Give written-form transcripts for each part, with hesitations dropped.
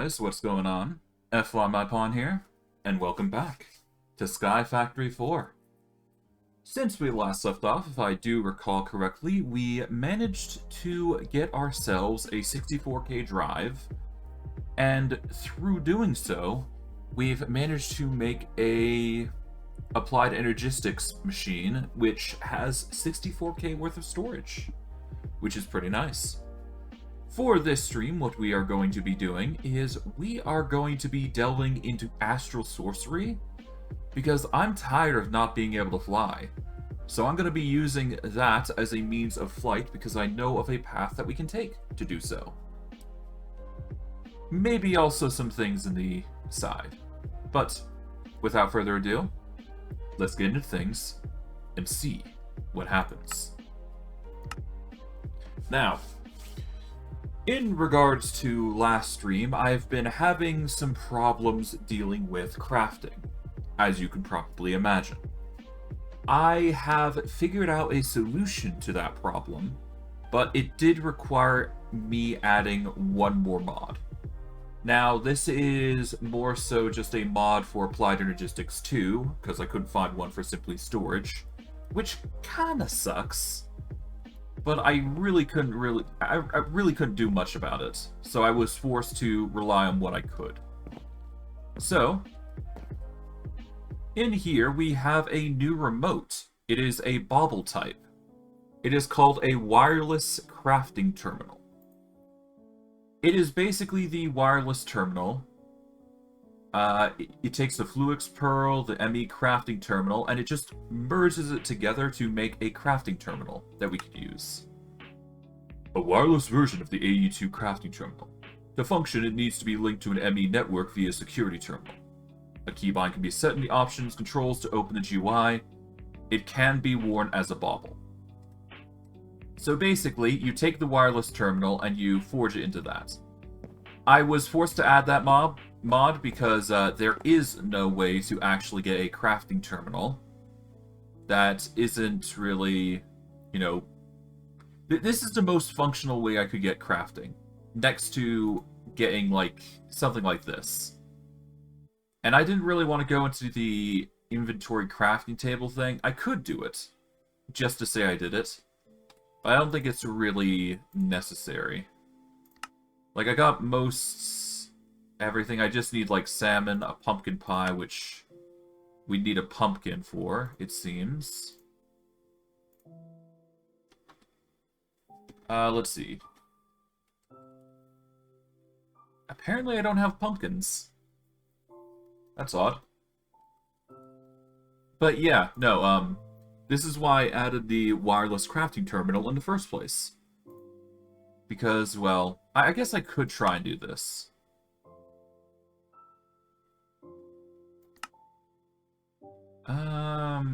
guys, what's going on? F1 My Pawn here, and welcome back to Sky Factory 4. Since we last left off, if I do recall correctly, we managed to get ourselves a 64K drive, and through doing so, we've managed to make a applied energistics machine which has 64K worth of storage, which is pretty nice. For this stream, what we are going to be doing is we are going to be delving into Astral Sorcery, because I'm tired of not being able to fly. So I'm going to be using that as a means of flight because I know of a path that we can take to do so. Maybe also some things in the side. But without further ado, let's get into things and see what happens. Now, in regards to last stream, I've been having some problems dealing with crafting, as you can probably imagine. I have figured out a solution to that problem, but it did require me adding one more mod. Now, this is more so just a mod for Applied Energistics 2, because I couldn't find one for simply storage, which kinda sucks. But I really couldn't do much about it, so I was forced to rely on what I could. So, in here we have a new remote. It is a bauble type. It is called a wireless crafting terminal. It is basically the wireless terminal. It takes the Fluix Pearl, the ME crafting terminal, and it just merges it together to make a crafting terminal that we could use. A wireless version of the AE2 crafting terminal. To function, it needs to be linked to an ME network via security terminal. A keybind can be set in the options controls to open the GUI. It can be worn as a bauble. So basically, you take the wireless terminal and you forge it into that. I was forced to add that mod because there is no way to actually get a crafting terminal that isn't really, you know, this is the most functional way I could get crafting, next to getting like something like this. And I didn't really want to go into the inventory crafting table thing. I could do it, just to say I did it, but I don't think it's really necessary. Like, I got most everything. I just need, like, salmon, a pumpkin pie, which we need a pumpkin for, it seems. Let's see. Apparently I don't have pumpkins. That's odd. But yeah, no, this is why I added the wireless crafting terminal in the first place. Because, well, I guess I could try and do this.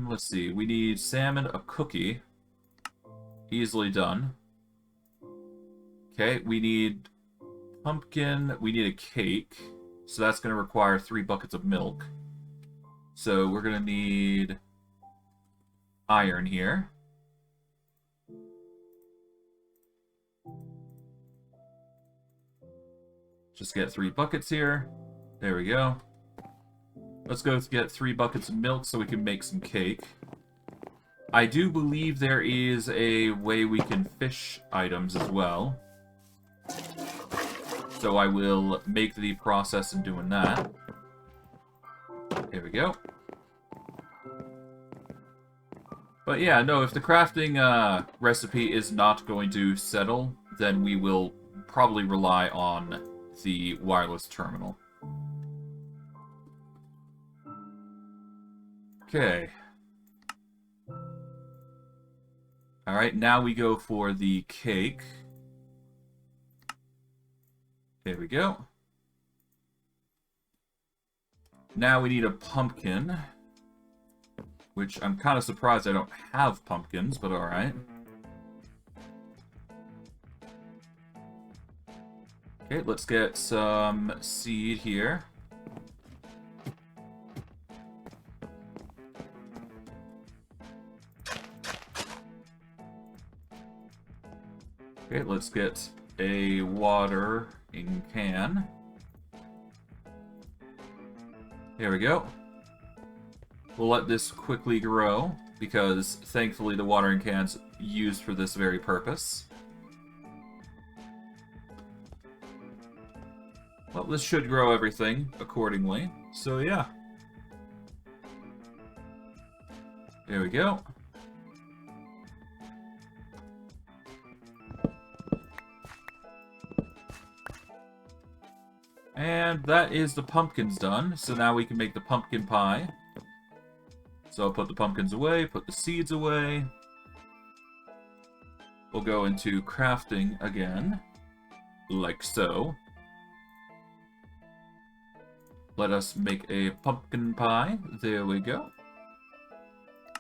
Let's see. We need salmon, a cookie. Easily done. Okay, we need pumpkin. We need a cake. So that's going to require 3 buckets of milk. So we're going to need iron here. Just get 3 buckets here. There we go. Let's go get 3 buckets of milk so we can make some cake. I do believe there is a way we can fish items as well. So I will make the process in doing that. There we go. But yeah, no, if the crafting recipe is not going to settle, then we will probably rely on the wireless terminal. Okay. Alright, now we go for the cake. There we go. Now we need a pumpkin, which I'm kind of surprised I don't have pumpkins, but alright. Okay, let's get some seed here. Okay, let's get a water in can. There we go. We'll let this quickly grow, because thankfully the watering can's used for this very purpose. Well, this should grow everything accordingly, so yeah. There we go. And that is the pumpkins done, so now we can make the pumpkin pie. So I'll put the pumpkins away, put the seeds away. We'll go into crafting again, like so. Let us make a pumpkin pie. There we go.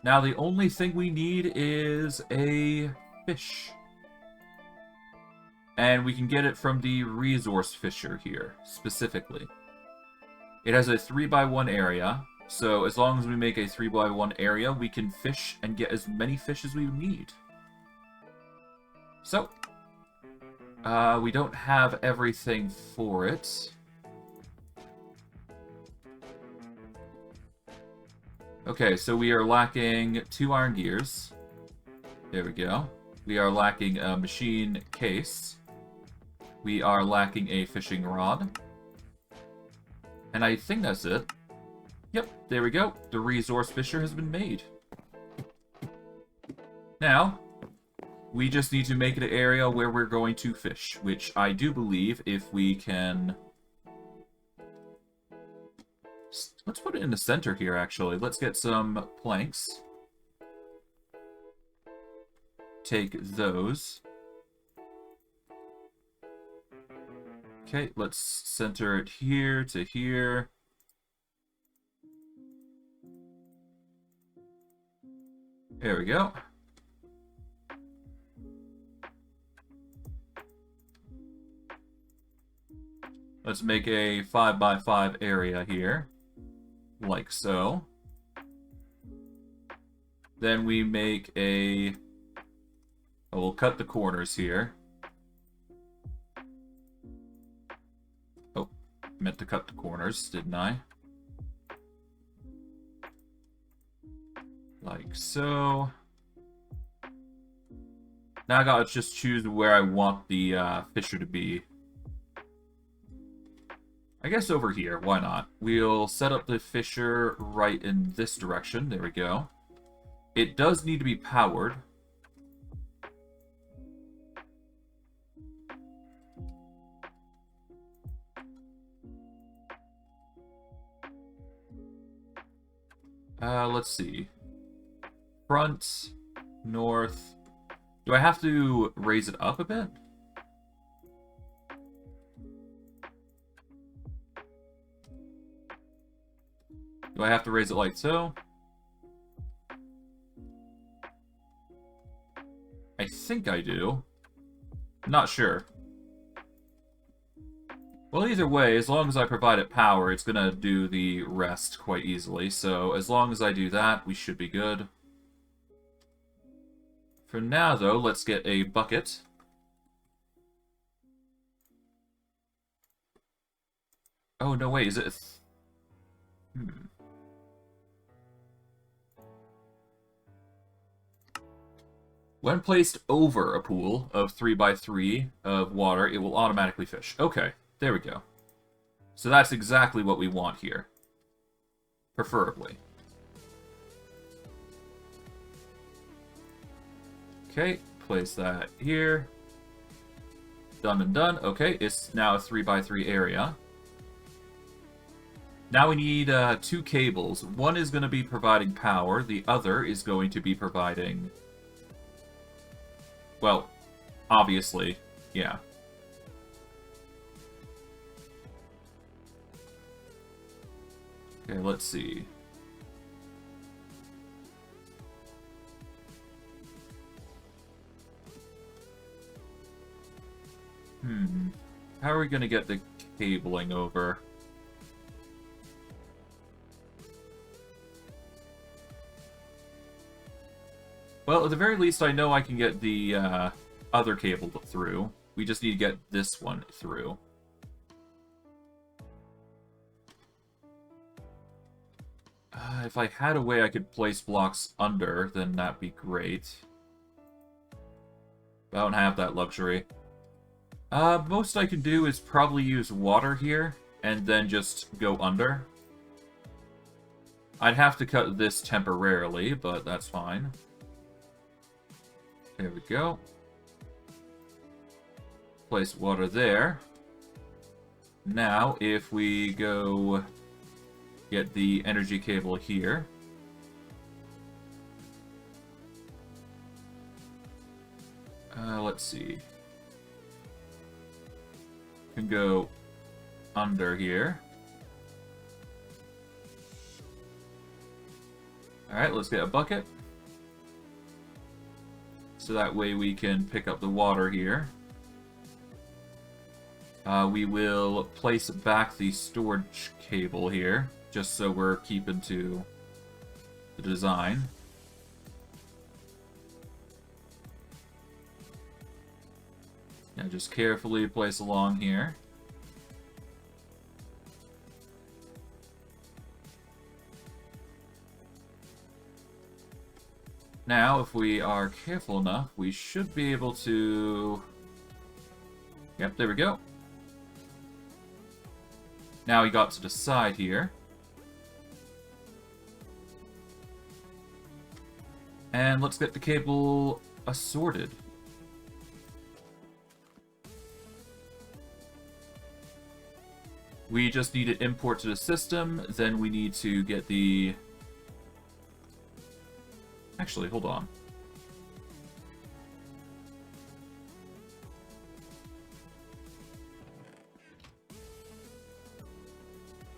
Now the only thing we need is a fish. And we can get it from the resource fisher here, specifically. It has a 3x1 area, so as long as we make a 3x1 area, we can fish and get as many fish as we need. So, we don't have everything for it. Okay, so we are lacking 2 iron gears. There we go. We are lacking a machine case. We are lacking a fishing rod. And I think that's it. Yep, there we go. The resource fisher has been made. Now, we just need to make it an area where we're going to fish, which I do believe if we can... Let's put it in the center here, actually. Let's get some planks. Take those. Okay, let's center it here to here. There we go. Let's make a 5x5 area here. Like so. Then we make a... Oh, we'll cut the corners here. Oh, meant to cut the corners, didn't I? Like so. Now I gotta just choose where I want the fisher to be. I guess over here, why not? We'll set up the fisher right in this direction. There we go. It does need to be powered. Let's see. Front, north. Do I have to raise it up a bit? Do I have to raise it like so? I think I do. Not sure. Well, either way, as long as I provide it power, it's gonna do the rest quite easily. So, as long as I do that, we should be good. For now, though, let's get a bucket. Oh, no, wait, is it... When placed over a pool of 3x3 of water, it will automatically fish. Okay, there we go. So that's exactly what we want here. Preferably. Okay, place that here. Done and done. Okay, it's now a 3x3 area. Now we need 2 cables. One is going to be providing power. The other is going to be providing... Well, obviously, yeah. Okay, let's see. How are we going to get the cabling over? Well, at the very least, I know I can get the other cable through. We just need to get this one through. If I had a way I could place blocks under, then that'd be great. But I don't have that luxury. Most I can do is probably use water here, and then just go under. I'd have to cut this temporarily, but that's fine. There we go. Place water there. Now, if we go get the energy cable here. Let's see. Can go under here. Alright, let's get a bucket. So that way we can pick up the water here. We will place back the storage cable here, just so we're keeping to the design. Now just carefully place along here. Now, if we are careful enough, we should be able to... Yep, there we go. Now we got to the side here. And let's get the cable assorted. We just need to import to the system, then we need to get the... Actually, hold on.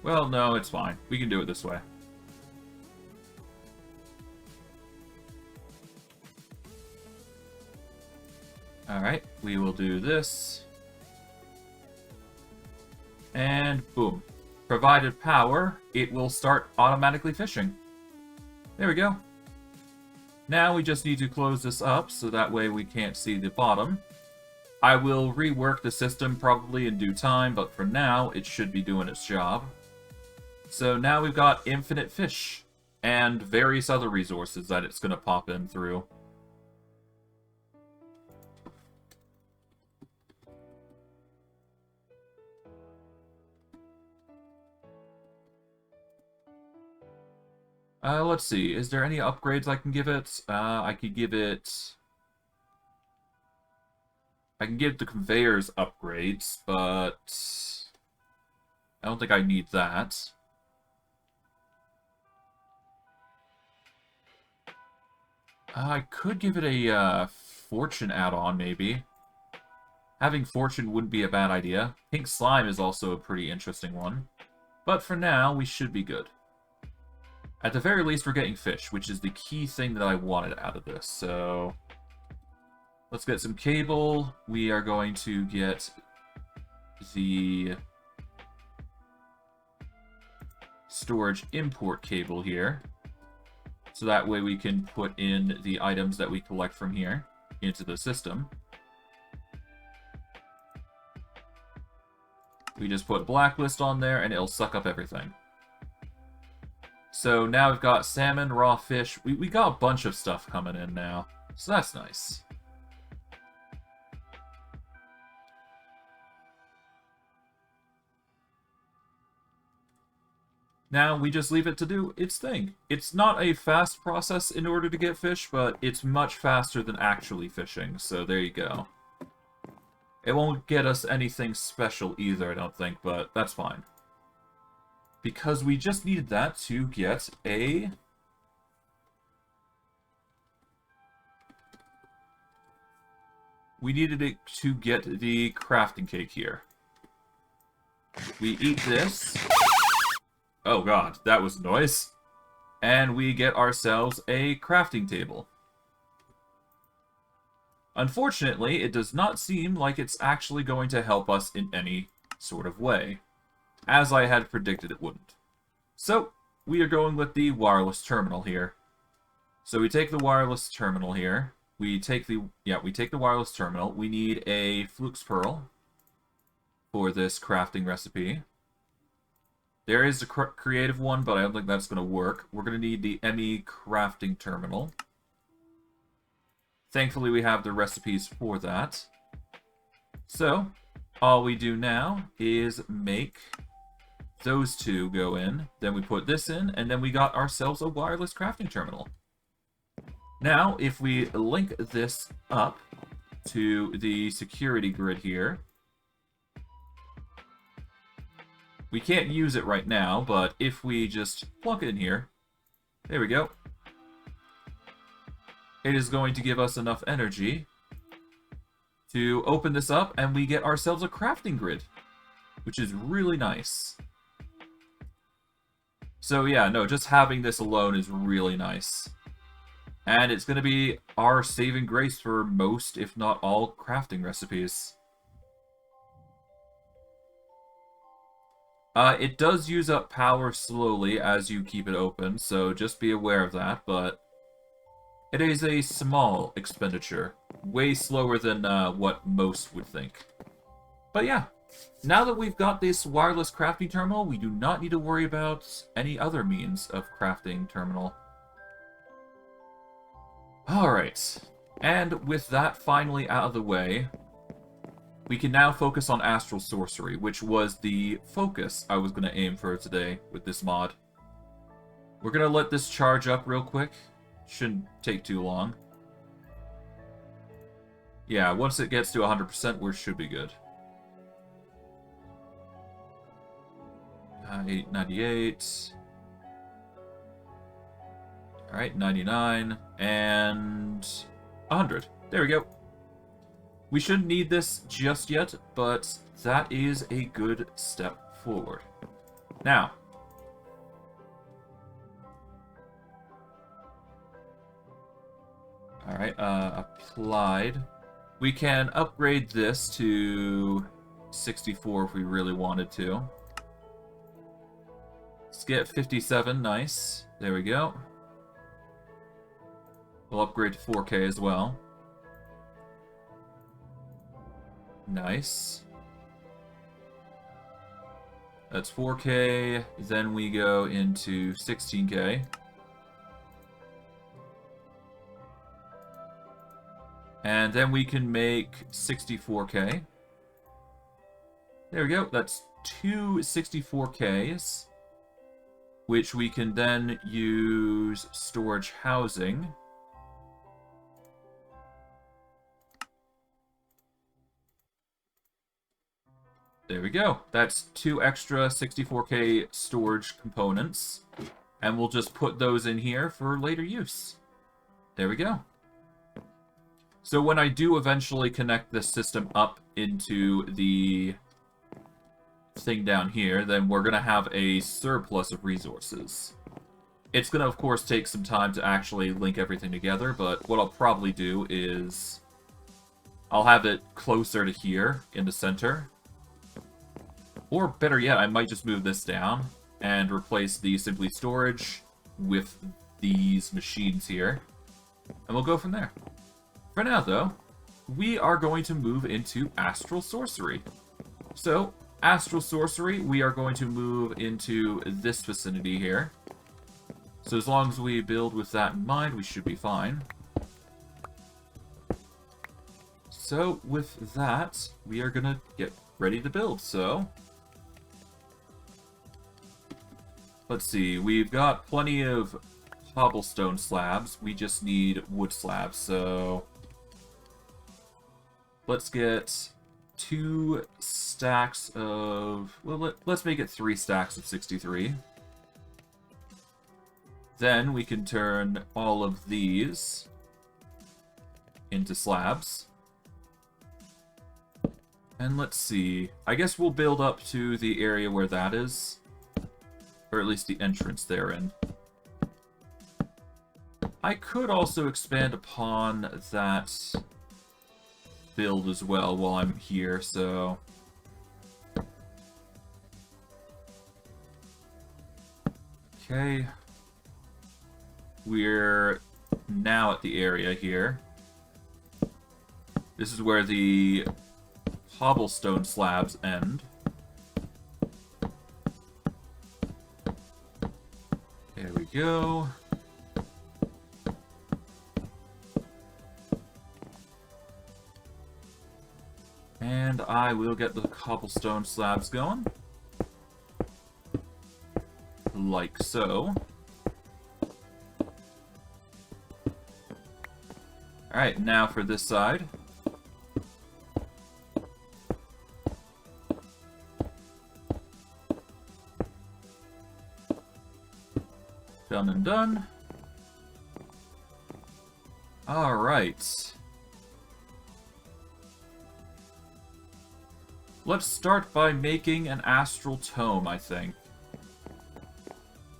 Well, no, it's fine. We can do it this way. Alright, we will do this. And boom. Provided power, it will start automatically fishing. There we go. Now we just need to close this up, so that way we can't see the bottom. I will rework the system probably in due time, but for now, it should be doing its job. So now we've got infinite fish, and various other resources that it's going to pop in through. Let's see, is there any upgrades I can give it? I can give the conveyors upgrades, but I don't think I need that. I could give it a fortune add-on, maybe. Having fortune wouldn't be a bad idea. Pink slime is also a pretty interesting one. But for now, we should be good. At the very least, we're getting fish, which is the key thing that I wanted out of this. So, let's get some cable. We are going to get the storage import cable here. So that way we can put in the items that we collect from here into the system. We just put blacklist on there and it'll suck up everything. So now we've got salmon, raw fish. We got a bunch of stuff coming in now. So that's nice. Now we just leave it to do its thing. It's not a fast process in order to get fish, but it's much faster than actually fishing. So there you go. It won't get us anything special either, I don't think, but that's fine. Because we just needed that to get a... We needed it to get the crafting cake here. We eat this. Oh god, that was a noise. And we get ourselves a crafting table. Unfortunately, it does not seem like it's actually going to help us in any sort of way, as I had predicted it wouldn't. So, we are going with the wireless terminal here. So we take the wireless terminal here. We take the wireless terminal. We need a Fluke's Pearl for this crafting recipe. There is a creative one, but I don't think that's going to work. We're going to need the ME crafting terminal. Thankfully, we have the recipes for that. So, all we do now is make those two go in. Then we put this in, and then we got ourselves a wireless crafting terminal. Now, if we link this up to the security grid here, we can't use it right now, but if we just plug it in here, there we go. It is going to give us enough energy to open this up, and we get ourselves a crafting grid, which is really nice. So yeah, no, just having this alone is really nice. And it's going to be our saving grace for most, if not all, crafting recipes. It does use up power slowly as you keep it open, so just be aware of that, but it is a small expenditure. Way slower than what most would think. But yeah, now that we've got this wireless crafting terminal, we do not need to worry about any other means of crafting terminal. Alright, and with that finally out of the way, we can now focus on Astral Sorcery, which was the focus I was going to aim for today with this mod. We're going to let this charge up real quick. Shouldn't take too long. Yeah, once it gets to 100%, we should be good. 898. Alright, 99. And 100. There we go. We shouldn't need this just yet, but that is a good step forward. Now, alright, applied. We can upgrade this to 64 if we really wanted to. Let's get 57, nice. There we go. We'll upgrade to 4K as well. Nice. That's 4K, then we go into 16K. And then we can make 64K. There we go, that's two 64Ks, which we can then use storage housing. There we go. That's two extra 64K storage components. And we'll just put those in here for later use. There we go. So when I do eventually connect this system up into the thing down here, then we're going to have a surplus of resources. It's going to, of course, take some time to actually link everything together, but what I'll probably do is I'll have it closer to here in the center. Or better yet, I might just move this down and replace the Simply Storage with these machines here. And we'll go from there. For now, though, we are going to move into Astral Sorcery. So, Astral Sorcery, we are going to move into this vicinity here. So as long as we build with that in mind, we should be fine. So, with that, we are going to get ready to build, so let's see, we've got plenty of cobblestone slabs. We just need wood slabs, so let's get 2 stacks of, well, let's make it 3 stacks of 63. Then we can turn all of these into slabs. And let's see, I guess we'll build up to the area where that is. Or at least the entrance therein. I could also expand upon that build as well while I'm here, so okay. We're now at the area here. This is where the cobblestone slabs end. go. And I will get the cobblestone slabs going. Like so. Alright, now for this side. Done and done. Alright. Let's start by making an astral tome, I think.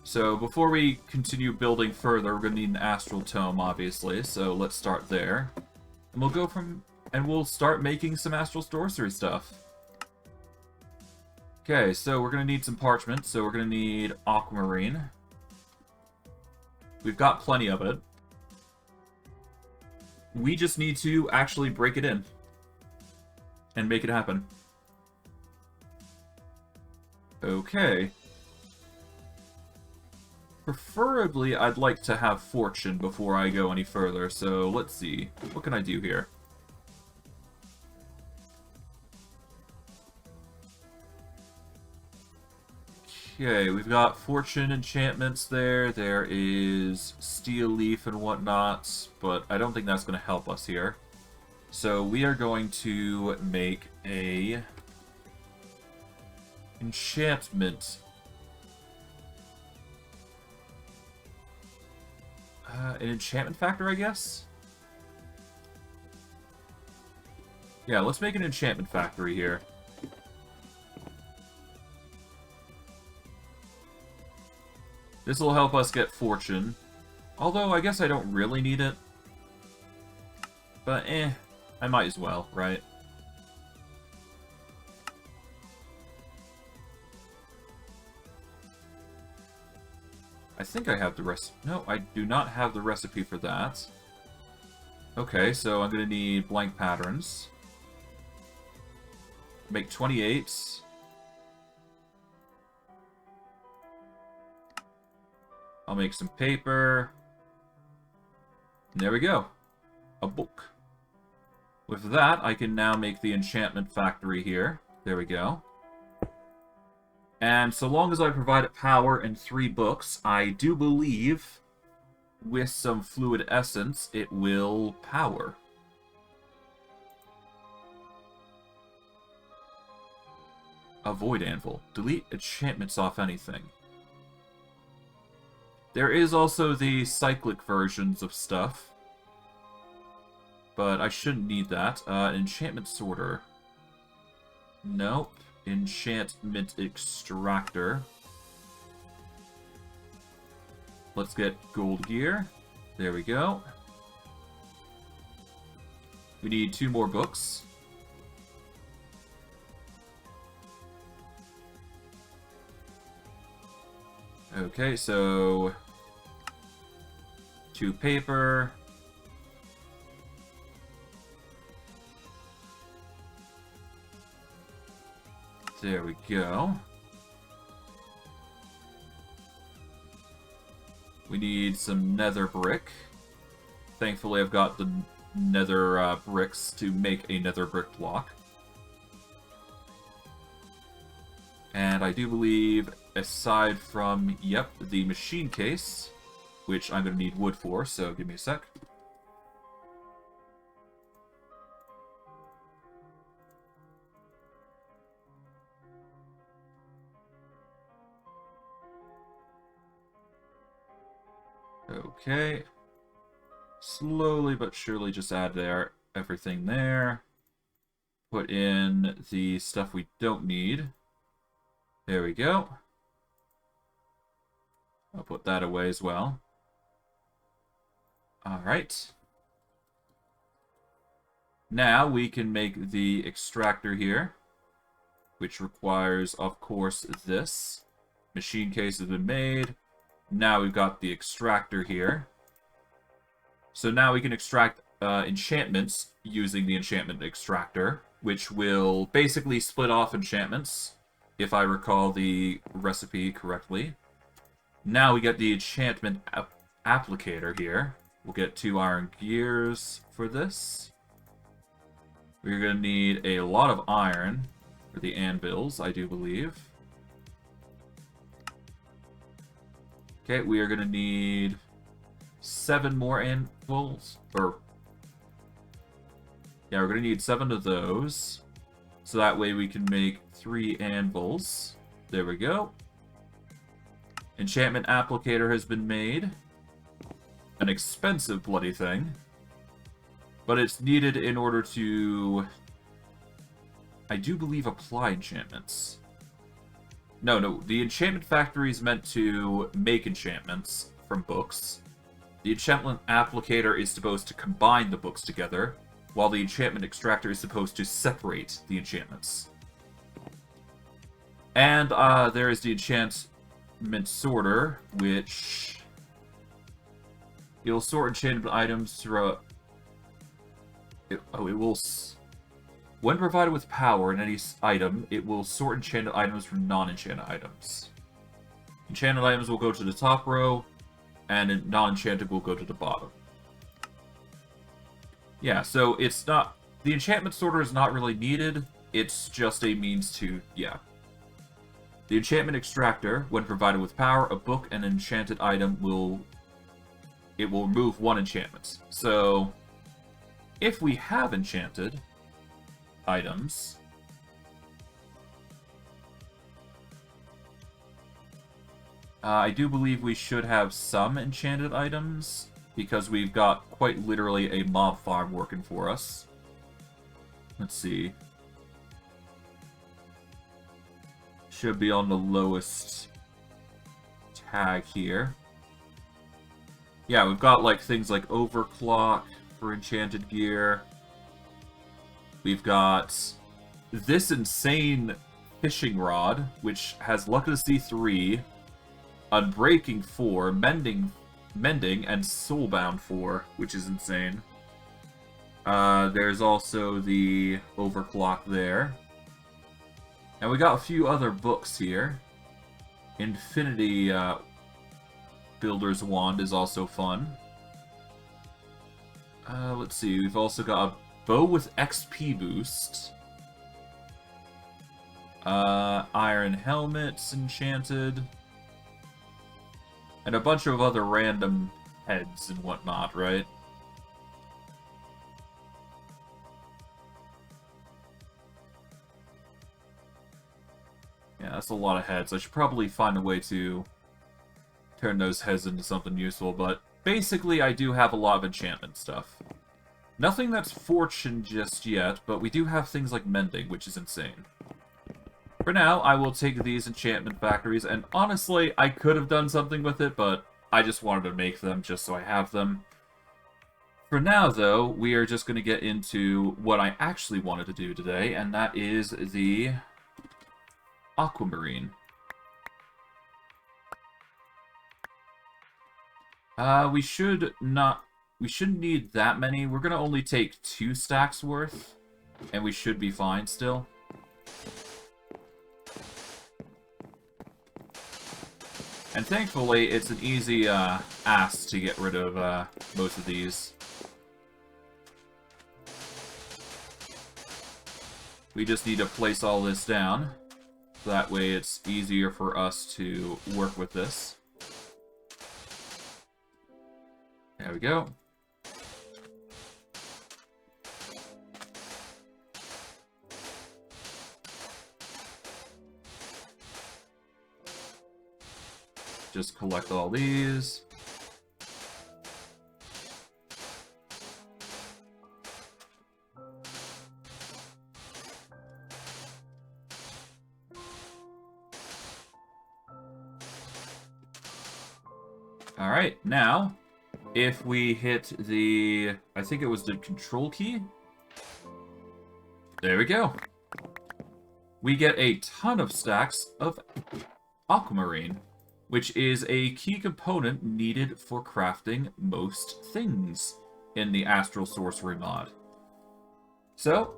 So, before we continue building further, we're going to need an astral tome, obviously, so let's start there. And we'll go from... and we'll start making some astral sorcery stuff. Okay, so we're going to need some parchment, so we're going to need aquamarine. We've got plenty of it. We just need to actually break it in. And make it happen. Okay. Preferably, I'd like to have fortune before I go any further, so let's see. What can I do here? Okay, we've got fortune enchantments there. There is steel leaf and whatnot, but I don't think that's going to help us here. So we are going to make a enchantment. An enchantment factor, I guess? Yeah, let's make an enchantment factory here. This will help us get fortune. Although, I guess I don't really need it. But, I might as well, right? I think I have the recipe. No, I do not have the recipe for that. Okay, so I'm going to need blank patterns. Make 28. I'll make some paper. And there we go. A book. With that, I can now make the enchantment factory here. There we go. And so long as I provide it power and 3 books, I do believe with some fluid essence, it will power. Avoid anvil. Delete enchantments off anything. There is also the cyclic versions of stuff. But I shouldn't need that. Enchantment sorter. Nope. Enchantment extractor. Let's get gold gear. There we go. We need 2 more books. Okay, so 2 paper. There we go. We need some nether brick. Thankfully, I've got the nether bricks to make a nether brick block. And I do believe, aside from, yep, the machine case, which I'm going to need wood for, so give me a sec. Okay. Slowly but surely just add there everything there. Put in the stuff we don't need. There we go. I'll put that away as well. Alright. Now we can make the extractor here, which requires, of course, this. Machine case has been made. Now we've got the extractor here. So now we can extract enchantments using the enchantment extractor, which will basically split off enchantments, if I recall the recipe correctly. Now we get the enchantment applicator here. We'll get 2 iron gears for this. We're going to need a lot of iron for the anvils, I do believe. Okay, we are going to need 7 more anvils. Yeah, we're going to need 7 of those. So that way we can make 3 anvils. There we go. Enchantment applicator has been made. An expensive bloody thing. But it's needed in order to, I do believe, apply enchantments. No, the enchantment factory is meant to make enchantments from books. The enchantment applicator is supposed to combine the books together, while the enchantment extractor is supposed to separate the enchantments. And there is the enchantment sorter, which it'll sort enchanted items throughout. It will. When provided with power in any item, it will sort enchanted items from non-enchanted items. Enchanted items will go to the top row, and non-enchanted will go to the bottom. Yeah, so it's not... The enchantment sorter is not really needed, it's just a means to... yeah. The enchantment extractor, when provided with power, a book and an enchanted item will... It will remove 1 enchantment. So, if we have enchanted items, I do believe we should have some enchanted items, because we've got quite literally a mob farm working for us. Let's see. Should be on the lowest tag here. Yeah, we've got like things like overclock for enchanted gear. We've got this insane fishing rod, which has luck of the sea 3, unbreaking 4, mending, and soulbound 4, which is insane. There's also the overclock there. And we got a few other books here. Infinity Builder's Wand is also fun. Let's see, we've also got a bow with XP boost. Iron helmets enchanted. And a bunch of other random heads and whatnot, right? Yeah, that's a lot of heads. I should probably find a way to turn those heads into something useful, but basically I do have a lot of enchantment stuff. Nothing that's fortune just yet, but we do have things like mending, which is insane. For now, I will take these enchantment factories, and honestly, I could have done something with it, but I just wanted to make them just so I have them. For now, though, we are just going to get into what I actually wanted to do today, and that is the aquamarine. We shouldn't need that many. We're gonna only take 2 stacks worth, and we should be fine still. And thankfully, it's an easy ask to get rid of most of these. We just need to place all this down. So that way it's easier for us to work with this. There we go. Just collect all these. Alright, now, if we hit the, I think it was the control key. There we go. We get a ton of stacks of aquamarine, which is a key component needed for crafting most things in the Astral Sorcery mod. So,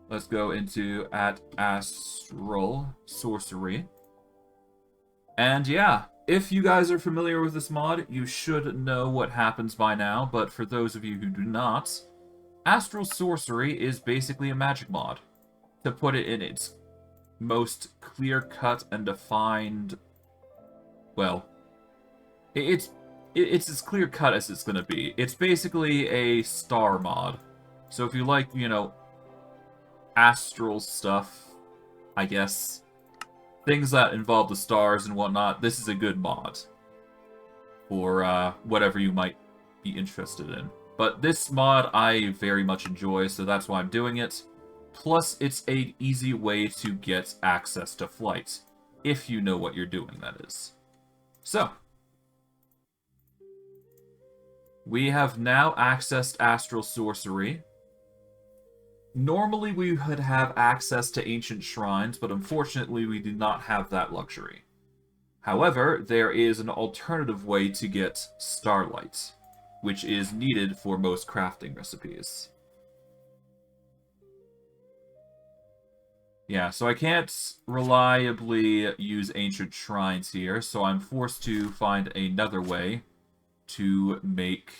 let's go into Astral Sorcery. And yeah, if you guys are familiar with this mod, you should know what happens by now, but for those of you who do not, Astral Sorcery is basically a magic mod. To put it in its most clear-cut and defined... well, it's as clear-cut as it's gonna be. It's basically a star mod. So if you like, you know, astral stuff, I guess, things that involve the stars and whatnot, this is a good mod for whatever you might be interested in. But this mod I very much enjoy, so that's why I'm doing it. Plus, it's an easy way to get access to flight, if you know what you're doing, that is. So, we have now accessed Astral Sorcery. Normally we would have access to ancient shrines, but unfortunately we do not have that luxury. However, there is an alternative way to get starlight, which is needed for most crafting recipes. Yeah, so I can't reliably use ancient shrines here, so I'm forced to find another way to make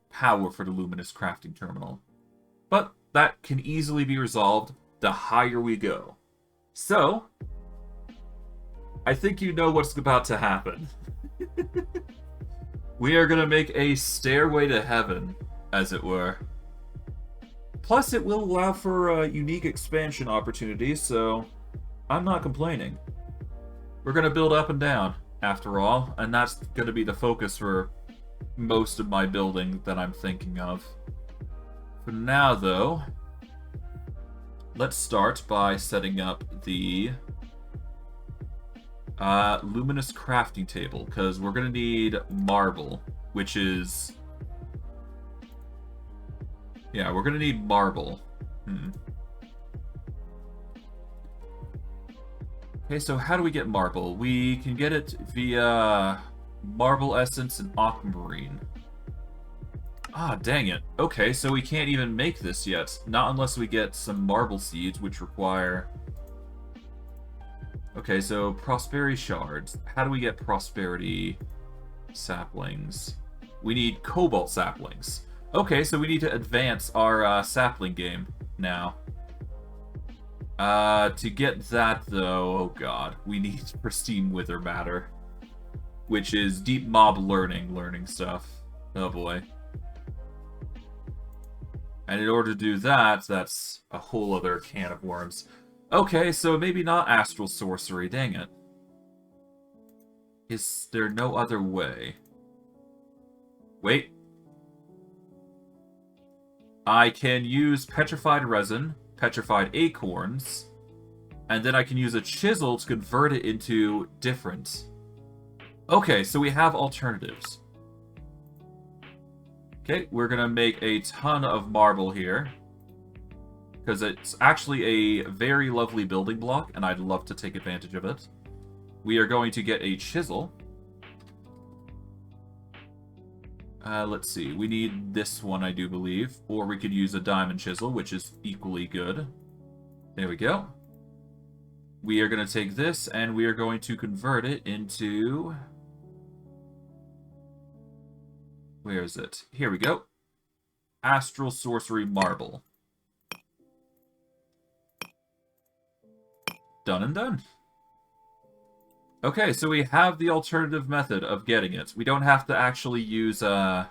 power for the luminous crafting terminal. But that can easily be resolved the higher we go. So, I think you know what's about to happen. We are going to make a stairway to heaven, as it were. Plus, it will allow for unique expansion opportunities, so I'm not complaining. We're going to build up and down, after all, and that's going to be the focus for most of my building that I'm thinking of. For now, though, let's start by setting up the luminous crafting table, because we're going to need marble, which is... yeah, we're going to need marble. Okay, so how do we get marble? We can get it via marble essence and aquamarine. Ah, dang it. Okay, so we can't even make this yet. Not unless we get some marble seeds, which require... okay, so prosperity shards. How do we get prosperity saplings? We need cobalt saplings. Okay, so we need to advance our sapling game now. To get that, though, oh god, we need pristine wither matter, which is deep mob learning stuff. Oh boy. And in order to do that, that's a whole other can of worms. Okay, so maybe not Astral Sorcery, dang it. Is there no other way? Wait. I can use petrified resin, petrified acorns, and then I can use a chisel to convert it into different. Okay, so we have alternatives. Okay, we're gonna make a ton of marble here, because it's actually a very lovely building block, and I'd love to take advantage of it. We are going to get a chisel. Let's see, we need this one, I do believe. Or we could use a diamond chisel, which is equally good. There we go. We are going to take this, and we are going to convert it into... where is it? Here we go. Astral Sorcery Marble. Done and done. Okay, so we have the alternative method of getting it. We don't have to actually use, I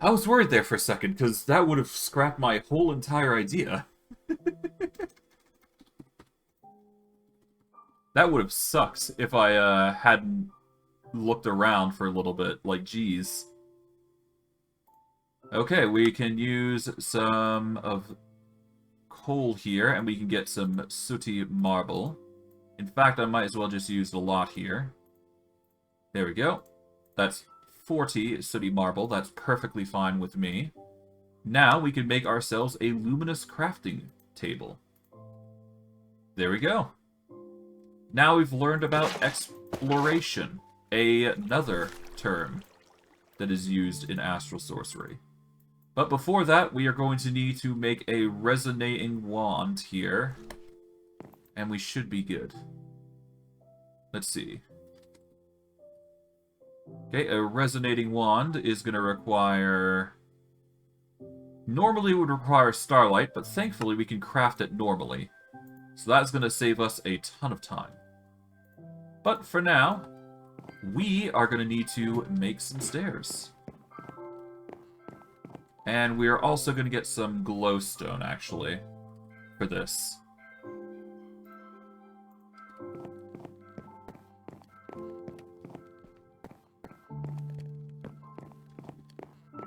was worried there for a second, because that would have scrapped my whole entire idea. That would have sucked if I, hadn't looked around for a little bit. Like, geez. Okay, we can use some of coal here, and we can get some sooty marble. In fact, I might as well just use a lot here. There we go. That's 40 sooty marble. That's perfectly fine with me. Now we can make ourselves a luminous crafting table. There we go. Now we've learned about exploration, another term that is used in Astral Sorcery. But before that, we are going to need to make a resonating wand here. And we should be good. let's see. Okay, a resonating wand is going to require... Normally it would require starlight, but thankfully we can craft it normally. So that's going to save us a ton of time. But for now, we are going to need to make some stairs. And we are also going to get some glowstone, actually, for this.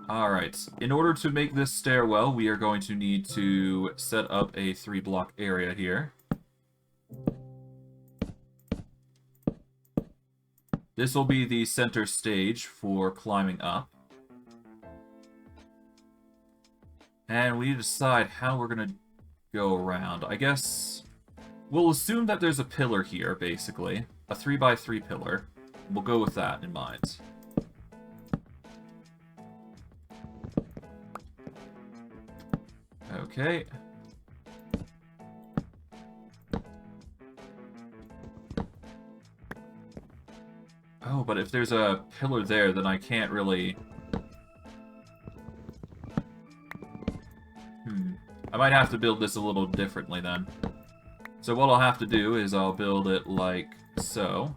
Alright, in order to make this stairwell, we are going to need to set up a 3-block area here. This will be the center stage for climbing up. And we need to decide how we're going to go around. I guess we'll assume that there's a pillar here, basically. A 3x3 pillar. We'll go with that in mind. Okay. Oh, but if there's a pillar there, then I can't really... I might have to build this a little differently then. So what I'll have to do is I'll build it like so.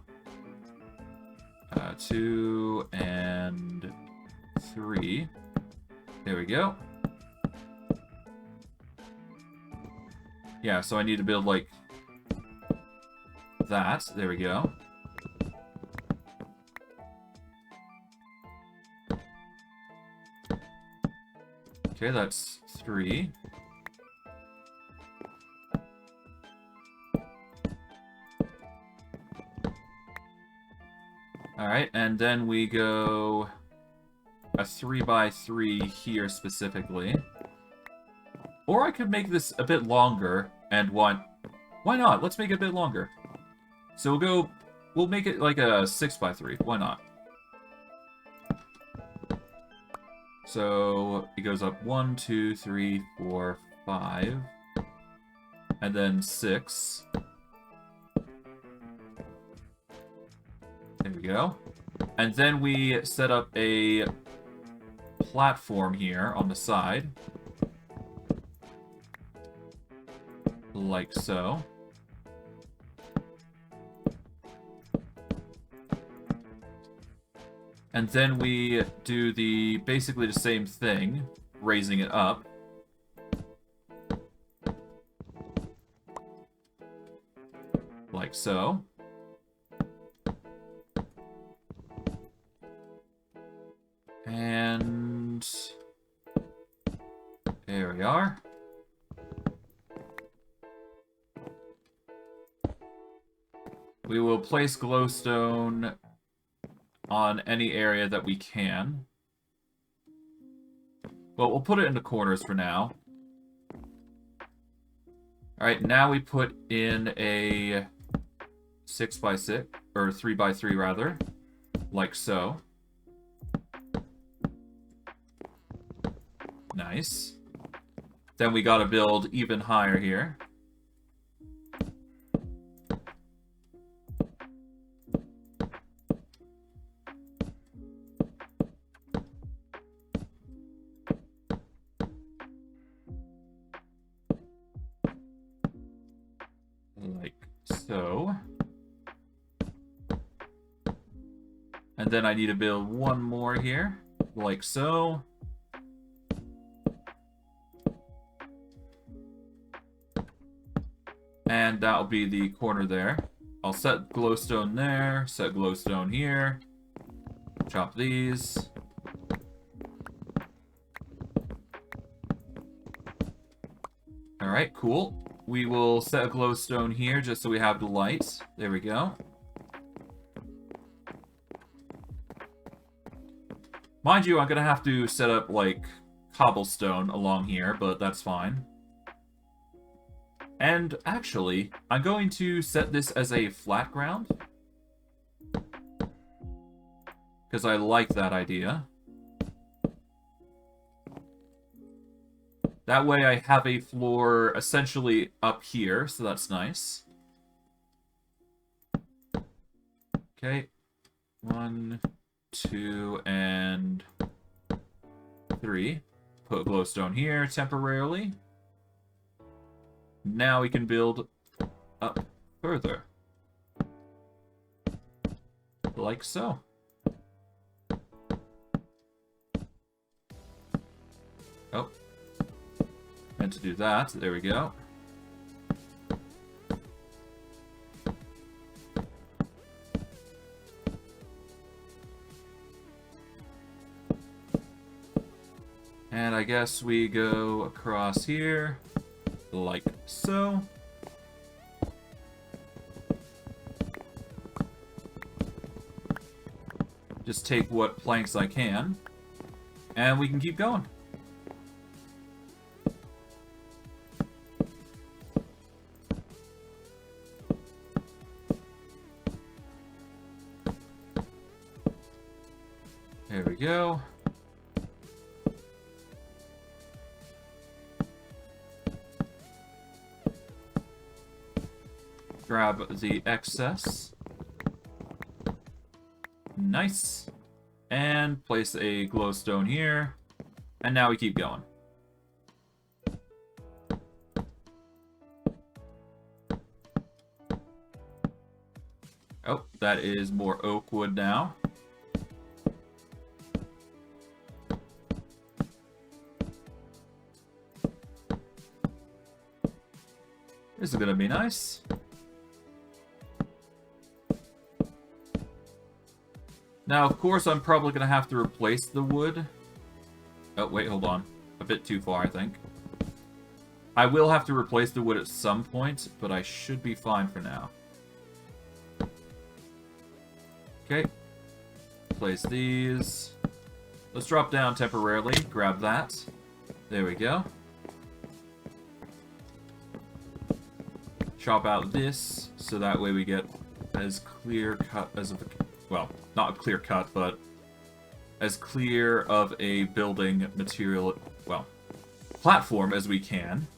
2 and 3. There we go. Yeah, so I need to build like that. There we go. Okay, that's 3. Alright, and then we go a 3x3 here specifically. Or I could make this a bit longer and why not? Let's make it a bit longer. So we'll make it like a 6x3. Why not? So it goes up 1, 2, 3, 4, 5, and then 6. There we go. And then we set up a platform here on the side. Like so. And then we do basically the same thing, raising it up. Like so. And there we are. We will place glowstone on any area that we can. Well, we'll put it in the corners for now. Alright, now we put in a 6x6, or 3x3 rather, like so. Nice. Then we gotta build even higher here. Like so. And then I need to build one more here, like so. And that'll be the corner there. I'll set glowstone there, set glowstone here. Chop these. Alright, cool. We will set a glowstone here just so we have the light. There we go. Mind you, I'm gonna have to set up, like, cobblestone along here, but that's fine. And actually, I'm going to set this as a flat ground. Because I like that idea. That way I have a floor essentially up here, so that's nice. Okay. 1, 2, and 3. Put a glowstone here temporarily. Now we can build up further. Like so. Oh. Meant to do that. There we go. And I guess we go across here, like so. Just take what planks I can, and we can keep going. There we go. Grab the excess. Nice. And place a glowstone here. And now we keep going. Oh, that is more oak wood now. This is gonna be nice. Now, of course, I'm probably going to have to replace the wood. Oh, wait, hold on. A bit too far, I think. I will have to replace the wood at some point, but I should be fine for now. Okay. Place these. Let's drop down temporarily. Grab that. There we go. Chop out this, so that way we get as clear cut as a... Well, not a clear cut, but as clear of a building material, well, platform as we can.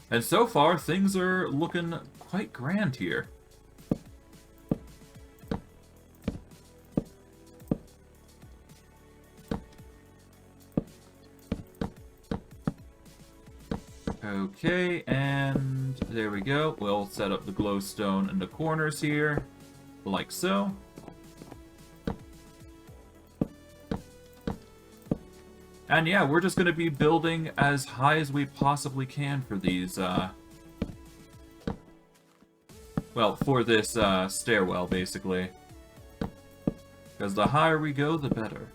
And so far, things are looking quite grand here. Okay, and there we go. We'll set up the glowstone in the corners here. Like so. And yeah, we're just going to be building as high as we possibly can for these, well, for this, stairwell, basically. Because the higher we go, the better.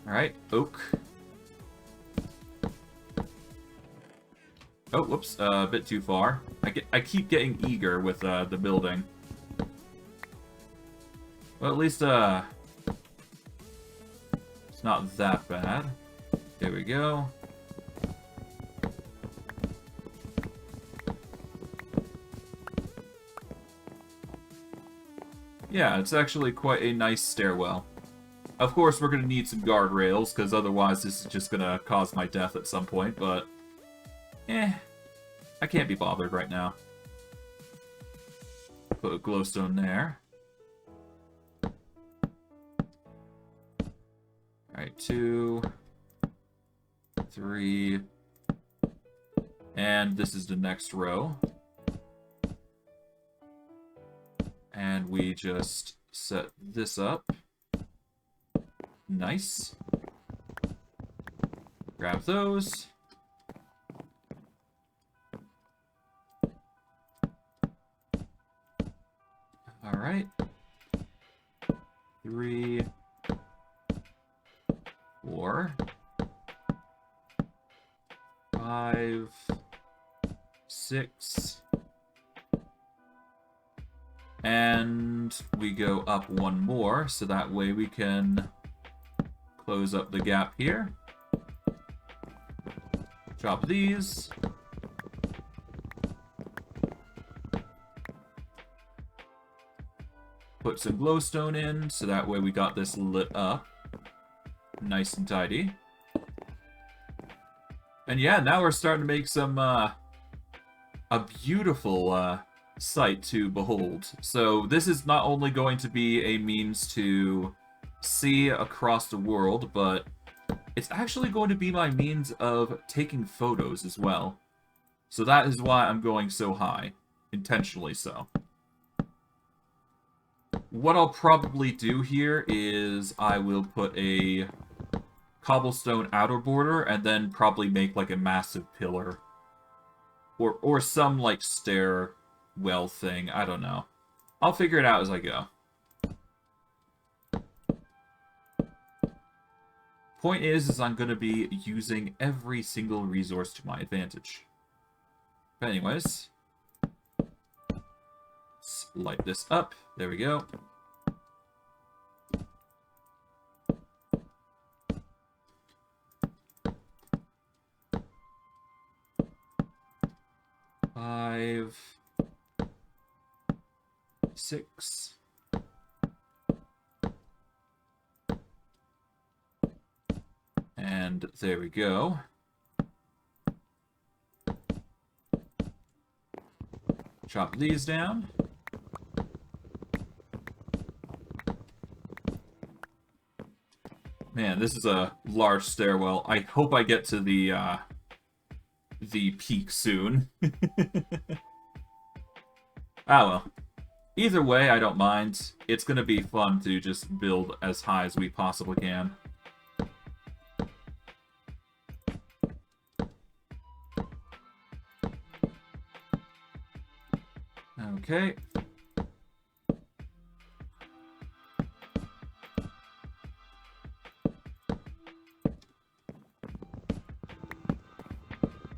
Alright, oak. Oh, whoops, a bit too far. I keep getting eager with the building. Well, at least it's not that bad. There we go. Yeah, it's actually quite a nice stairwell. Of course, we're going to need some guardrails, because otherwise this is just going to cause my death at some point, but... I can't be bothered right now. Put a glowstone there. Alright, 2, 3, and this is the next row. And we just set this up. Nice. Grab those. Alright. 3, 4, 5, 6, and we go up one more, so that way we can close up the gap here. Chop these. Put some glowstone in, so that way we got this lit up. Nice and tidy. And yeah, now we're starting to make some, a beautiful, sight to behold. So this is not only going to be a means to see across the world, but it's actually going to be my means of taking photos as well. So that is why I'm going so high. Intentionally so. What I'll probably do here is I will put a cobblestone outer border and then probably make like a massive pillar. Or some like stairwell thing. I don't know. I'll figure it out as I go. Point is I'm going to be using every single resource to my advantage. But anyways, let's light this up. There we go. Five, 6. And there we go. Chop these down. Man, this is a large stairwell. I hope I get to the peak soon. Ah, well. Either way, I don't mind. It's gonna be fun to just build as high as we possibly can. Okay.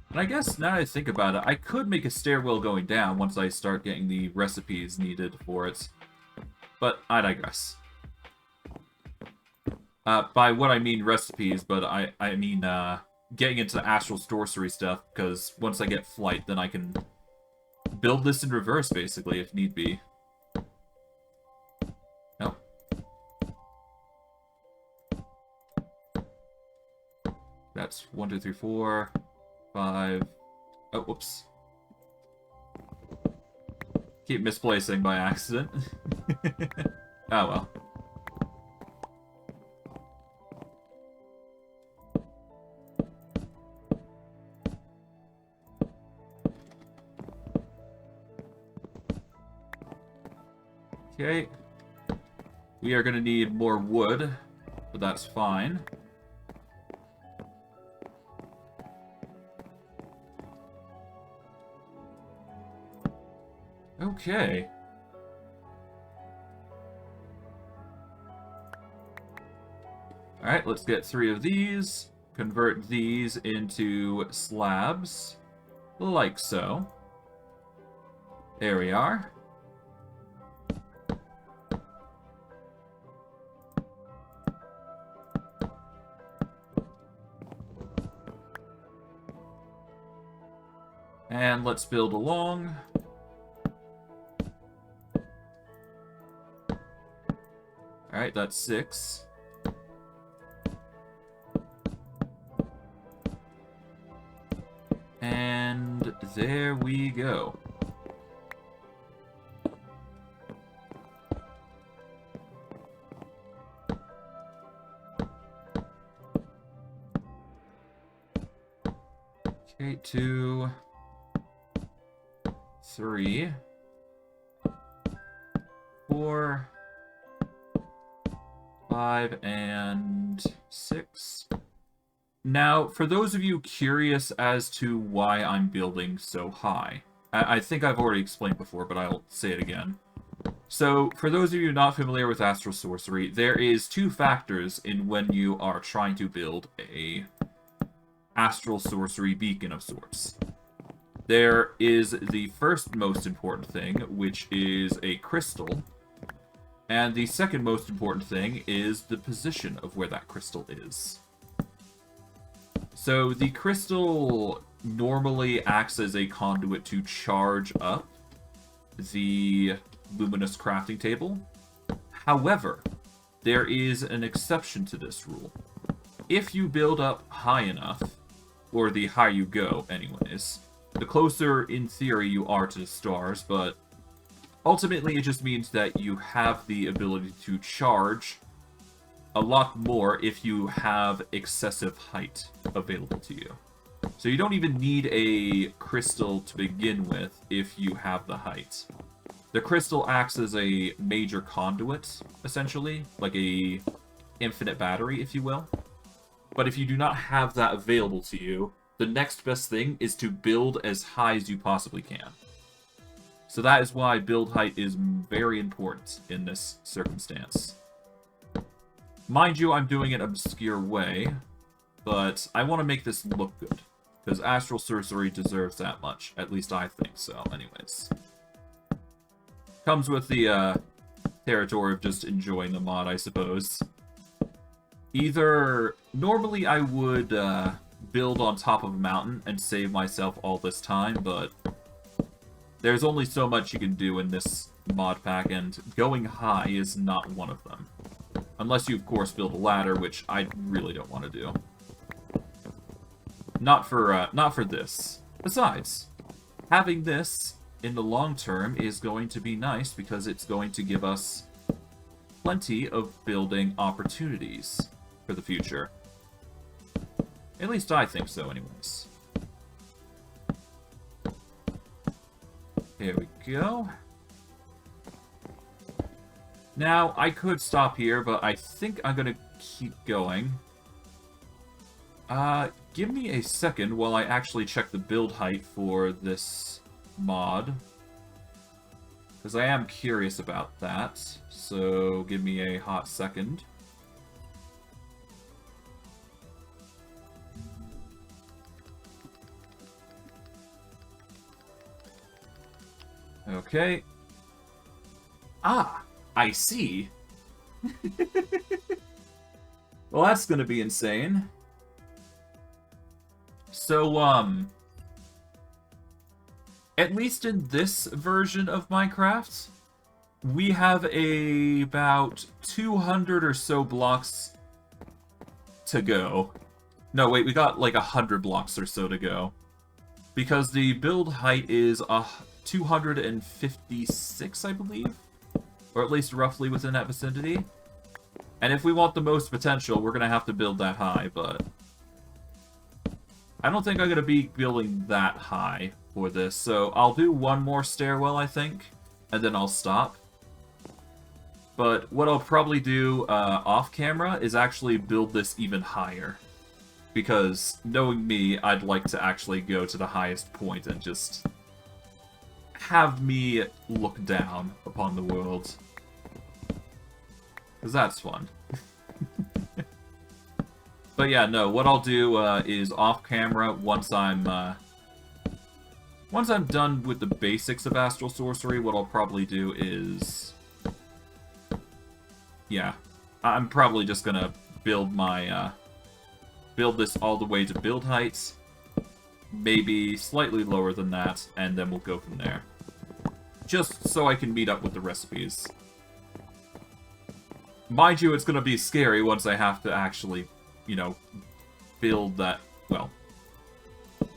And I guess, now that I think about it, I could make a stairwell going down once I start getting the recipes needed for it. But I digress. By what I mean recipes, but I mean getting into Astral Sorcery stuff, because once I get Flight, then I can build this in reverse, basically, if need be. No. That's 1, 2, 3, 4, 5... Oh, whoops. Keep misplacing by accident. Oh, well. Okay. We are going to need more wood, but that's fine. Okay. Alright, let's get 3 of these. Convert these into slabs. Like so. There we are. And let's build along. Alright, that's 6. And there we go. Okay, 2, 3, 4, 5, and 6. Now, for those of you curious as to why I'm building so high, I think I've already explained before, but I'll say it again. So, for those of you not familiar with Astral Sorcery, there is 2 factors in when you are trying to build a Astral Sorcery beacon of sorts. There is the first most important thing, which is a crystal, and the second most important thing is the position of where that crystal is. So the crystal normally acts as a conduit to charge up the luminous crafting table. However, there is an exception to this rule. If you build up high enough, Or the higher you go, anyways. The closer, in theory, you are to the stars, but ultimately it just means that you have the ability to charge a lot more if you have excessive height available to you. So you don't even need a crystal to begin with if you have the height. The crystal acts as a major conduit, essentially, like a infinite battery, if you will. But if you do not have that available to you, the next best thing is to build as high as you possibly can. So that is why build height is very important in this circumstance. Mind you, I'm doing it an obscure way, but I want to make this look good. Because Astral Sorcery deserves that much. At least I think so, anyways. Comes with the territory of just enjoying the mod, I suppose. Normally I would build on top of a mountain and save myself all this time, but there's only so much you can do in this mod pack, and going high is not one of them. Unless you, of course, build a ladder, which I really don't want to do. Not for this. Besides, having this in the long term is going to be nice because it's going to give us plenty of building opportunities for the future. At least I think so, anyways. Here we go. Now, I could stop here, but I think I'm gonna keep going. Give me a second while I actually check the build height for this mod. Because I am curious about that. So, give me a hot second. Okay. Ah, I see. Well, that's gonna be insane. So, at least in this version of Minecraft, we have about 200 or so blocks to go. No, wait, we got like 100 blocks or so to go. Because the build height is 256, I believe? Or at least roughly within that vicinity. And if we want the most potential, we're going to have to build that high, but I don't think I'm going to be building that high for this. So I'll do one more stairwell, I think, and then I'll stop. But what I'll probably do off camera is actually build this even higher. Because knowing me, I'd like to actually go to the highest point and just have me look down upon the world. Because that's fun. But yeah, no, what I'll do is off camera once I'm done with the basics of Astral Sorcery, what I'll probably do is, yeah, I'm probably just gonna build my build this all the way to build heights, maybe slightly lower than that, and then we'll go from there. Just so I can meet up with the recipes. Mind you, it's gonna be scary once I have to actually, you know, build that, well,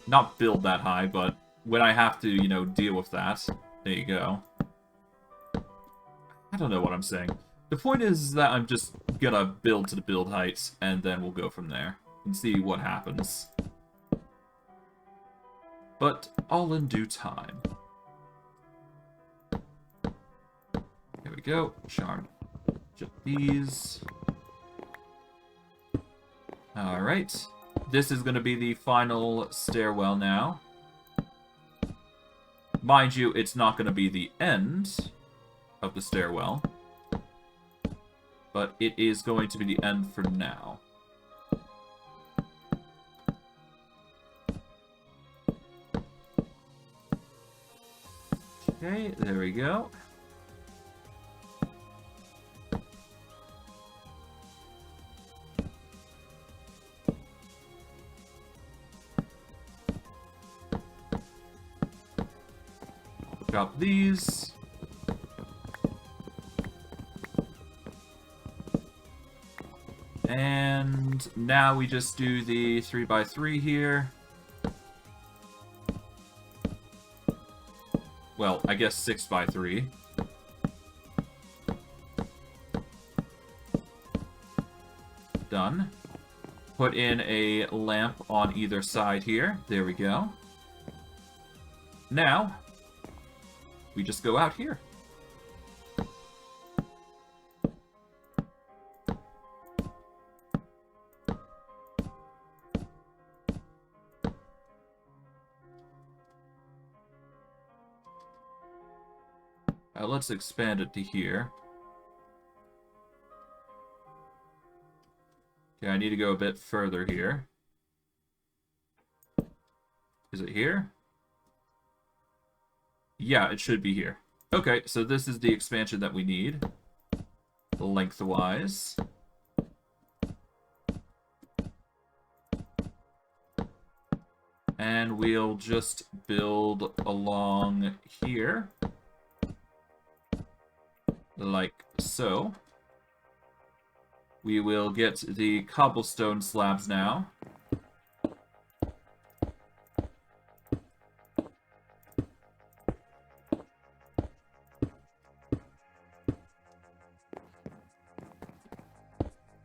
not build that high, but when I have to, you know, deal with that. There you go. I don't know what I'm saying. The point is that I'm just gonna build to the build heights, and then we'll go from there and see what happens. But all in due time. Here we go. Shard. Just these. Alright. This is going to be the final stairwell now. Mind you, it's not going to be the end of the stairwell. But it is going to be the end for now. Okay, there we go. Drop these. And now we just do the 3x3 here. well, I guess 6 by 3. Done. Put in a lamp on either side here. There we go. Now, we just go out here. Let's expand it to here. Okay, I need to go a bit further here. Is it here? Yeah, it should be here. Okay, so this is the expansion that we need. Lengthwise. And we'll just build along here. Like so. We will get the cobblestone slabs now.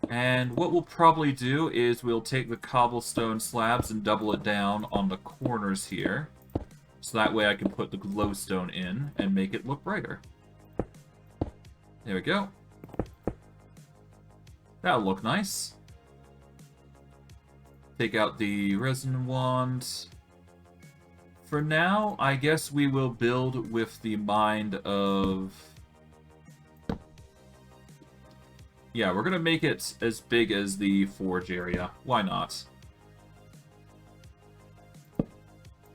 And what we'll probably do is we'll take the cobblestone slabs and double it down on the corners here. So that way I can put the glowstone in and make it look brighter. There we go. That'll look nice. Take out the resin wand. For now, I guess we will build with the mind of... Yeah, we're gonna make it as big as the forge area. Why not?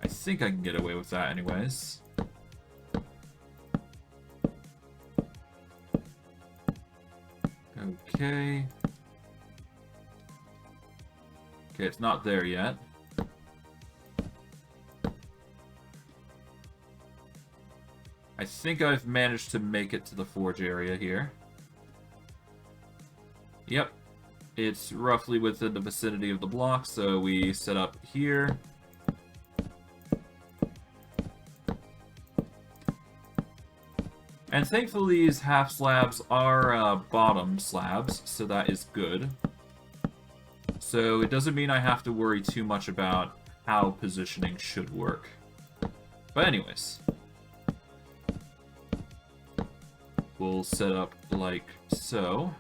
I think I can get away with that anyways. Okay. Okay, it's not there yet. I think I've managed to make it to the forge area here. Yep. It's roughly within the vicinity of the block, so we set up here. And thankfully these half slabs are bottom slabs, so that is good. So it doesn't mean I have to worry too much about how positioning should work. But anyways. We'll set up like so.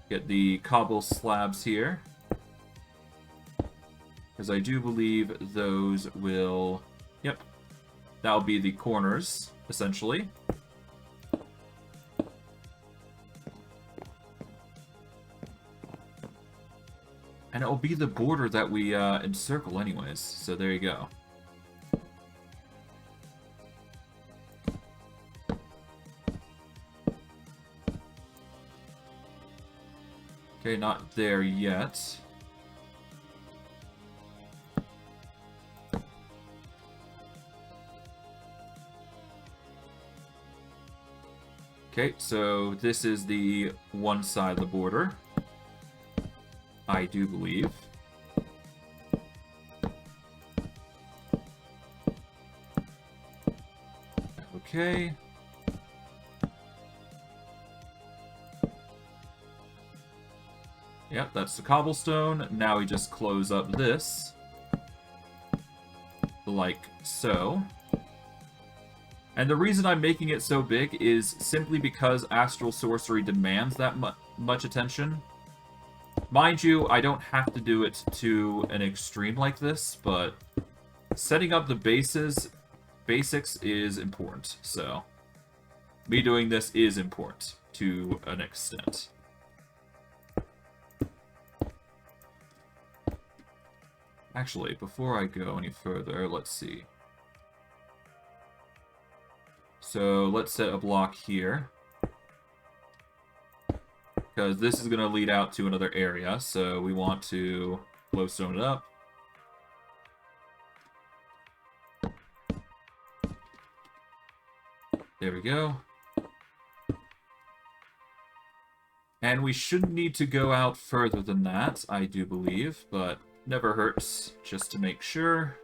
Get the cobble slabs here. Because I do believe those will... Yep. That'll be the corners, essentially. And it will be the border that we encircle anyways, so there you go. Okay, not there yet. Okay, so this is the one side of the border. I do believe. Okay. Yep, that's the cobblestone. Now we just close up this. Like so. And the reason I'm making it so big is simply because Astral Sorcery demands that much attention. Mind you, I don't have to do it to an extreme like this, but setting up the basics is important, so me doing this is important to an extent. Actually, before I go any further, let's see. So let's set a block here. Because this is going to lead out to another area, so we want to glowstone it up. There we go. And we shouldn't need to go out further than that, I do believe, but never hurts just to make sure.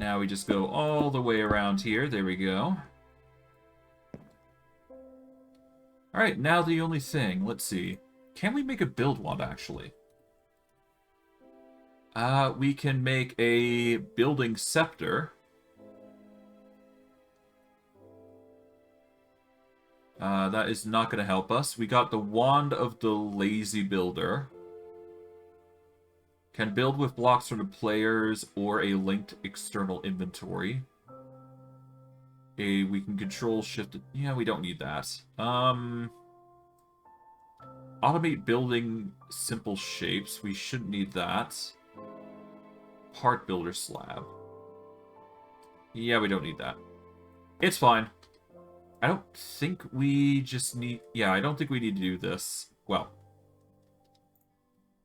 Now we just go all the way around here. There we go. Alright, now the only thing, let's see. Can we make a build wand, actually? We can make a building scepter. That is not going to help us. We got the Wand of the Lazy Builder. Can build with blocks from the players or a linked external inventory. We can control shift... Yeah, we don't need that. Automate building simple shapes. We shouldn't need that. Part builder slab. Yeah, we don't need that. It's fine. I don't think we just need... Yeah, I don't think we need to do this. Well,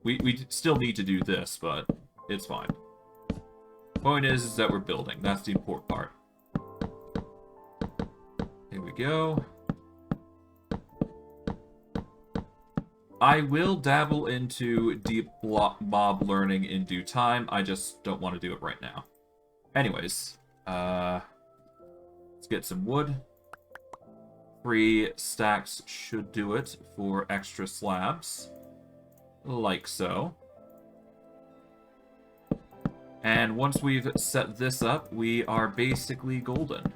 we still need to do this, but it's fine. Point is that we're building. That's the important part. Here we go. I will dabble into deep mob learning in due time. I just don't want to do it right now. Anyways, let's get some wood. 3 stacks should do it for extra slabs. Like so. And once we've set this up, we are basically golden.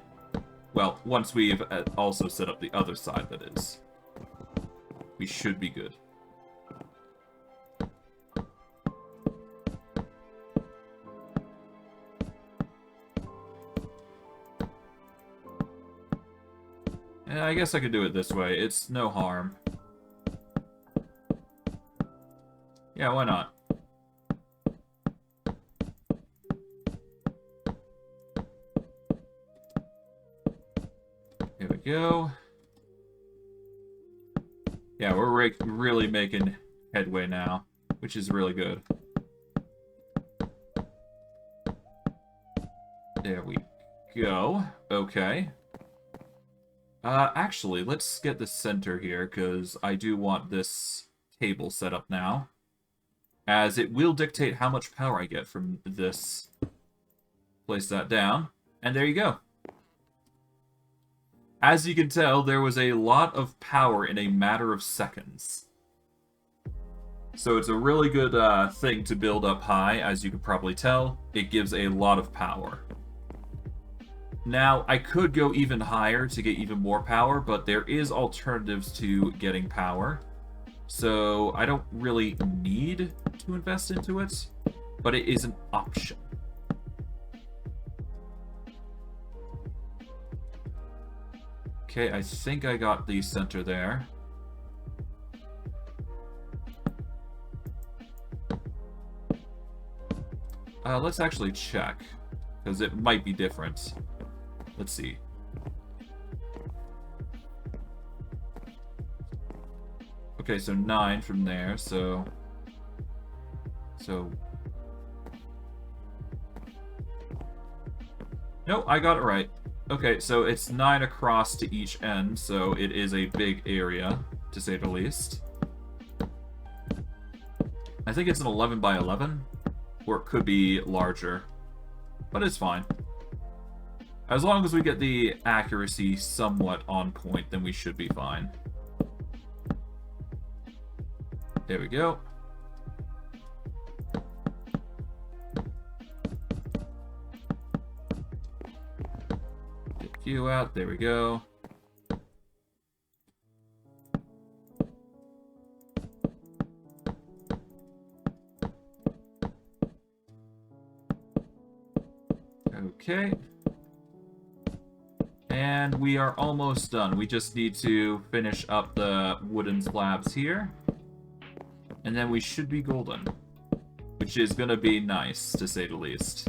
Well, once we've also set up the other side, that is. We should be good. I guess I could do it this way. It's no harm. Yeah, why not? Here we go. Yeah, we're really making headway now, which is really good. There we go. Okay. Actually, let's get the center here, because I do want this table set up now. As it will dictate how much power I get from this. Place that down, and there you go. As you can tell, there was a lot of power in a matter of seconds. So it's a really good thing to build up high, as you can probably tell. It gives a lot of power. Now, I could go even higher to get even more power, but there is alternatives to getting power. So I don't really need to invest into it, but it is an option. Okay, I think I got the center there. Let's actually check, because it might be different. Let's see. Okay, so 9 from there, so... No, I got it right. Okay, so it's 9 across to each end, so it is a big area, to say the least. I think it's an 11 by 11, or it could be larger, but it's fine. As long as we get the accuracy somewhat on point, then we should be fine. There we go. Get you out. There we go. Okay. And we are almost done. We just need to finish up the wooden slabs here. And then we should be golden. Which is going to be nice, to say the least.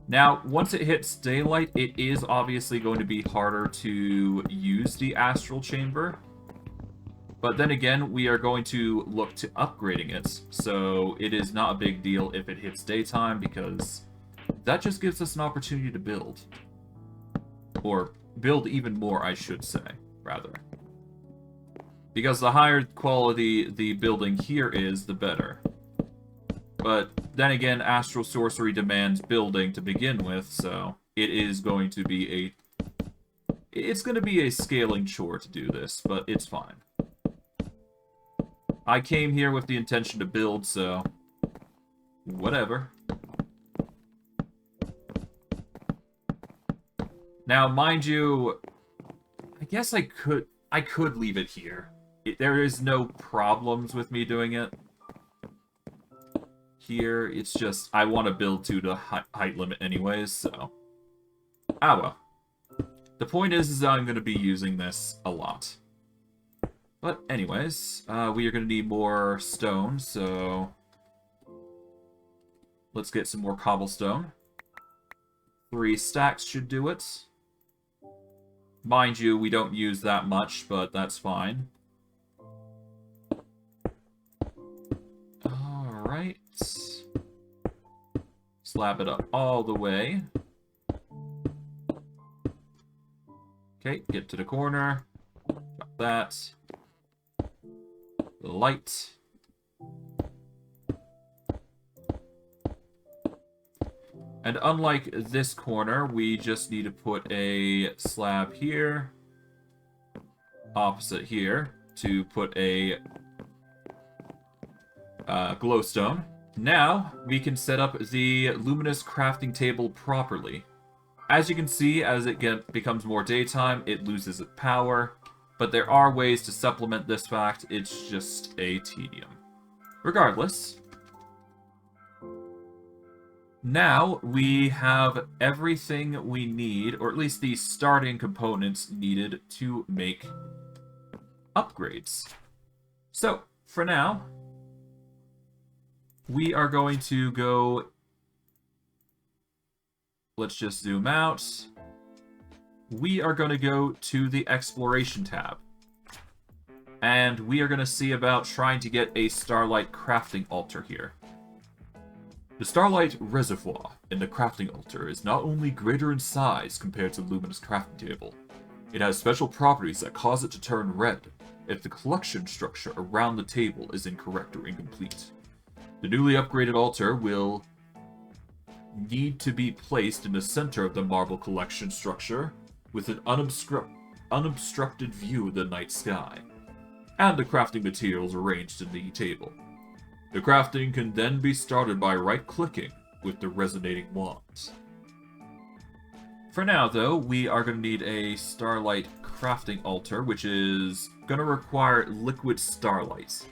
Now, once it hits daylight, it is obviously going to be harder to use the astral chamber. But then again, we are going to look to upgrading it. So it is not a big deal if it hits daytime, because that just gives us an opportunity to build. Or build even more, I should say, rather. Because the higher quality the building here is, the better. But then again, Astral Sorcery demands building to begin with, so it is going to be it's going to be a scaling chore to do this, but it's fine. I came here with the intention to build, so whatever. Now, mind you, I guess I could leave it here. There is no problems with me doing it here. It's just I want to build to the height limit anyways, so ah well. The point is I'm going to be using this a lot. But anyways, we are going to need more stone, so let's get some more cobblestone. 3 stacks should do it. Mind you, we don't use that much, but that's fine. Alright. Slab it up all the way. Okay, get to the corner. Got that. Light. And unlike this corner, we just need to put a slab here, opposite here, to put a glowstone. Now, we can set up the luminous crafting table properly. As you can see, as it becomes more daytime, it loses its power, but there are ways to supplement this fact, it's just a tedium. Regardless, now we have everything we need, or at least the starting components needed to make upgrades. So, for now, we are going to go... Let's just zoom out. We are going to go to the Exploration tab. And we are going to see about trying to get a Starlight crafting altar here. The Starlight reservoir in the crafting altar is not only greater in size compared to the luminous crafting table, it has special properties that cause it to turn red if the collection structure around the table is incorrect or incomplete. The newly upgraded altar will need to be placed in the center of the marble collection structure with an unobstructed view of the night sky, and the crafting materials arranged in the table. The crafting can then be started by right-clicking with the resonating wand. For now, though, we are going to need a Starlight crafting altar, which is going to require liquid starlight.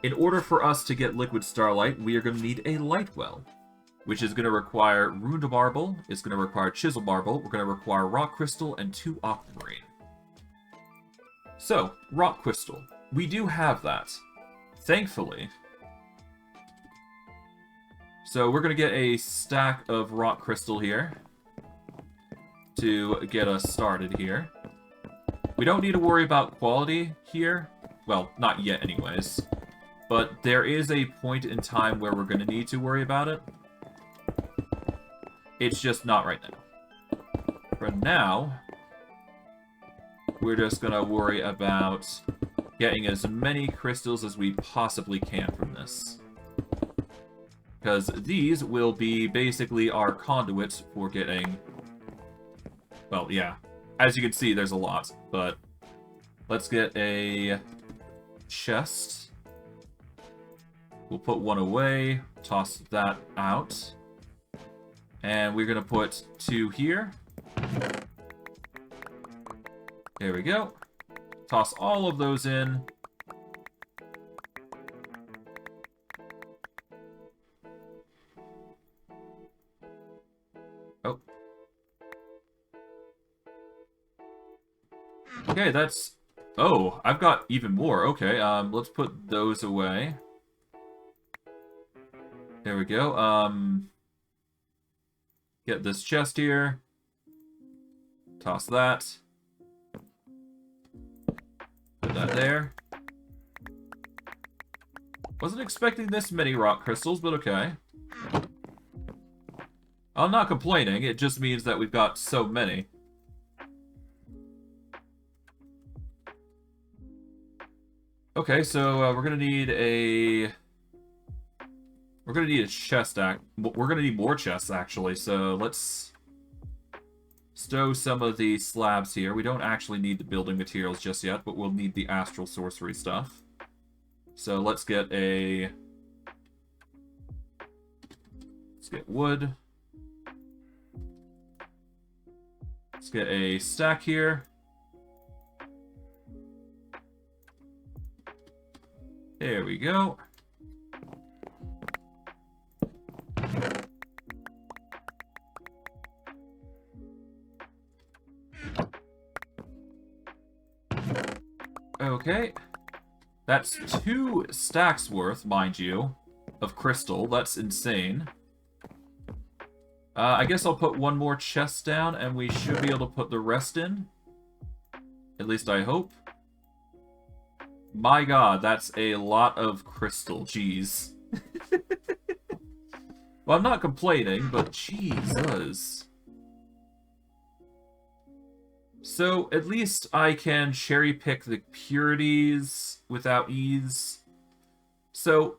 In order for us to get liquid starlight, we are going to need a light well, which is going to require ruined marble, it's going to require chisel marble, we're going to require rock crystal, and 2 aquamarine. So, rock crystal. We do have that. Thankfully. So we're going to get a stack of rock crystal here to get us started here. We don't need to worry about quality here. Well, not yet anyways. But there is a point in time where we're going to need to worry about it. It's just not right now. For now, we're just going to worry about getting as many crystals as we possibly can from this. Because these will be basically our conduits for getting... Well, yeah. As you can see, there's a lot. But let's get a chest. We'll put one away. Toss that out. And we're going to put 2 here. There we go. Toss all of those in. Oh. Okay, that's... Oh, I've got even more. Okay, let's put those away. There we go. Get this chest here. Toss that. Put that there. Wasn't expecting this many rock crystals, but okay. I'm not complaining, it just means that we've got so many. Okay, so we're gonna need a We're gonna need a chest. We're gonna need more chests, actually, so let's stow some of the slabs here. We don't actually need the building materials just yet, but we'll need the Astral Sorcery stuff. So let's get a... Let's get wood. Let's get a stack here. There we go. Okay. That's 2 stacks worth, mind you, of crystal. That's insane. I guess I'll put one more chest down, and we should be able to put the rest in. At least I hope. My god, that's a lot of crystal. Jeez. Well, I'm not complaining, but Jesus. So, at least I can cherry-pick the purities without ease. So,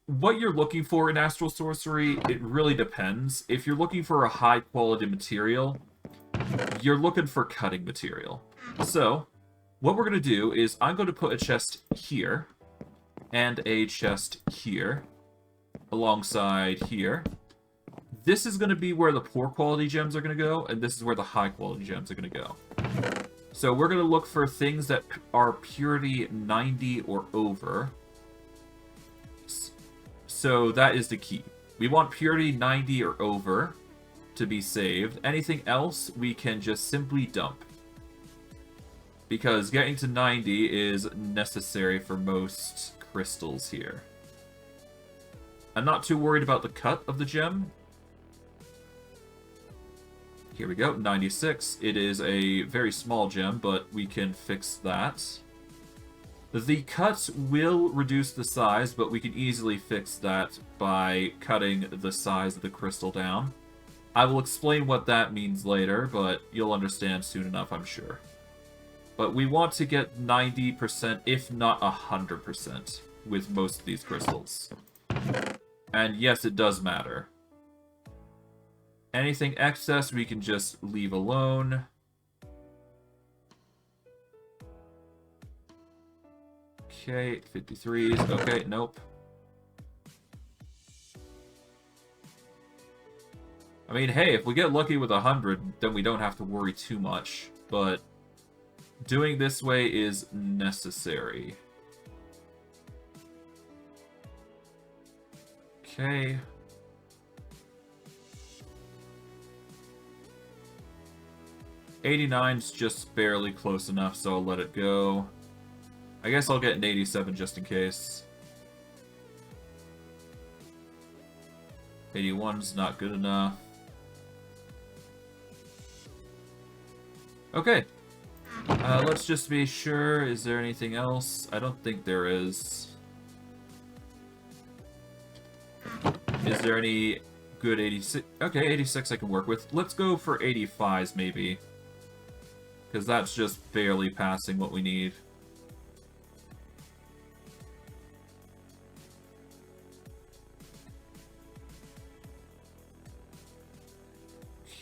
what you're looking for in Astral Sorcery, it really depends. If you're looking for a high-quality material, you're looking for cutting material. So, what we're going to do is I'm going to put a chest here, and a chest here, alongside here. This is going to be where the poor quality gems are going to go, and this is where the high quality gems are going to go. So we're going to look for things that are purity 90 or over. So that is the key. We want purity 90 or over to be saved. Anything else we can just simply dump. Because getting to 90 is necessary for most crystals here. I'm not too worried about the cut of the gem. Here we go, 96. It is a very small gem, but we can fix that. The cut will reduce the size, but we can easily fix that by cutting the size of the crystal down. I will explain what that means later, but you'll understand soon enough, I'm sure. But we want to get 90%, if not 100%, with most of these crystals. And yes, it does matter. Anything excess, we can just leave alone. Okay, 53s. Okay, nope. I mean, hey, if we get lucky with 100, then we don't have to worry too much. But doing this way is necessary. Okay. '89's just barely close enough, so I'll let it go. I guess I'll get an 87 just in case. 81's not good enough. Okay. Let's just be sure. Is there anything else? I don't think there is. Is there any good 86? Okay, 86 I can work with. Let's go for 85s maybe. Because that's just barely passing what we need.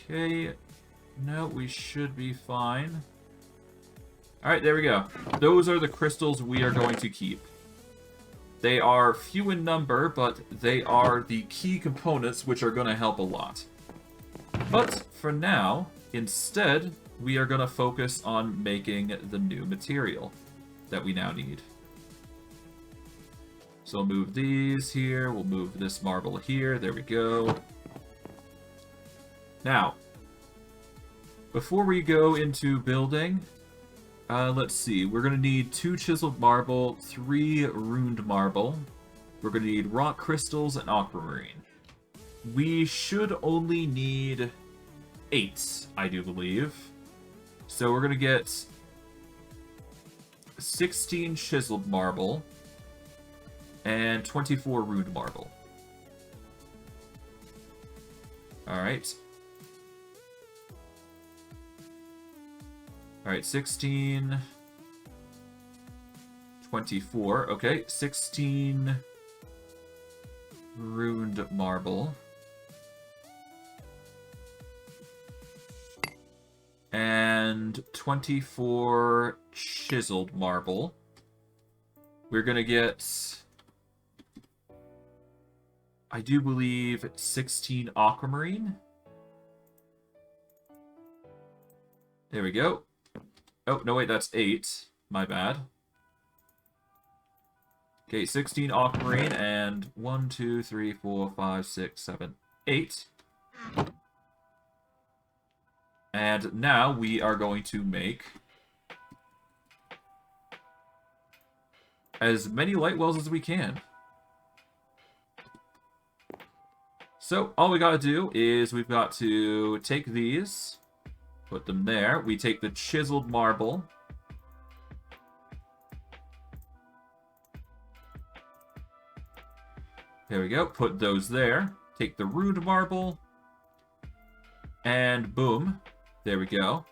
Okay. No, we should be fine. Alright, there we go. Those are the crystals we are going to keep. They are few in number, but they are the key components which are going to help a lot. But for now, instead, we are going to focus on making the new material that we now need. So we'll move these here, we'll move this marble here, there we go. Now, before we go into building, let's see, we're going to need 2 chiseled marble, 3 runed marble, we're going to need rock crystals and aquamarine. We should only need 8, I do believe. So we're going to get 16 chiseled marble and 24 runed marble. Alright. Alright, 16... 24. Okay, 16... Ruined marble. And 24 chiseled marble. We're gonna get, I do believe, 16 aquamarine. There we go. Oh, no, wait, that's 8. My bad. Okay, 16 aquamarine and 1, 2, 3, 4, 5, 6, 7, 8. And now we are going to make as many light wells as we can. So, all we gotta do is we've got to take these, put them there. We take the chiseled marble. There we go. Put those there. Take the ruined marble. And boom. There we go.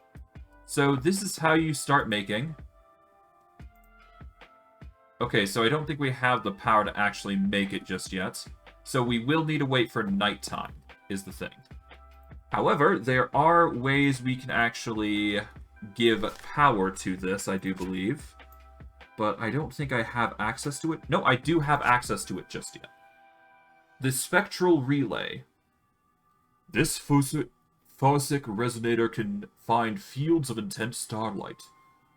So this is how you start making. Okay, so I don't think we have the power to actually make it just yet. So we will need to wait for nighttime, is the thing. However, there are ways we can actually give power to this, I do believe. But I don't think I have access to it. No, I do have access to it just yet. The spectral relay. This phasic resonator can find fields of intense starlight,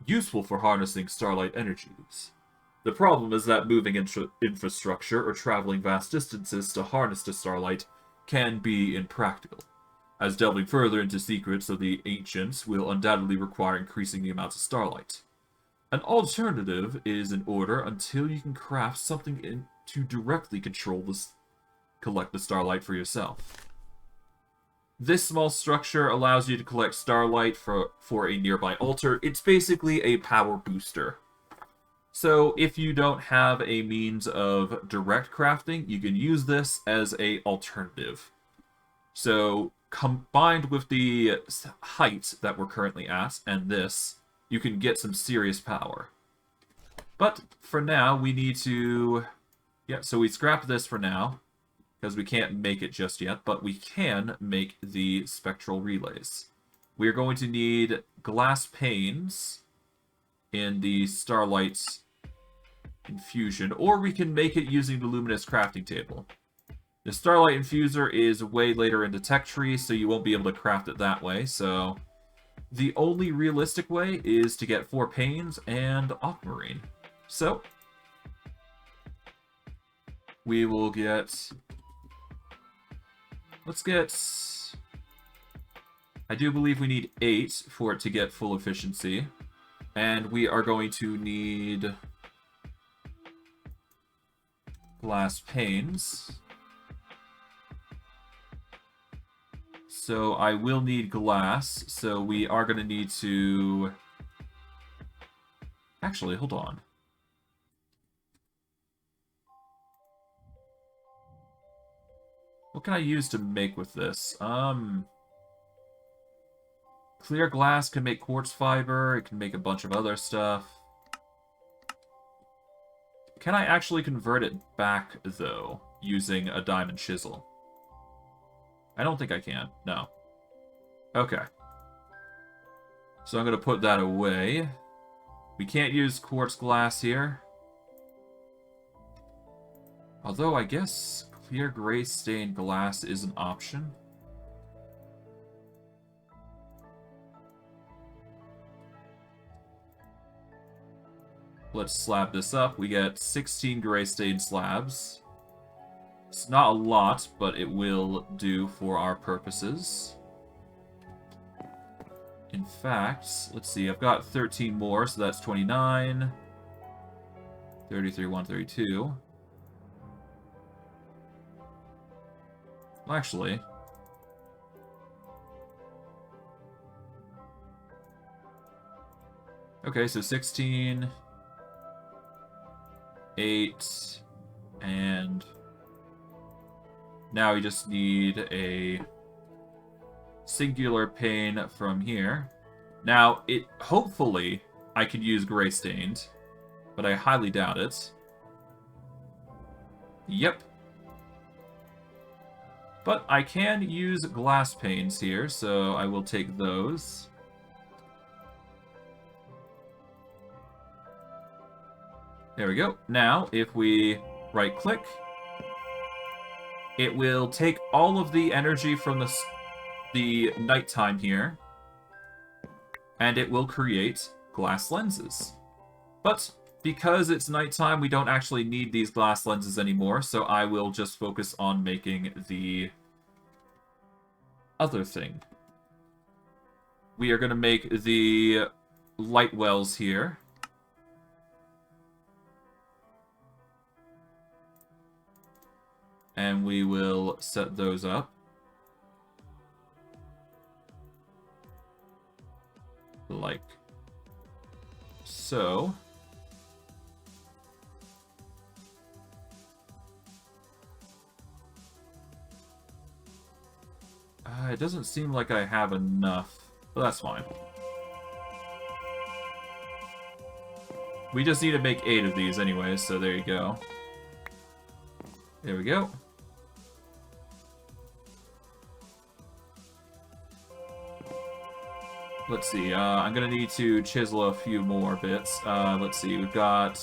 useful for harnessing starlight energies. The problem is that moving infrastructure or traveling vast distances to harness the starlight can be impractical, as delving further into secrets of the ancients will undoubtedly require increasing the amounts of starlight. An alternative is in order until you can craft something to directly collect the starlight for yourself. This small structure allows you to collect starlight for a nearby altar. It's basically a power booster. So if you don't have a means of direct crafting, you can use this as an alternative. So combined with the height that we're currently at and this, you can get some serious power. But for now, we need to... Yeah, so we scrap this for now, because we can't make it just yet, but we can make the spectral relays. We're going to need glass panes in the starlight infusion, or we can make it using the luminous crafting table. The starlight infuser is way later in the tech tree, so you won't be able to craft it that way, so the only realistic way is to get 4 panes and aquamarine. So we will get... Let's get... I do believe we need 8 for it to get full efficiency. And we are going to need glass panes. So I will need glass, so we are going to need to... Actually, hold on. What can I use to make with this? Clear glass can make quartz fiber. It can make a bunch of other stuff. Can I actually convert it back, though, using a diamond chisel? I don't think I can. No. Okay. So I'm going to put that away. We can't use quartz glass here. Although, I guess clear gray stained glass is an option. Let's slab this up. We get 16 gray stained slabs. It's not a lot, but it will do for our purposes. In fact, let's see, I've got 13 more, so that's 29. 33, 132. Well, actually... Okay, so 16... 8, and now we just need a singular pane from here. Now, hopefully I could use gray stained, but I highly doubt it. Yep. But I can use glass panes here, so I will take those. There we go. Now, if we right-click, it will take all of the energy from the nighttime here, and it will create glass lenses. But because it's nighttime, we don't actually need these glass lenses anymore, so I will just focus on making the other thing. We are going to make the light wells here. And we will set those up. Like so. It doesn't seem like I have enough, but that's fine. We just need to make 8 of these anyways, so there you go. There we go. Let's see, I'm gonna need to chisel a few more bits. Let's see, we've got...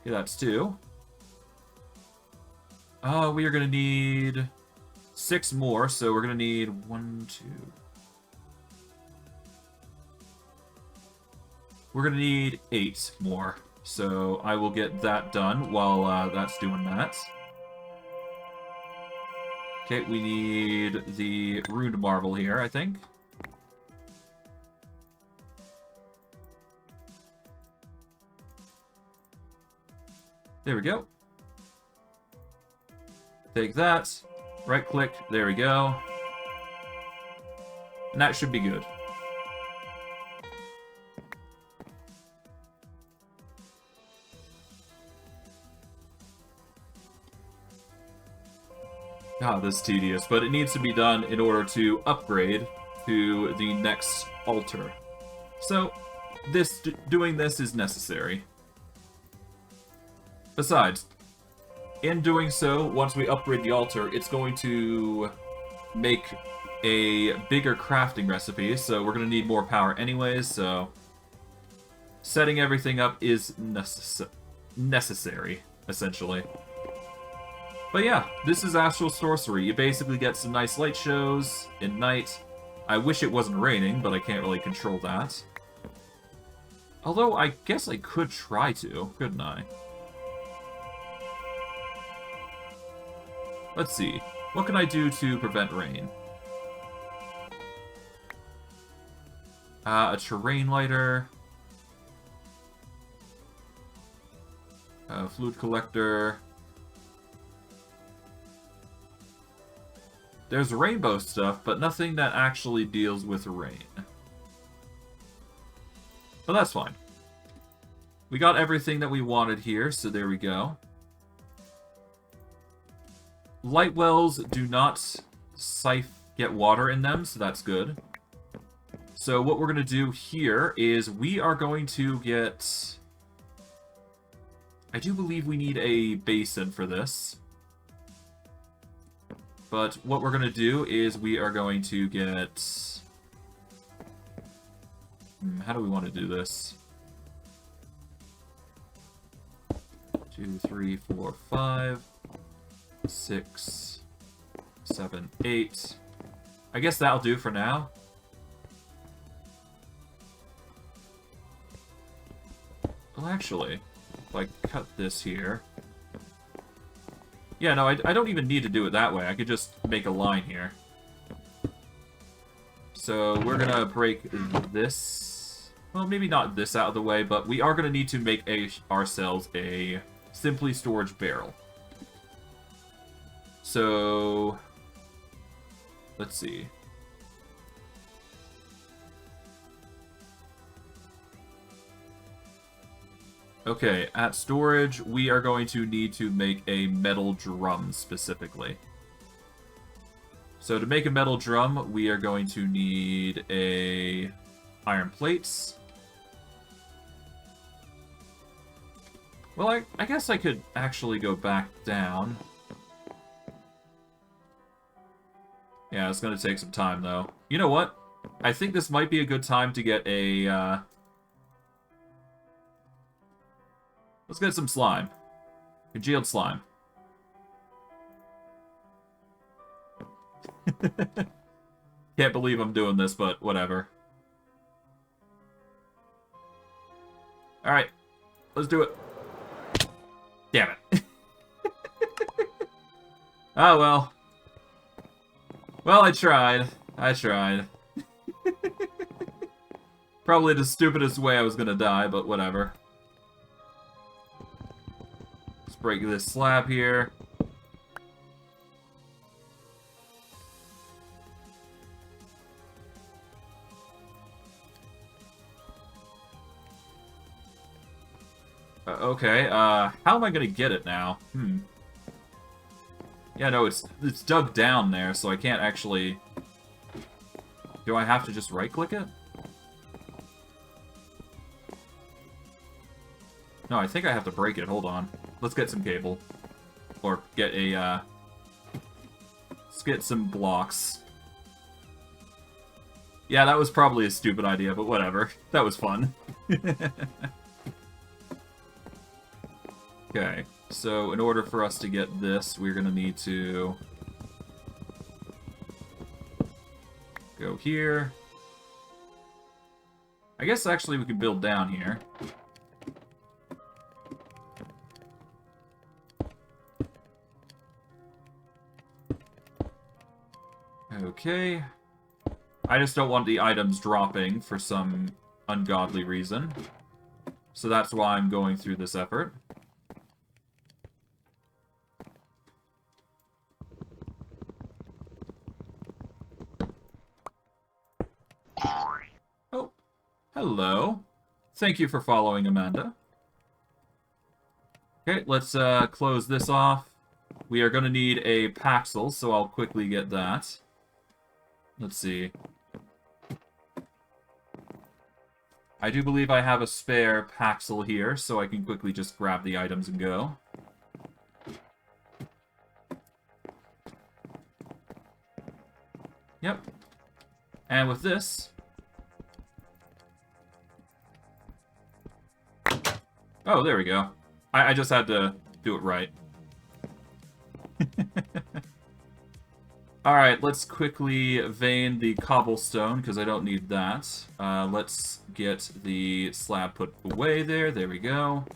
Yeah, that's 2. We are gonna need 6 more, so we're gonna need 1, 2... We're gonna need 8 more, so I will get that done while that's doing that. Okay, we need the runed marble here, I think. There we go. Take that. Right-click. There we go. And that should be good. God, this is tedious, but it needs to be done in order to upgrade to the next altar. So, doing this is necessary. Besides, in doing so, once we upgrade the altar, it's going to make a bigger crafting recipe, so we're going to need more power anyways, so setting everything up is necessary, essentially. But yeah, this is Astral Sorcery. You basically get some nice light shows at night. I wish it wasn't raining, but I can't really control that. Although, I guess I could try to, couldn't I? Let's see. What can I do to prevent rain? A terrain lighter. A flute collector. There's rainbow stuff, but nothing that actually deals with rain. But that's fine. We got everything that we wanted here, so there we go. Light wells do not get water in them, so that's good. So what we're going to do here is we are going to get... I do believe we need a basin for this. But what we're going to do is we are going to get... How do we want to do this? 2, 3, 4, 5... 6, 7, 8. I guess that'll do for now. Well, actually, if I cut this here... Yeah, no, I don't even need to do it that way. I could just make a line here. So we're gonna break this... Well, maybe not this out of the way, but we are gonna need to make ourselves a simply storage barrel. So, let's see. Okay, at storage, we are going to need to make a metal drum specifically. So to make a metal drum, we are going to need iron plates. Well, I guess I could actually go back down. Yeah, it's gonna take some time, though. You know what? I think this might be a good time to get a, Let's get some slime. Congealed slime. Can't believe I'm doing this, but whatever. Alright. Let's do it. Damn it. Oh, well. Well, I tried. I tried. Probably the stupidest way I was gonna die, but whatever. Let's break this slab here. Okay, how am I gonna get it now? Yeah, no, it's dug down there, so I can't actually... Do I have to just right-click it? No, I think I have to break it. Hold on. Let's get some cable. Or get a, Let's get some blocks. Yeah, that was probably a stupid idea, but whatever. That was fun. Okay, so in order for us to get this, we're gonna need to go here. I guess actually we could build down here. Okay. I just don't want the items dropping for some ungodly reason. So that's why I'm going through this effort. Oh, hello. Thank you for following, Amanda. Okay, let's close this off. We are going to need a Paxel, so I'll quickly get that. Let's see. I do believe I have a spare Paxel here, so I can quickly just grab the items and go. Yep. And with this... Oh, there we go. I just had to do it right. Alright, let's quickly vein the cobblestone, because I don't need that. Let's get the slab put away there. There we go.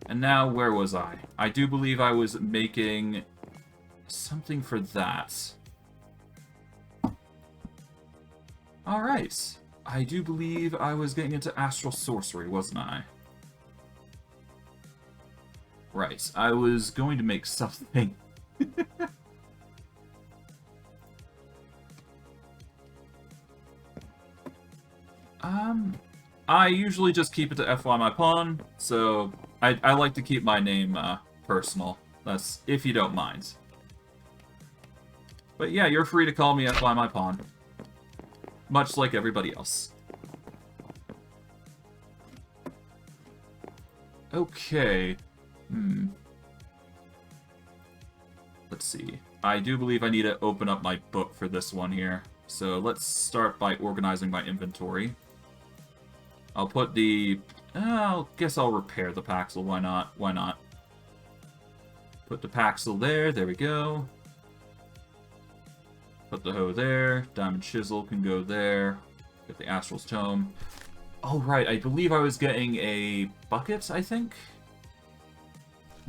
And now, where was I? I do believe I was making something for that. Alright. I do believe I was getting into Astral Sorcery, wasn't I? Right. I was going to make something. I usually just keep it to FY my pawn, so I like to keep my name personal. That's if you don't mind. But yeah, you're free to call me FY my pawn. Much like everybody else. Okay. Let's see. I do believe I need to open up my book for this one here. So let's start by organizing my inventory. I'll put the... I guess I'll repair the Paxel. Why not? Why not? Put the Paxel there. There we go. Put the hoe there. Diamond Chisel can go there. Get the Astral's Tome. Oh, right. I believe I was getting a bucket, I think?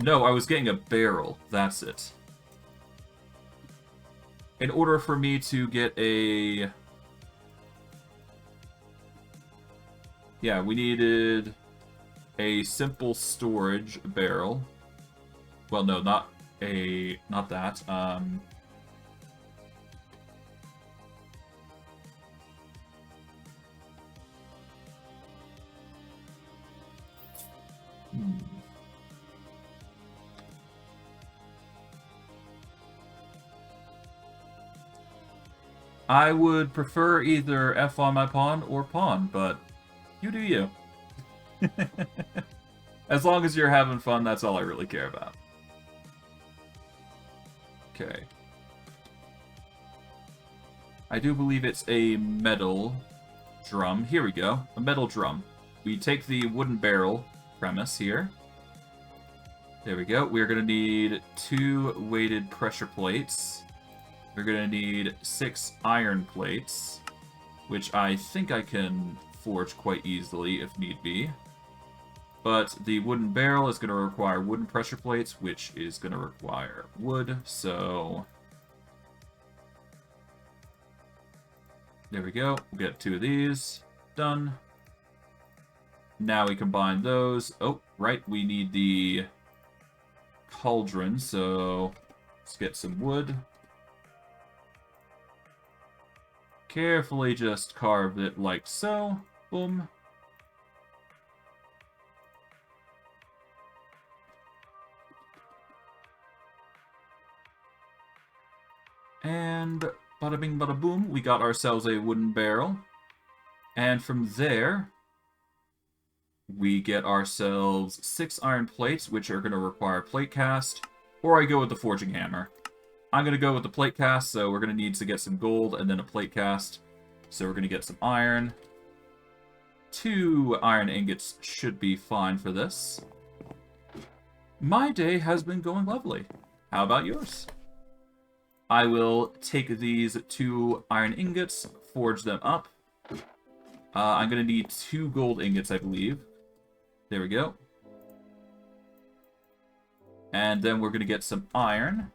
No, I was getting a barrel. That's it. In order for me to get a... Yeah, we needed a simple storage barrel. Well, no, not that. I would prefer either F on my pawn or pawn, but you do you. As long as you're having fun, that's all I really care about. Okay. I do believe it's a metal drum. Here we go. A metal drum. We take the wooden barrel premise here. There we go. We're going to need 2 weighted pressure plates. We're going to need 6 iron plates, which I think I can forge quite easily if need be. But the wooden barrel is going to require wooden pressure plates, which is going to require wood, so... There we go. We'll get 2 of these. Done. Now we combine those. Oh, right, we need the cauldron, so let's get some wood. Carefully just carve it like so. Boom. And bada bing bada boom, we got ourselves a wooden barrel. And from there, we get ourselves 6 iron plates, which are going to require plate cast, or I go with the forging hammer. I'm going to go with the plate cast, so we're going to need to get some gold and then a plate cast. So we're going to get some iron. 2 iron ingots should be fine for this. My day has been going lovely. How about yours? I will take these 2 iron ingots, forge them up. I'm going to need 2 gold ingots, I believe. There we go. And then we're going to get some iron.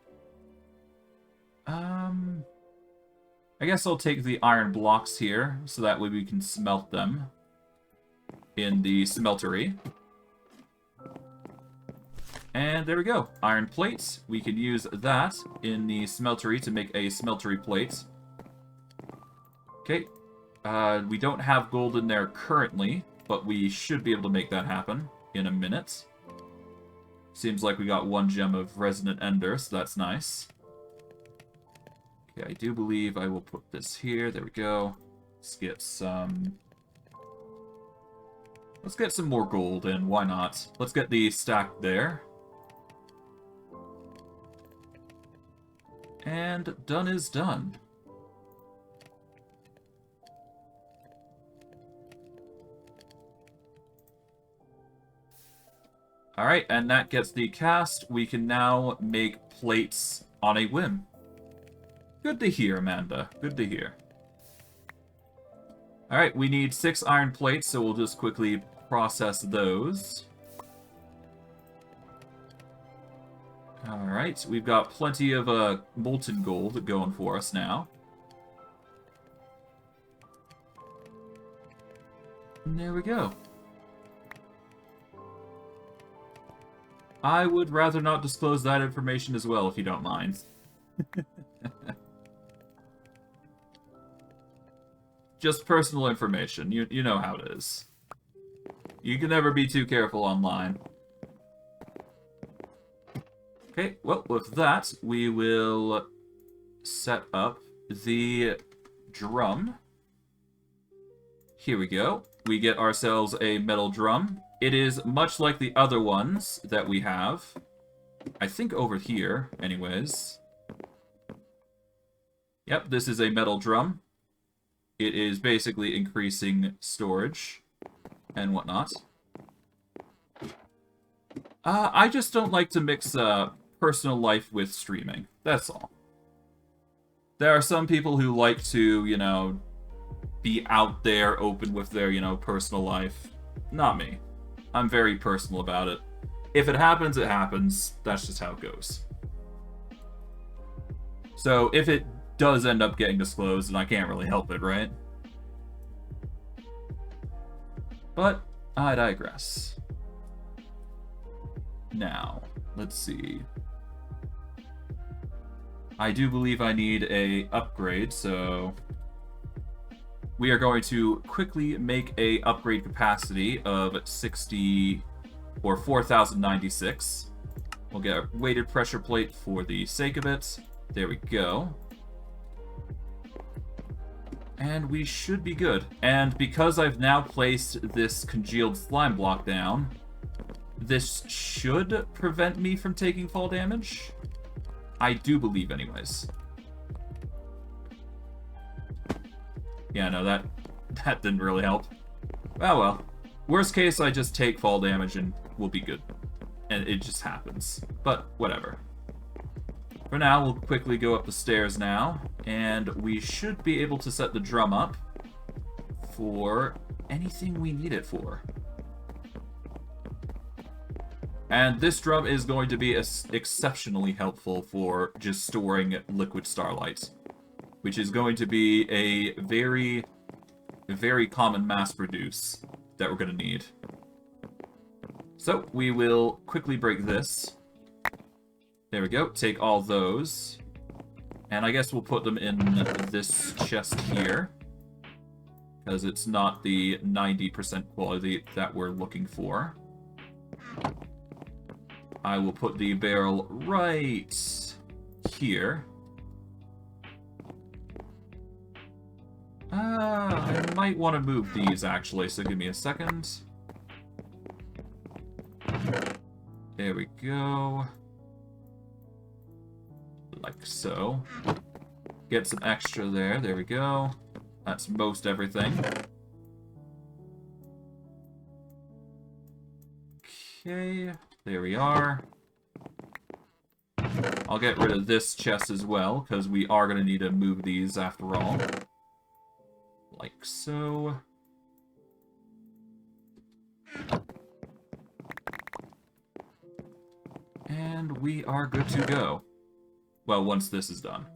I guess I'll take the iron blocks here, so that way we can smelt them in the smeltery. And there we go. Iron plates. We can use that in the smeltery to make a smeltery plate. Okay. We don't have gold in there currently, but we should be able to make that happen in a minute. Seems like we got 1 gem of resonant ender, so that's nice. Okay, I do believe I will put this here. There we go. Let's get some more gold in. Why not? Let's get the stack there. And done is done. Alright, and that gets the cast. We can now make plates on a whim. Good to hear, Amanda. Good to hear. Alright, we need 6 iron plates, so we'll just quickly process those. Alright, we've got plenty of molten gold going for us now. And there we go. I would rather not disclose that information as well, if you don't mind. Just personal information. You know how it is. You can never be too careful online. Okay, well, with that, we will set up the drum. Here we go. We get ourselves a metal drum. It is much like the other ones that we have. I think over here, anyways. Yep, this is a metal drum. It is basically increasing storage and whatnot. I just don't like to mix personal life with streaming. That's all. There are some people who like to, you know, be out there open with their, you know, personal life. Not me. I'm very personal about it. If it happens, it happens. That's just how it goes. So if it does end up getting disclosed, then I can't really help it, right? But I digress. Now, let's see. I do believe I need a upgrade, so we are going to quickly make a upgrade capacity of 60 or 4096. We'll get a weighted pressure plate for the sake of it. There we go. And we should be good. And because I've now placed this congealed slime block down, this should prevent me from taking fall damage. I do believe anyways. Yeah, no, that didn't really help. Oh well. Worst case, I just take fall damage and we'll be good. And it just happens. But, whatever. For now, we'll quickly go up the stairs now, and we should be able to set the drum up for anything we need it for. And this drum is going to be exceptionally helpful for just storing liquid starlight, which is going to be a very, very common mass produce that we're going to need. So, we will quickly break this. There we go. Take all those. And I guess we'll put them in this chest here, because it's not the 90% quality that we're looking for. I will put the barrel right here. I might want to move these, actually, so give me a second. There we go. Like so. Get some extra there. There we go. That's most everything. Okay, there we are. I'll get rid of this chest as well, because we are going to need to move these after all. Like so. And we are good to go. Well, once this is done.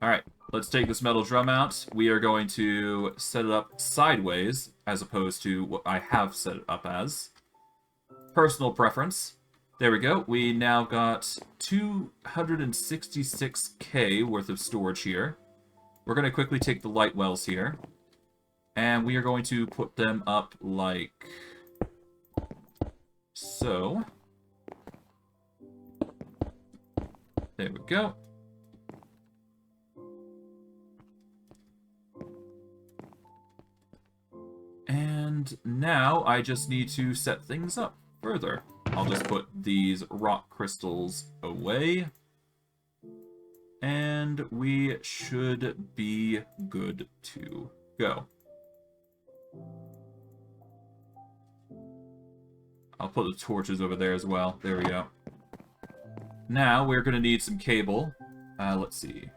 Alright, let's take this metal drum out. We are going to set it up sideways, as opposed to what I have set it up as. Personal preference. There we go. We now got 266k worth of storage here. We're going to quickly take the light wells here. And we are going to put them up like so. There we go. And now I just need to set things up further. I'll just put these rock crystals away. And we should be good to go. I'll put the torches over there as well. There we go. Now, we're going to need some cable. Let's see.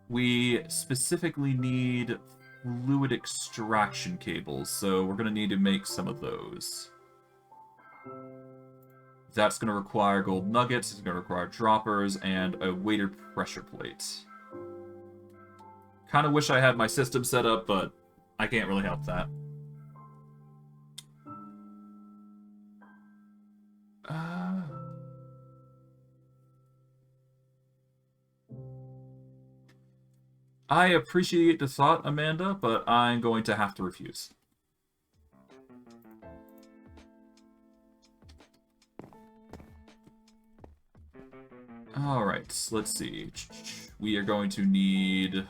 We specifically need fluid extraction cables, so we're going to need to make some of those. That's going to require gold nuggets, it's going to require droppers, and a weighted pressure plate. Kind of wish I had my system set up, but I can't really help that. I appreciate the thought, Amanda, but I'm going to have to refuse. Alright, let's see. We are going to need...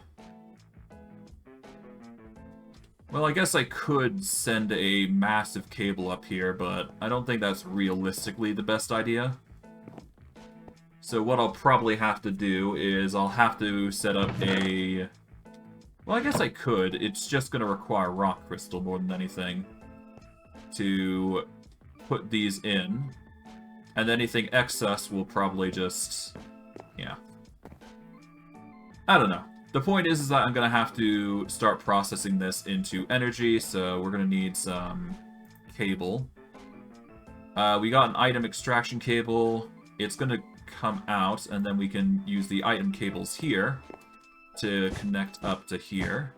Well, I guess I could send a massive cable up here, but I don't think that's realistically the best idea. So what I'll probably have to do is I'll have to set up a... Well, I guess I could. It's just going to require rock crystal more than anything to put these in. And anything excess will probably just... Yeah. I don't know. The point is that I'm going to have to start processing this into energy, so we're going to need some cable. We got an item extraction cable. It's going to come out, and then we can use the item cables here to connect up to here.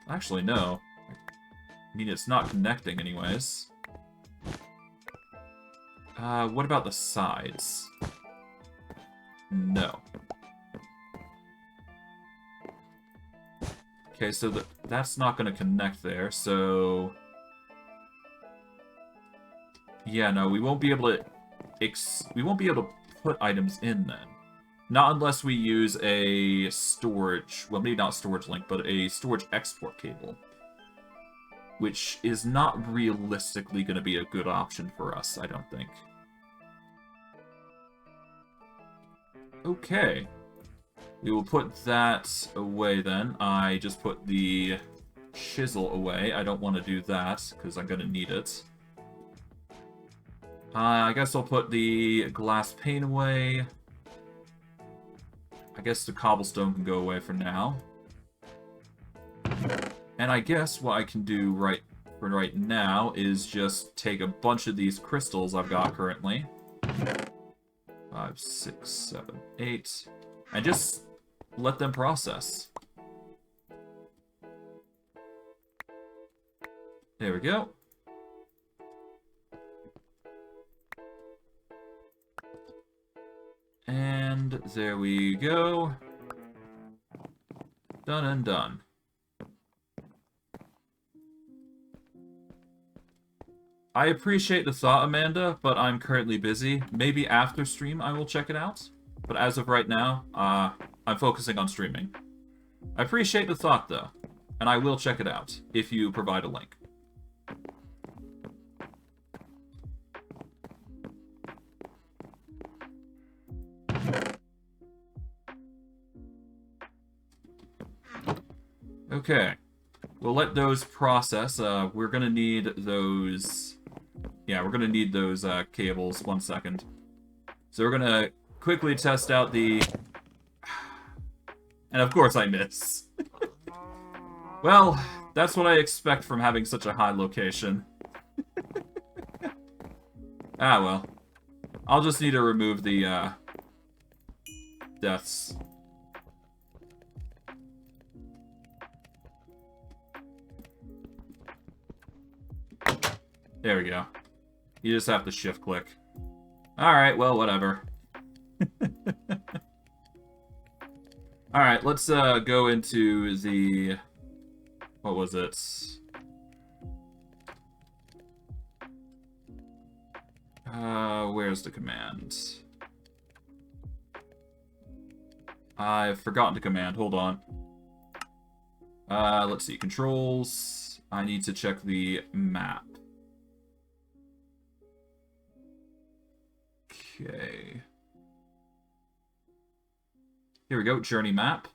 Actually, no. I mean, it's not connecting anyways. What about the sides? No. Okay, so that's not going to connect there, so... Yeah, no, we won't be able to... we won't be able to put items in then. Not unless we use a storage... Well, maybe not storage link, but a storage export cable. Which is not realistically going to be a good option for us, I don't think. Okay. We will put that away then. I just put the chisel away. I don't want to do that, because I'm going to need it. I guess I'll put the glass pane away. I guess the cobblestone can go away for now. And I guess what I can do right now is just take a bunch of these crystals I've got currently. 5, 6, 7, 8. And just let them process. There we go. And there we go. Done and done. I appreciate the thought, Amanda, but I'm currently busy. Maybe after stream I will check it out. But as of right now, I'm focusing on streaming. I appreciate the thought, though. And I will check it out, if you provide a link. Okay. We'll let those process. We're gonna need those... Yeah, we're gonna need those cables. 1 second. So we're gonna quickly test out the... And of course I miss. Well, that's what I expect from having such a high location. Ah, well. I'll just need to remove the, deaths. There we go. You just have to shift click. Alright, well, whatever. Alright, let's go into the... What was it? Where's the command? I've forgotten the command. Hold on. Let's see. Controls. I need to check the map. Okay. Here we go. Journey map.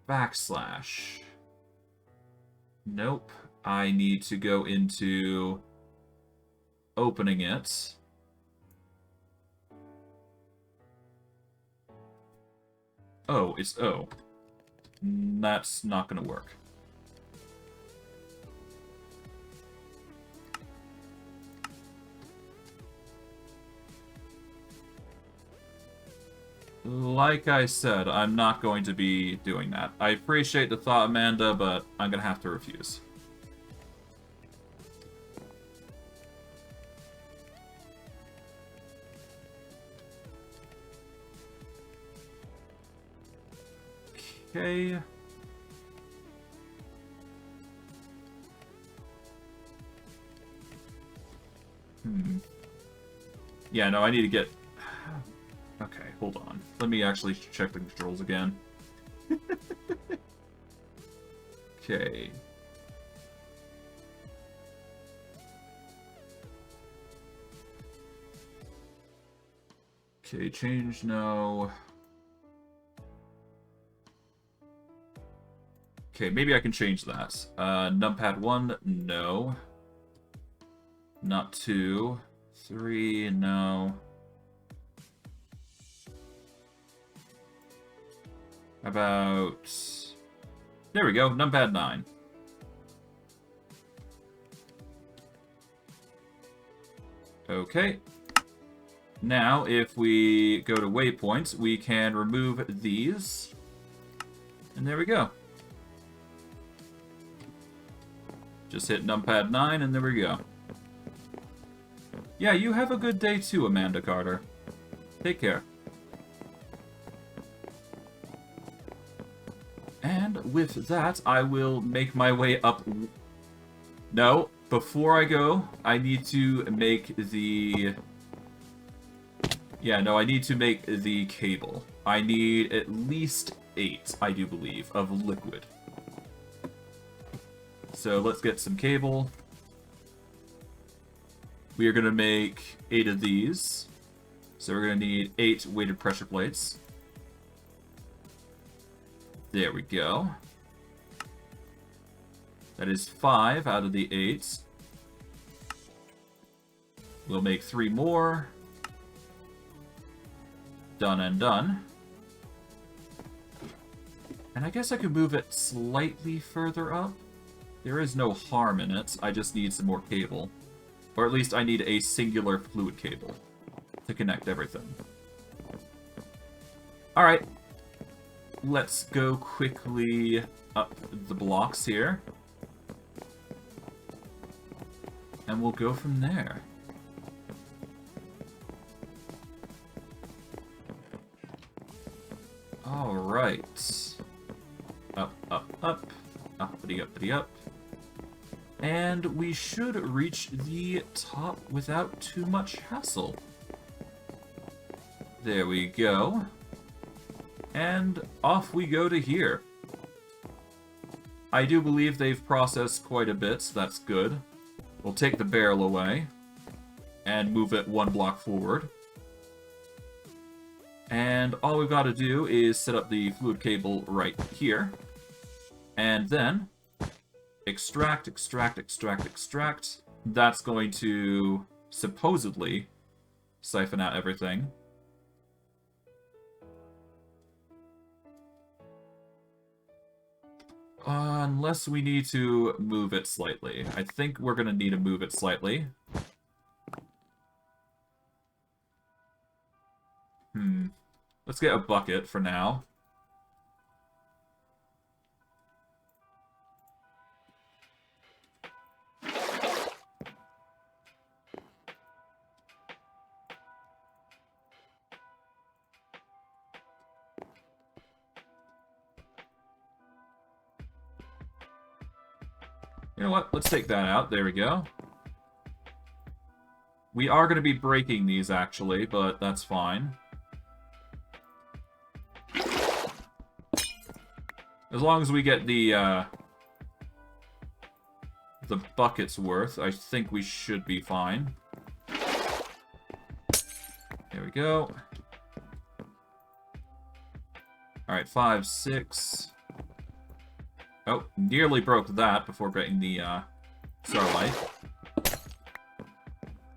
Backslash. Nope. I need to go into opening it. Oh, it's O. That's not gonna work. Like I said, I'm not going to be doing that. I appreciate the thought, Amanda, but I'm gonna have to refuse. Okay. Yeah, no, I need to get... Okay, hold on. Let me actually check the controls again. Okay. Okay, change no. Okay, maybe I can change that. Numpad 1, no. Not 2. 3, no. About... There we go, numpad 9. Okay. Now, if we go to waypoints, we can remove these. And there we go. Just hit numpad 9, and there we go. Yeah, you have a good day too, Amanda Carter. Take care. And with that, I will make my way up... No, before I go, I need to make the... Yeah, no, I need to make the cable. I need at least 8, I do believe, of liquid. So let's get some cable. We are going to make 8 of these. So we're going to need 8 weighted pressure plates. There we go. That is 5 out of the 8. We'll make 3 more. Done and done. And I guess I could move it slightly further up. There is no harm in it. I just need some more cable. Or at least I need a singular fluid cable to connect everything. Alright. Let's go quickly up the blocks here. And we'll go from there. Alright. Up, up, up. Uppity, uppity, up. And we should reach the top without too much hassle. There we go. And off we go to here. I do believe they've processed quite a bit, so that's good. We'll take the barrel away and move it 1 block forward. And all we've got to do is set up the fluid cable right here. And then extract, extract, extract, extract. That's going to supposedly siphon out everything. Unless we need to move it slightly. I think we're going to need to move it slightly. Let's get a bucket for now. You know what? Let's take that out. There we go. We are going to be breaking these, actually, but that's fine. As long as we get the bucket's worth, I think we should be fine. There we go. Alright, 5, 6... Oh, nearly broke that before getting the starlight.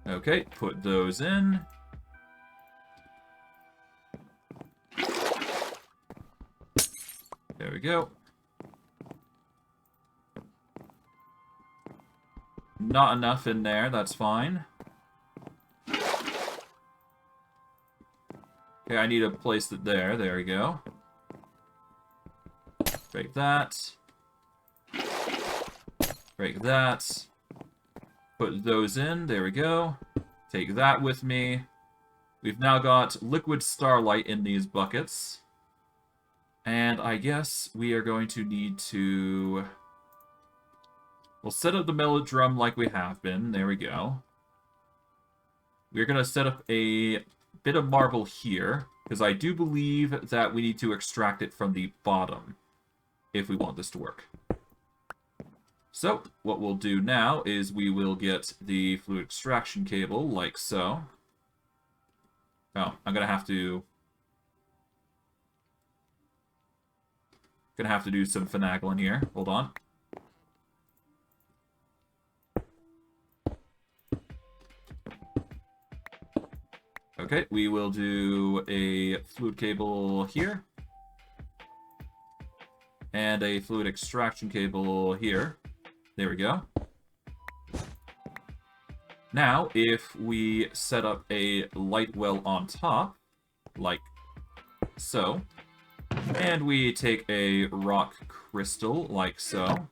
Okay, put those in. There we go. Not enough in there, that's fine. Okay, I need to place it there. There we go. Break that. Break that. Put those in. There we go. Take that with me. We've now got liquid starlight in these buckets. And I guess we are going to need to... We'll set up the melodrum like we have been. There we go. We're going to set up a bit of marble here, because I do believe that we need to extract it from the bottom if we want this to work. So, what we'll do now is we will get the fluid extraction cable, like so. Oh, I'm gonna have to do some finagling here. Hold on. Okay, we will do a fluid cable here. And a fluid extraction cable here. There we go. Now, if we set up a light well on top, like so, and we take a rock crystal, like so,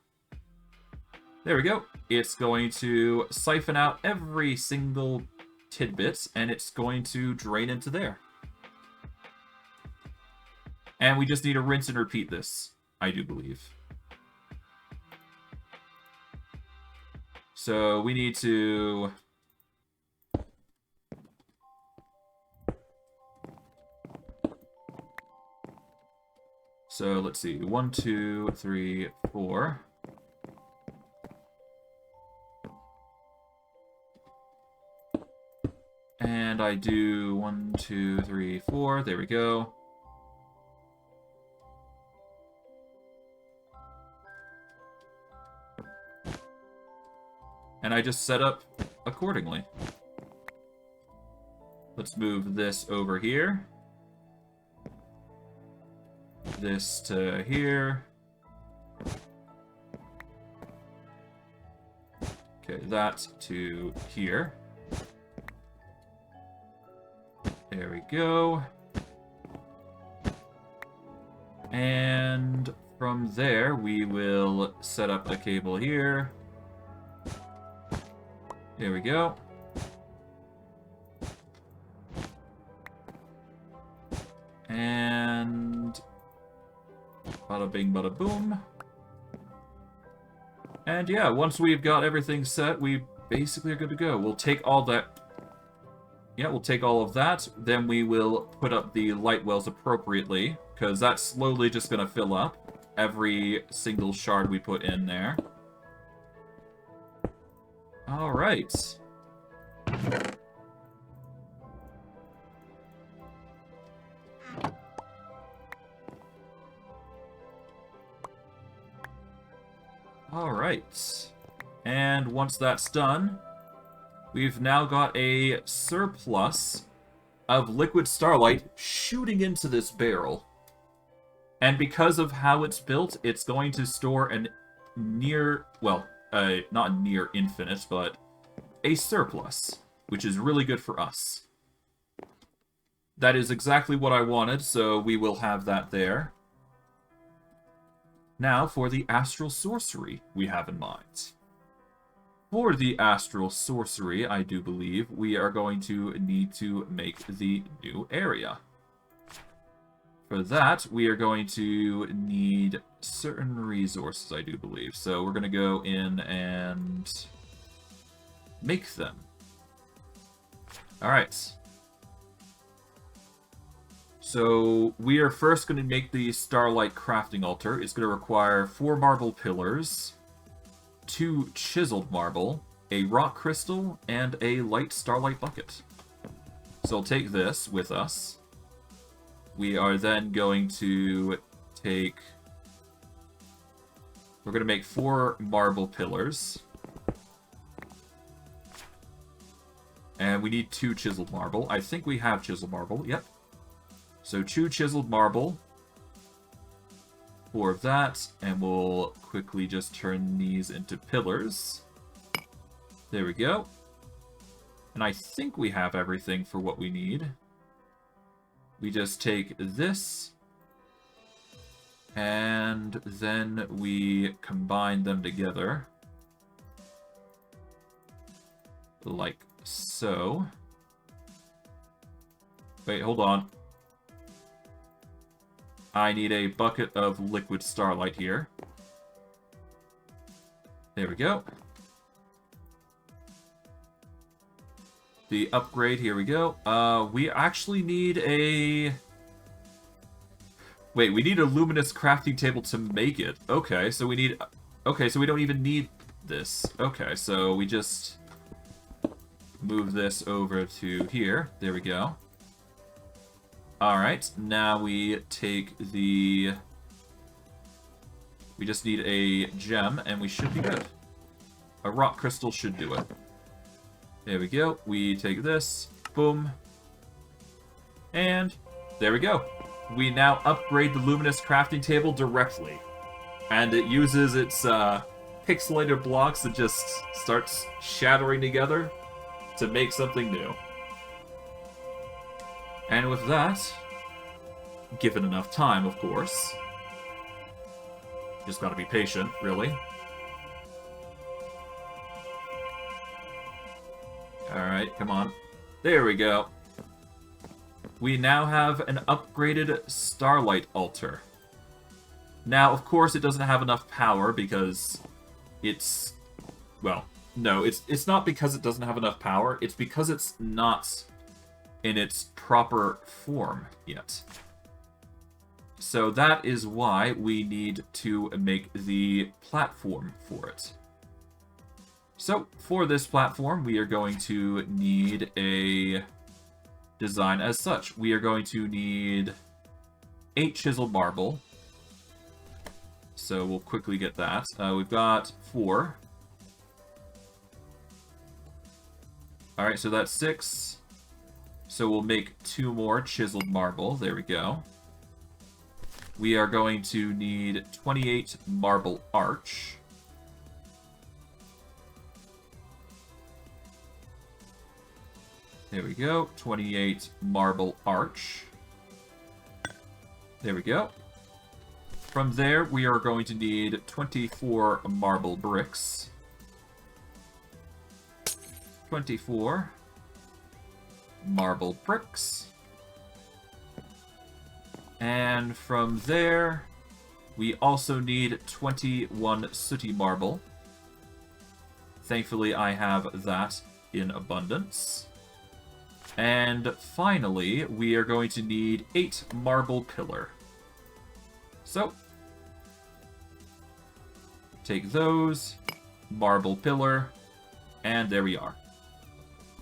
there we go. It's going to siphon out every single tidbit, and it's going to drain into there. And we just need to rinse and repeat this, I do believe. So we need to... So let's see, 1, 2, 3, 4. And And I do 1, 2, 3, 4. There we go. And I just set up accordingly. Let's move this over here. This to here. Okay, that to here. There we go. And from there, we will set up a cable here. There we go. And bada bing, bada boom. And yeah, once we've got everything set, we basically are good to go. We'll take all that. Yeah, we'll take all of that. Then we will put up the light wells appropriately, because that's slowly just going to fill up every single shard we put in there. Alright. Alright. And once that's done, we've now got a surplus of liquid starlight shooting into this barrel. And because of how it's built, it's going to store an near, well, not near infinite, but a surplus, which is really good for us. That is exactly what I wanted, so we will have that there. Now for the Astral Sorcery we have in mind. For the Astral Sorcery, I do believe, we are going to need to make the new area. For that, we are going to need certain resources, I do believe. So we're going to go in and make them. Alright. So we are first going to make the Starlight crafting altar. It's going to require 4 marble pillars, 2 chiseled marble, a rock crystal, and a light starlight bucket. So we'll take this with us. We are then going to take... We're going to make 4 marble pillars. And we need 2 chiseled marble. I think we have chiseled marble. Yep. So 2 chiseled marble. 4 of that. And we'll quickly just turn these into pillars. There we go. And I think we have everything for what we need. We just take this, and then we combine them together, like so. Wait, hold on. I need a bucket of liquid starlight here. There we go. The upgrade, here we go. We actually need a... Wait, we need a luminous crafting table to make it. Okay, so we need... Okay, so we don't even need this. Okay, so we just move this over to here. There we go. Alright, now we take the... We just need a gem, and we should be good. A rock crystal should do it. There we go. We take this. Boom. And there we go. We now upgrade the luminous crafting table directly. And it uses its pixelated blocks that just starts shattering together to make something new. And with that, given enough time, of course. Just gotta be patient, really. Alright, come on. There we go. We now have an upgraded starlight altar. Now, of course, it doesn't have enough power because it's... Well, no, it's not because it doesn't have enough power. It's because it's not in its proper form yet. So that is why we need to make the platform for it. So, for this platform, we are going to need a design as such. We are going to need 8 chiseled marble. So we'll quickly get that. We've got 4. Alright, so that's 6. So we'll make 2 more chiseled marble. There we go. We are going to need 28 marble arch. There we go. 28 marble arch. There we go. From there, we are going to need 24 marble bricks. 24 marble bricks. And from there, we also need 21 sooty marble. Thankfully, I have that in abundance. And finally, we are going to need 8 marble pillar. So, take those, marble pillar, and there we are.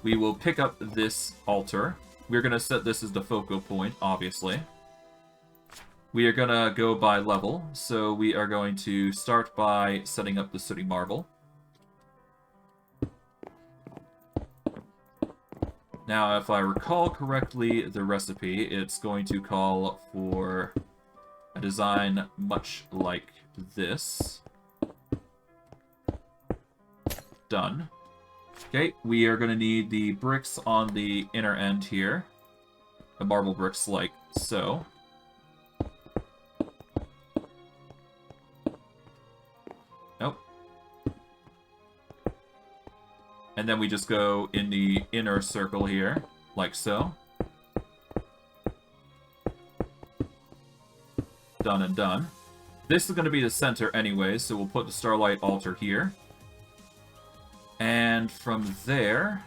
We will pick up this altar. We're going to set this as the focal point, obviously. We are going to go by level, so we are going to start by setting up the sooty marble. Now, if I recall correctly, the recipe, it's going to call for a design much like this. Done. Okay, we are going to need the bricks on the inner end here. The marble bricks like so. Nope. And then we just go in the inner circle here, like so. Done and done. This is going to be the center anyway, so we'll put the starlight altar here. And from there,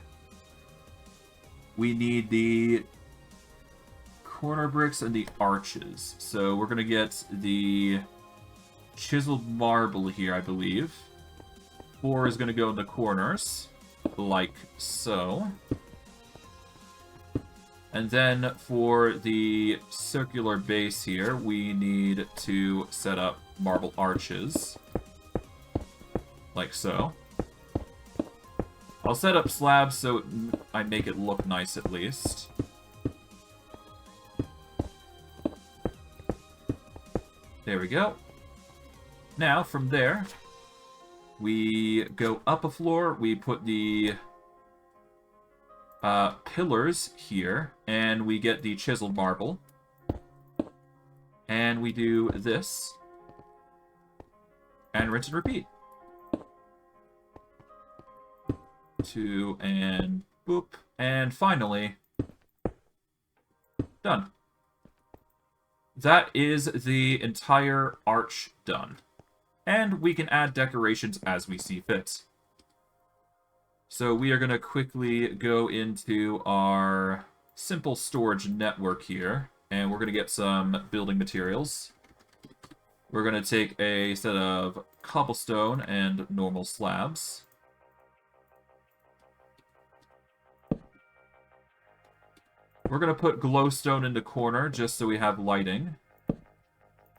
we need the corner bricks and the arches. So we're going to get the chiseled marble here, I believe. 4 is going to go in the corners, like so. And then for the circular base here, we need to set up marble arches, like so. I'll set up slabs so I make it look nice at least. There we go. Now, from there, we go up a floor, we put the pillars here, and we get the chiseled marble. And we do this. And rinse and repeat. 2 and boop. And finally, done. That is the entire arch done. And we can add decorations as we see fit. So we are going to quickly go into our simple storage network here. And we're going to get some building materials. We're going to take a set of cobblestone and normal slabs. We're going to put glowstone in the corner just so we have lighting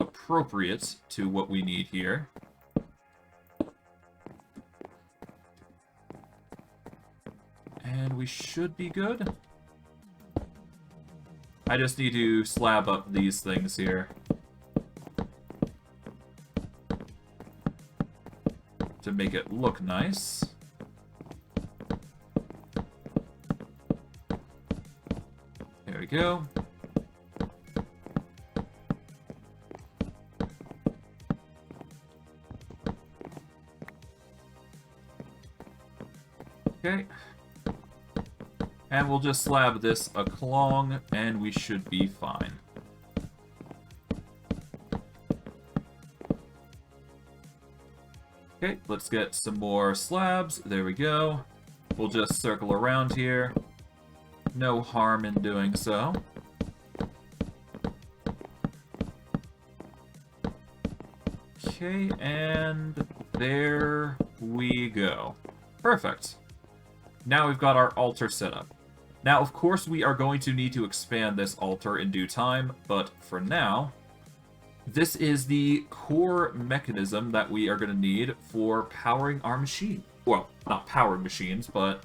appropriate to what we need here. And we should be good. I just need to slab up these things here. To make it look nice. There we go. Okay. And we'll just slab this along, and we should be fine. Okay, let's get some more slabs. There we go. We'll just circle around here. No harm in doing so. Okay, and there we go. Perfect. Now we've got our altar set up. Now, of course, we are going to need to expand this altar in due time, but for now, this is the core mechanism that we are going to need for powering our machine. Well, not powering machines, but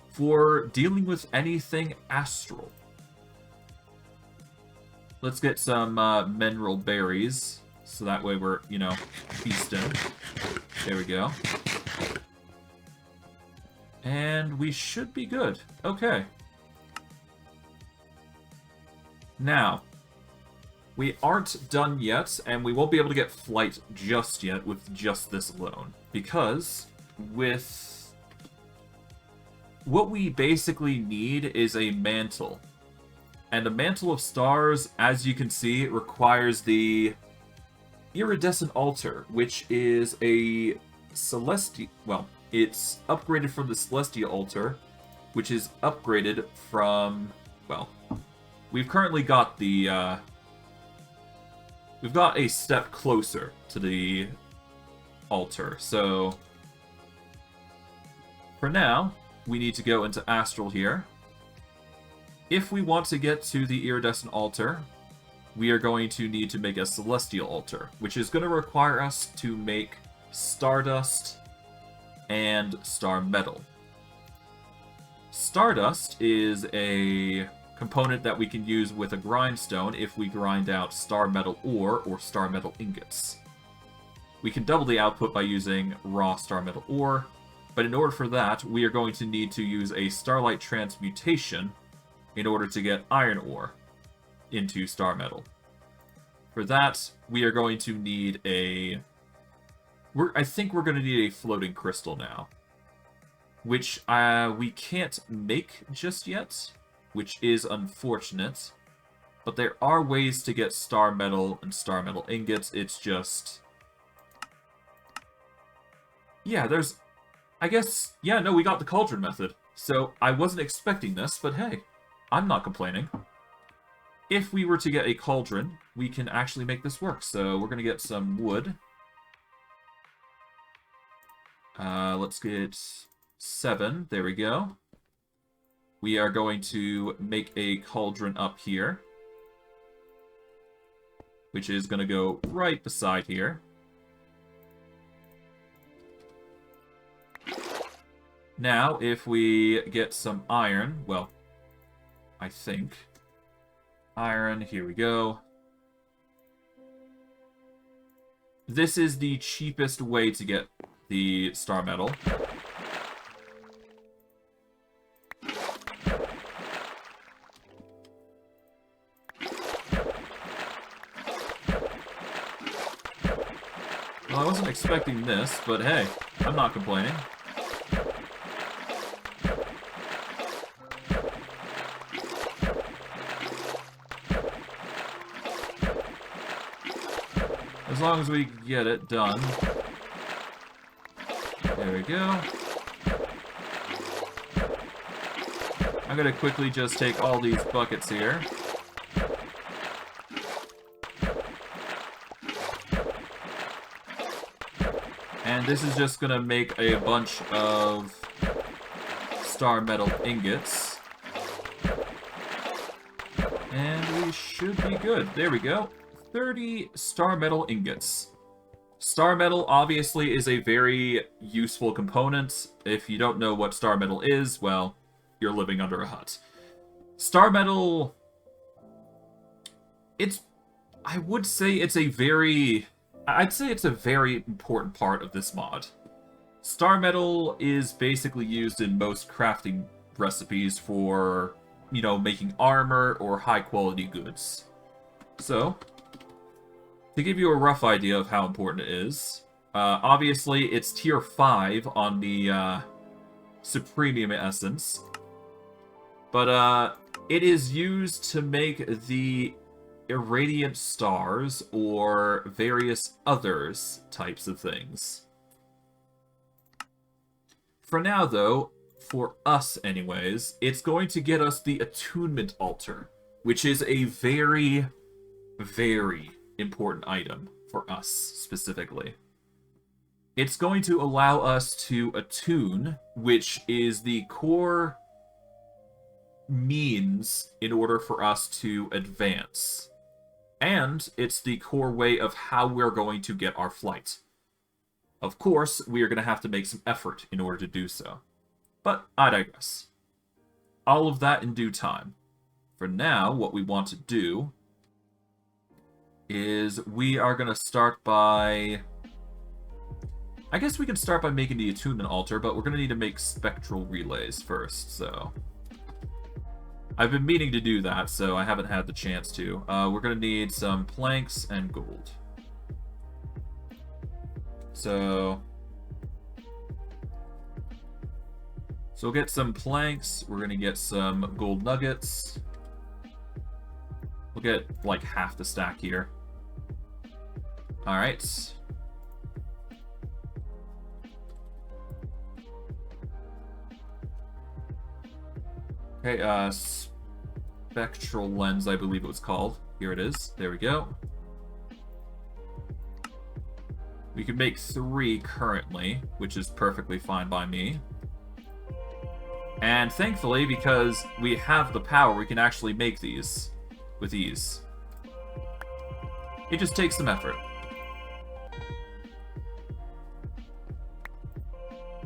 for dealing with anything astral. Let's get some mineral berries, so that way we're, you know, feasting. There we go. And we should be good. Okay. Now, we aren't done yet, and we won't be able to get flight just yet with just this alone. Because with... what we basically need is a mantle. And a mantle of stars, as you can see, requires the iridescent altar, which is a celestial... well, it's upgraded from the celestial altar, which is upgraded from... well, we've currently got the... we've got a step closer to the altar, so... for now, we need to go into Astral here. If we want to get to the iridescent altar, we are going to need to make a celestial altar, which is going to require us to make stardust and star metal. Stardust is a component that we can use with a grindstone if we grind out star metal ore or star metal ingots. We can double the output by using raw star metal ore, but in order for that, we are going to need to use a starlight transmutation in order to get iron ore into star metal. For that, we are going to need a... I think we're going to need a floating crystal now, which we can't make just yet, which is unfortunate. But there are ways to get star metal and star metal ingots. It's just... yeah, there's... I guess... yeah, no, we got the cauldron method. So I wasn't expecting this, but hey, I'm not complaining. If we were to get a cauldron, we can actually make this work. So we're going to get some wood. Let's get 7. There we go. We are going to make a cauldron up here, which is going to go right beside here. Now, if we get some iron, well, I think. Iron, here we go. This is the cheapest way to get the star metal. Well, I wasn't expecting this, but hey, I'm not complaining. As long as we get it done. There we go. I'm gonna quickly just take all these buckets here. And this is just gonna make a bunch of star metal ingots. And we should be good. There we go. 30 star metal ingots. Star metal obviously is a very useful component. If you don't know what star metal is, well, you're living under a hut. Star metal... I would say it's a very... I'd say it's a very important part of this mod. Star metal is basically used in most crafting recipes for, you know, making armor or high-quality goods. So, to give you a rough idea of how important it is, obviously it's tier 5 on the Supremium Essence, but it is used to make the irradiant stars or various others types of things. For now, though, for us anyways, it's going to get us the attunement altar, which is a very, very important item for us specifically. It's going to allow us to attune, which is the core means in order for us to advance. And it's the core way of how we're going to get our flight. Of course, we are going to have to make some effort in order to do so. But I digress. All of that in due time. For now, what we want to do is we are going to start by... I guess we can start by making the attunement altar, but we're going to need to make spectral relays first, so... I've been meaning to do that, so I haven't had the chance to. We're going to need some planks and gold. So we'll get some planks. We're going to get some gold nuggets. We'll get like half the stack here. Alright. Okay, spectral lens, I believe it was called. Here it is. There we go. We can make 3 currently, which is perfectly fine by me. And thankfully, because we have the power, we can actually make these with ease. It just takes some effort.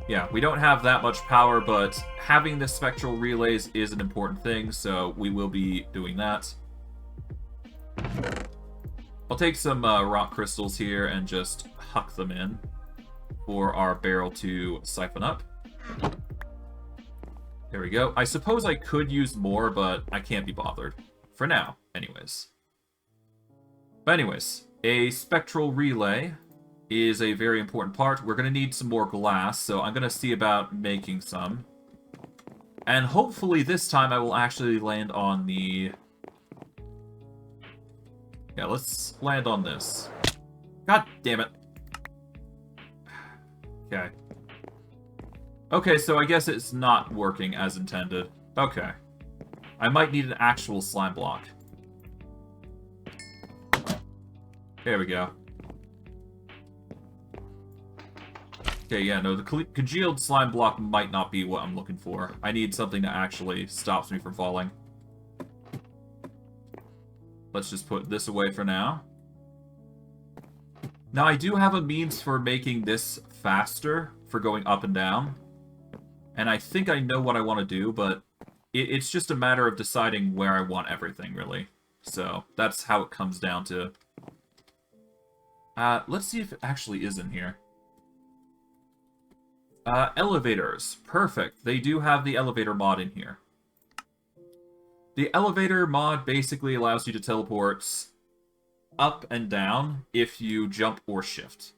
Yeah, we don't have that much power, but having the spectral relays is an important thing, so we will be doing that. I'll take some rock crystals here and just huck them in for our barrel to siphon up. There we go. I suppose I could use more, but I can't be bothered. For now, anyways. But anyways, a spectral relay is a very important part. We're going to need some more glass, so I'm going to see about making some. And hopefully this time I will actually land on the... Yeah, let's land on this. God damn it. Okay. Okay, so I guess it's not working as intended. Okay. I might need an actual slime block. There we go. Okay, yeah, no, the congealed slime block might not be what I'm looking for. I need something that actually stops me from falling. Let's just put this away for now. Now, I do have a means for making this faster, for going up and down. And I think I know what I want to do, but it's just a matter of deciding where I want everything, really. So, that's how it comes down to. Let's see if it actually is in here. Elevators. Perfect. They do have the elevator mod in here. The elevator mod basically allows you to teleport up and down if you jump or shift.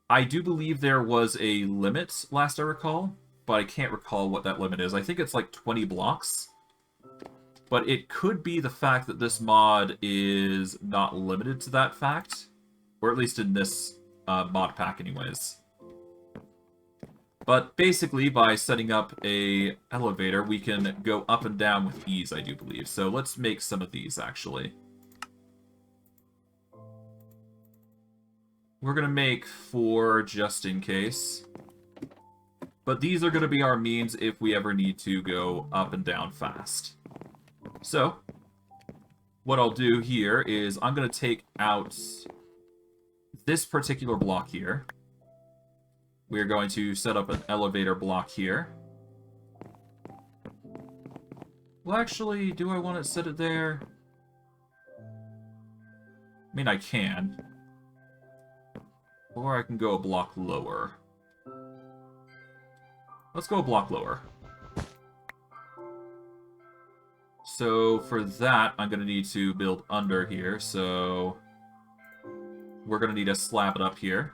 I do believe there was a limit, last I recall, but I can't recall what that limit is. I think it's like 20 blocks. But it could be the fact that this mod is not limited to that fact. Or at least in this mod pack anyways. But basically, by setting up a elevator, we can go up and down with ease, I do believe. So let's make some of these, actually. We're going to make 4 just in case. But these are going to be our means if we ever need to go up and down fast. So, what I'll do here is I'm going to take out this particular block here. We're going to set up an elevator block here. Well, actually, do I want to set it there? I mean, I can. Or I can go a block lower. Let's go a block lower. So, for that, I'm going to need to build under here, so... We're going to need to slap it up here.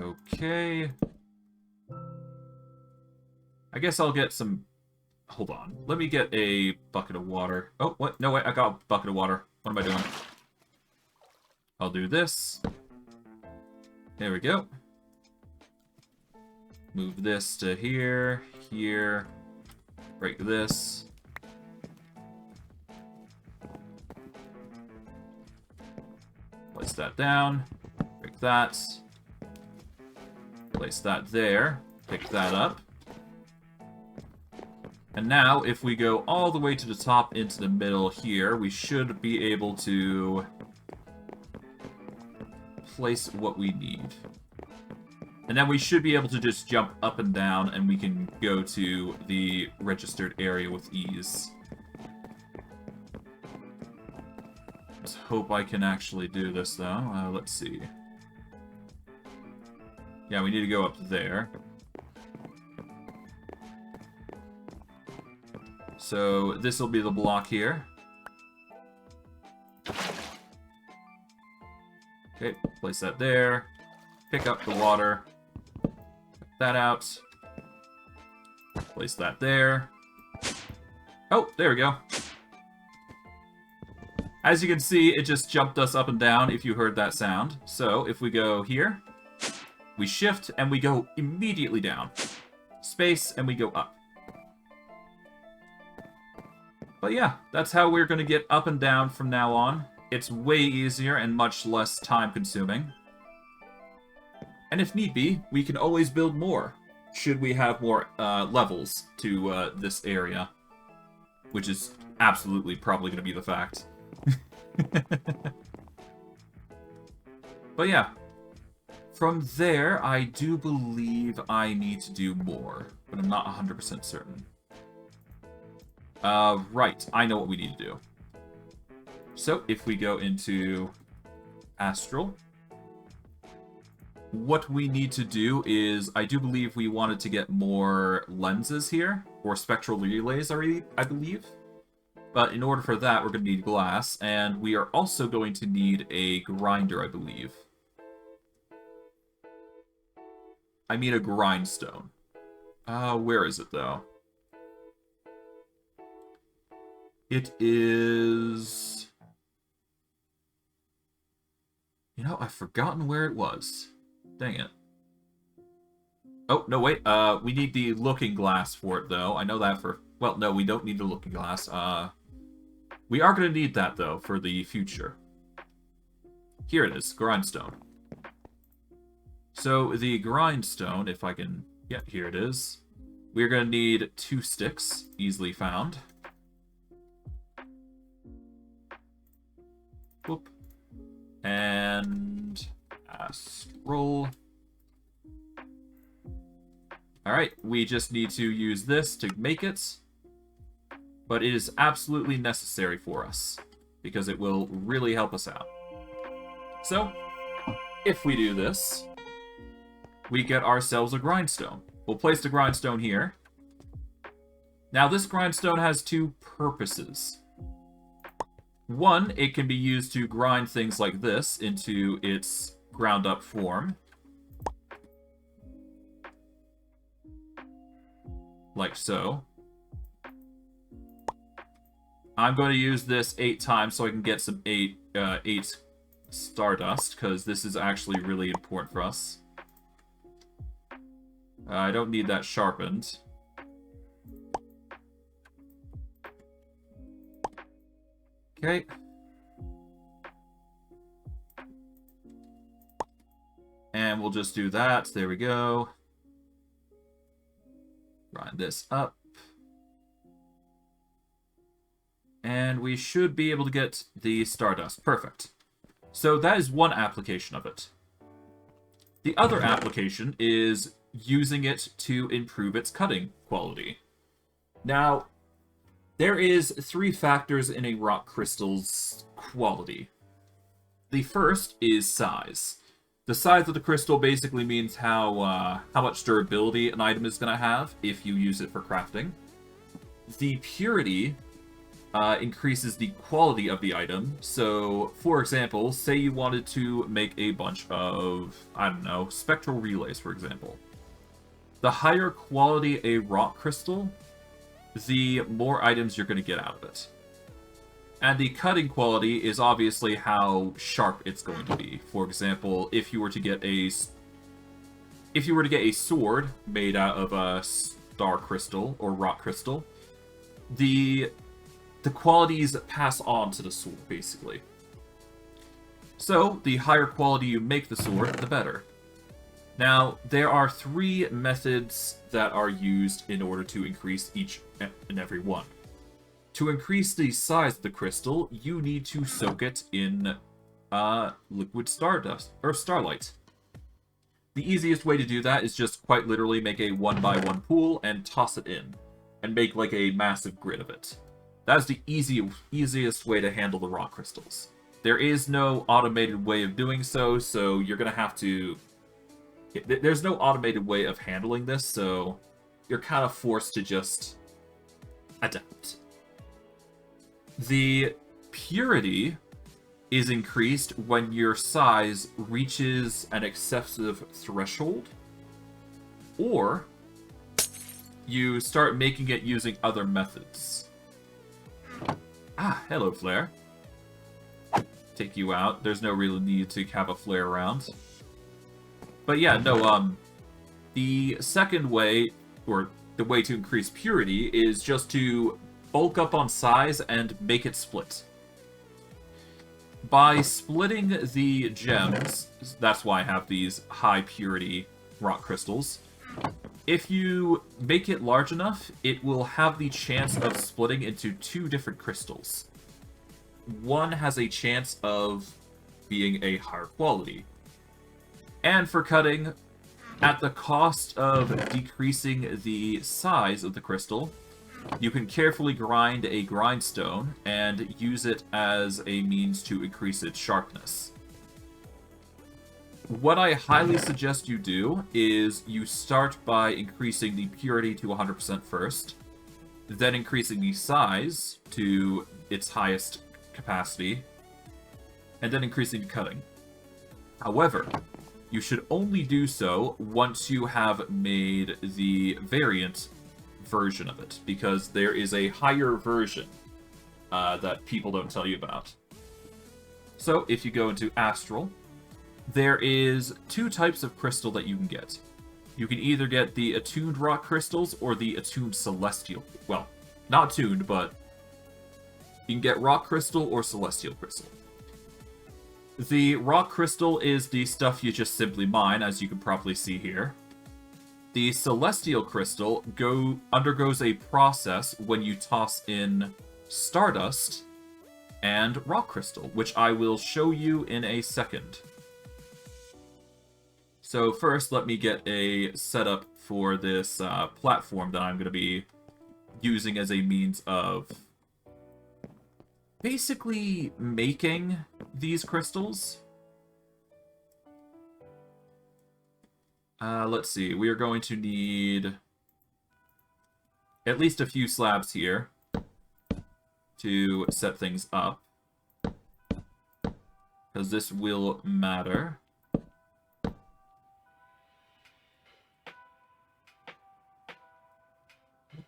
Okay. I guess I'll get some... Hold on. Let me get a bucket of water. Oh, what? No, wait. I got a bucket of water. What am I doing? I'll do this. There we go. Move this to here, here. Break this. Place that down. Break Pick that. Place that there. Pick that up. And now, if we go all the way to the top into the middle here, we should be able to place what we need. And then we should be able to just jump up and down, and we can go to the registered area with ease. Let's hope I can actually do this, though. Let's see. Yeah, we need to go up there. So this will be the block here. Okay, place that there. Pick up the water. Put that out. Place that there. Oh, there we go. As you can see, it just jumped us up and down if you heard that sound. So if we go here, we shift and we go immediately down. Space and we go up. But yeah, that's how we're going to get up and down from now on. It's way easier and much less time consuming. And if need be, we can always build more, should we have more levels to this area. Which is absolutely probably going to be the fact. But yeah. From there, I do believe I need to do more, but I'm not 100% certain. Right, I know what we need to do. So, if we go into Astral, what we need to do is, I do believe we wanted to get more lenses here, or spectral relays, I believe. But in order for that, we're going to need glass, and we are also going to need a grinder, I believe. I mean a grindstone. Where is it, though? It is... You know, I've forgotten where it was. Dang it. Oh, no, wait. We need the looking glass for it, though. I know that for... Well, no, we don't need the looking glass. We are going to need that, though, for the future. Here it is, grindstone. So, the grindstone, if I can... Yeah, here it is. We're going to need 2 sticks, easily found. Whoop. And... Astral. Alright, we just need to use this to make it. But it is absolutely necessary for us, because it will really help us out. So, if we do this, we get ourselves a grindstone. We'll place the grindstone here. Now, this grindstone has 2 purposes. One, it can be used to grind things like this into its ground-up form. Like so. I'm going to use this 8 times so I can get some 8 stardust, because this is actually really important for us. I don't need that sharpened. Okay. And we'll just do that. There we go. Grind this up. And we should be able to get the stardust. Perfect. So that is one application of it. The other application is using it to improve its cutting quality. Now, there is 3 factors in a rock crystal's quality. The first is size. The size of the crystal basically means how much durability an item is going to have if you use it for crafting. The purity increases the quality of the item. So, for example, say you wanted to make a bunch of, I don't know, spectral relays, for example. The higher quality a rock crystal, the more items you're going to get out of it. And the cutting quality is obviously how sharp it's going to be. For example, if you were to get a sword made out of a star crystal or rock crystal, the qualities pass on to the sword, basically. So, the higher quality you make the sword, the better. Now, there are 3 methods that are used in order to increase each and every one. To increase the size of the crystal, you need to soak it in liquid stardust, or starlight. The easiest way to do that is just quite literally make a 1x1 pool and toss it in, and make like a massive grid of it. That is the easiest way to handle the rock crystals. There is no automated way of doing so, so you're going to have to... There's no automated way of handling this, so you're kind of forced to just adapt. The purity is increased when your size reaches an excessive threshold, or you start making it using other methods. Ah, hello, Flare. Take you out. There's no real need to have a Flare around. But yeah, no, the second way, or the way to increase purity, is just to bulk up on size and make it split. By splitting the gems, that's why I have these high purity rock crystals, if you make it large enough, it will have the chance of splitting into 2 different crystals. One has a chance of being a higher quality. And for cutting, at the cost of decreasing the size of the crystal, you can carefully grind a grindstone and use it as a means to increase its sharpness. What I highly suggest you do is you start by increasing the purity to 100% first, then increasing the size to its highest capacity, and then increasing the cutting. However, you should only do so once you have made the variant version of it, because there is a higher version that people don't tell you about. So, if you go into Astral, there is 2 types of crystal that you can get. You can either get the attuned rock crystals or the attuned celestial. Well, not attuned, but you can get rock crystal or celestial crystal. The rock crystal is the stuff you just simply mine, as you can probably see here. The celestial crystal undergoes a process when you toss in stardust and rock crystal, which I will show you in a second. So first, let me get a setup for this platform that I'm going to be using as a means of basically making these crystals. Let's see, we are going to need at least a few slabs here to set things up, because this will matter.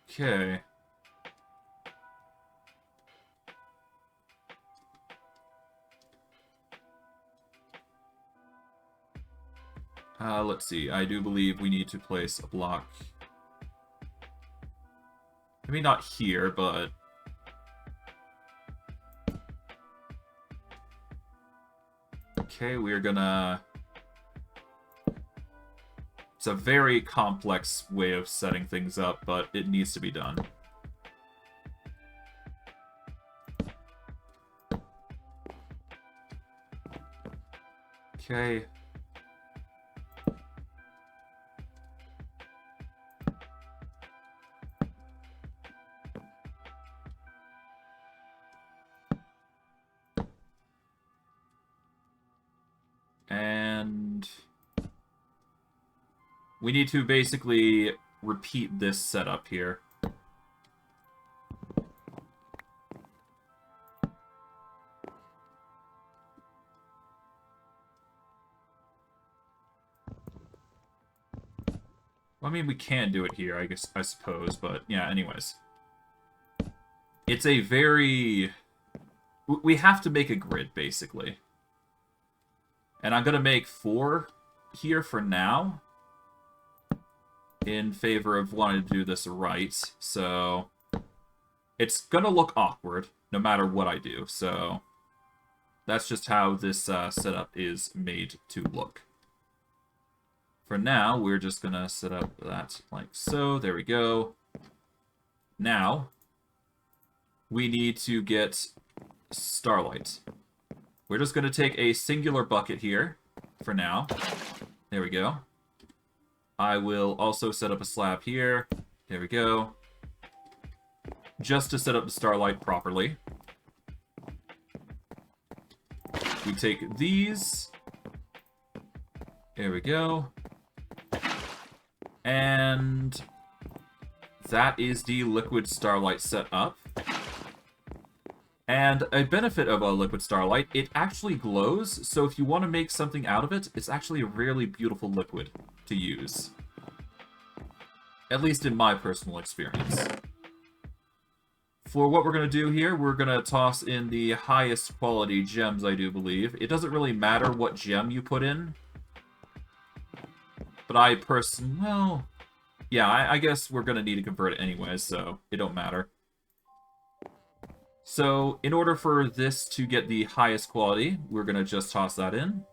Okay. Let's see, I do believe we need to place a block. I mean, not here, but... Okay, we're gonna... It's a very complex way of setting things up, but it needs to be done. Okay. And we need to basically repeat this setup here. Well, I mean, we can do it here, I suppose, but yeah, anyways. It's a very... We have to make a grid, basically. And I'm going to make 4 here for now, in favor of wanting to do this right. So it's going to look awkward, no matter what I do. So That's just how this setup is made to look. For now, we're just going to set up that like so. There we go. Now, we need to get starlight. We're just going to take a singular bucket here for now. There we go. I will also set up a slab here. There we go. Just to set up the starlight properly. We take these. There we go. And that is the liquid starlight set up. And a benefit of a liquid starlight, it actually glows, so if you want to make something out of it, it's actually a really beautiful liquid to use. At least in my personal experience. For what we're going to do here, we're going to toss in the highest quality gems, I do believe. It doesn't really matter what gem you put in. But well, yeah, I guess we're going to need to convert it anyways, so it don't matter. So, in order for this to get the highest quality, we're going to just toss that in,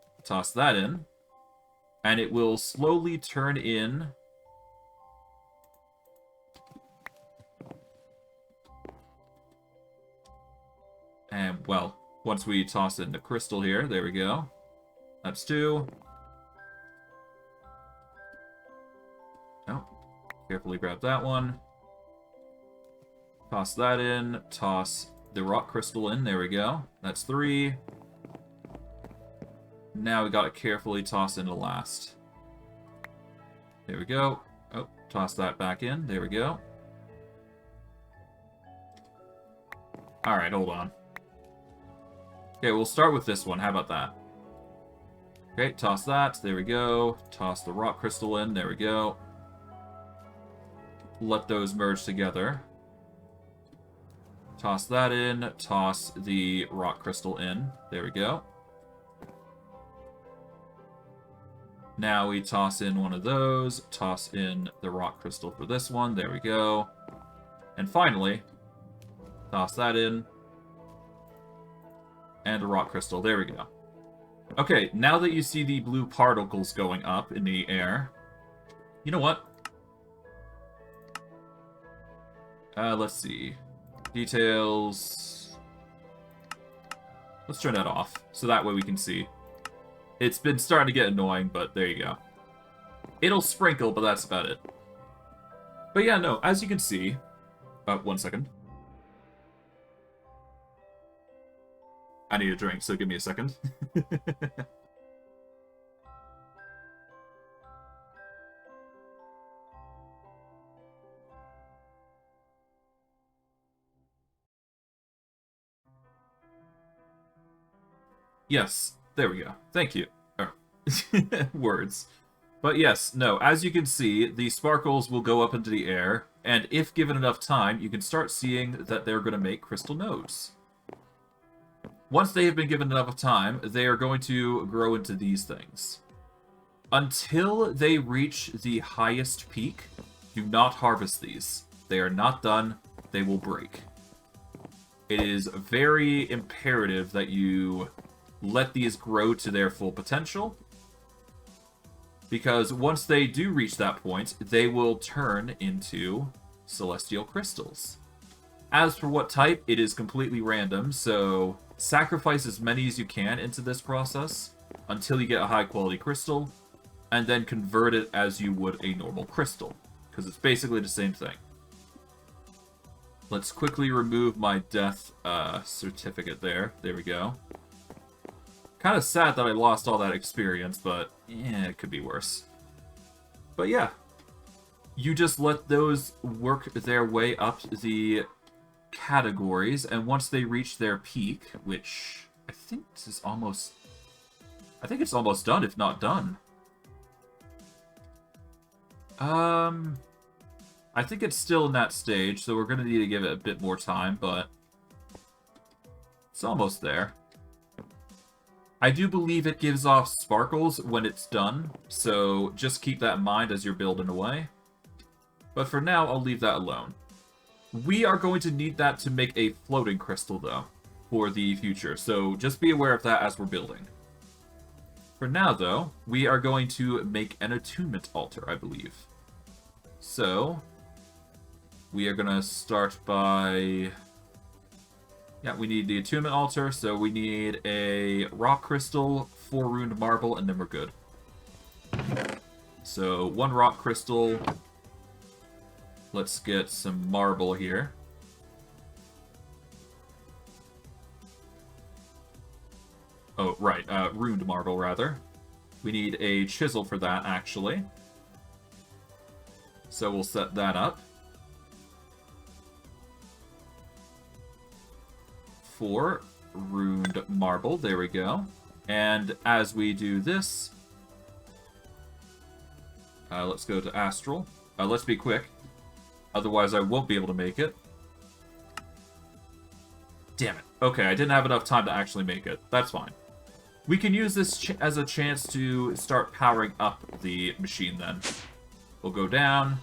and it will slowly turn in. And, well, once we toss in the crystal here, there we go. That's 2. Oh, carefully grab that one. Toss that in, toss the rock crystal in, there we go. That's 3. Now we gotta carefully toss in the last. There we go. Oh, toss that back in, there we go. Alright, hold on. Okay, we'll start with this one, how about that? Okay, toss that, there we go. Toss the rock crystal in, there we go. Let those merge together. Toss that in, toss the rock crystal in. There we go. Now we toss in one of those, toss in the rock crystal for this one. There we go. And finally, toss that in. And a rock crystal. There we go. Okay, now that you see the blue particles going up in the air, you know what? Let's see. Details. Let's turn that off, so that way we can see. It's been starting to get annoying, but there you go. It'll sprinkle, but that's about it. But yeah, no, as you can see... 1 second. I need a drink, so give me a second. Yes, there we go. Thank you. Oh. Words. But yes, no, as you can see, the sparkles will go up into the air, and if given enough time, you can start seeing that they're going to make crystal nodes. Once they have been given enough time, they are going to grow into these things. Until they reach the highest peak, do not harvest these. They are not done. They will break. It is very imperative that you let these grow to their full potential, because once they do reach that point, they will turn into celestial crystals. As for what type, it is completely random, so sacrifice as many as you can into this process until you get a high quality crystal, and then convert it as you would a normal crystal, because it's basically the same thing. Let's quickly remove my death certificate there. There we go. Kind of sad that I lost all that experience, but yeah, it could be worse. But yeah, you just let those work their way up the categories, and once they reach their peak, which I think this is almost... I think it's almost done, if not done. I think it's still in that stage, so we're going to need to give it a bit more time, but it's almost there. I do believe it gives off sparkles when it's done, so just keep that in mind as you're building away. But for now, I'll leave that alone. We are going to need that to make a floating crystal, though. for the future. So just be aware of that as we're building. For now, though, we are going to make an attunement altar, I believe. So, we are going to start by... Yeah, we need the attunement altar, so we need a rock crystal, 4 runed marble, and then we're good. So, 1 rock crystal. Let's get some marble here. Oh, right, runed marble, rather. We need a chisel for that, actually. So we'll set that up. 4 runed marble, there we go. And as we do this, let's go to Astral. Let's be quick, otherwise I won't be able to make it. Damn it. Okay, I didn't have enough time to actually make it. That's fine. We can use this as a chance to start powering up the machine then. We'll go down,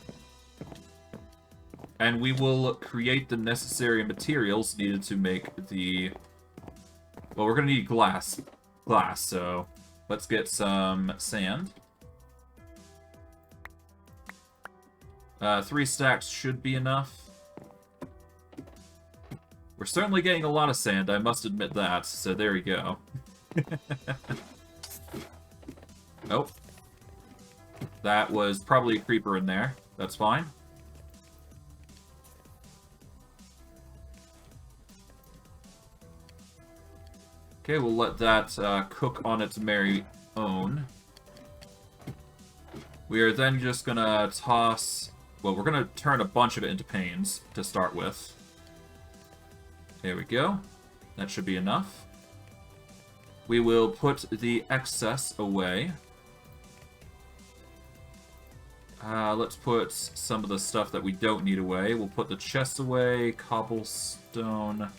and we will create the necessary materials needed to make the... Well, we're going to need glass, so let's get some sand. 3 stacks should be enough. We're certainly getting a lot of sand, I must admit that, so there you go. Nope. That was probably a creeper in there. That's fine. Okay, we'll let that cook on its merry own. We are then just gonna toss... Well, we're gonna turn a bunch of it into panes to start with. There we go. That should be enough. We will put the excess away. Let's put some of the stuff that we don't need away. We'll put the chest away, cobblestone.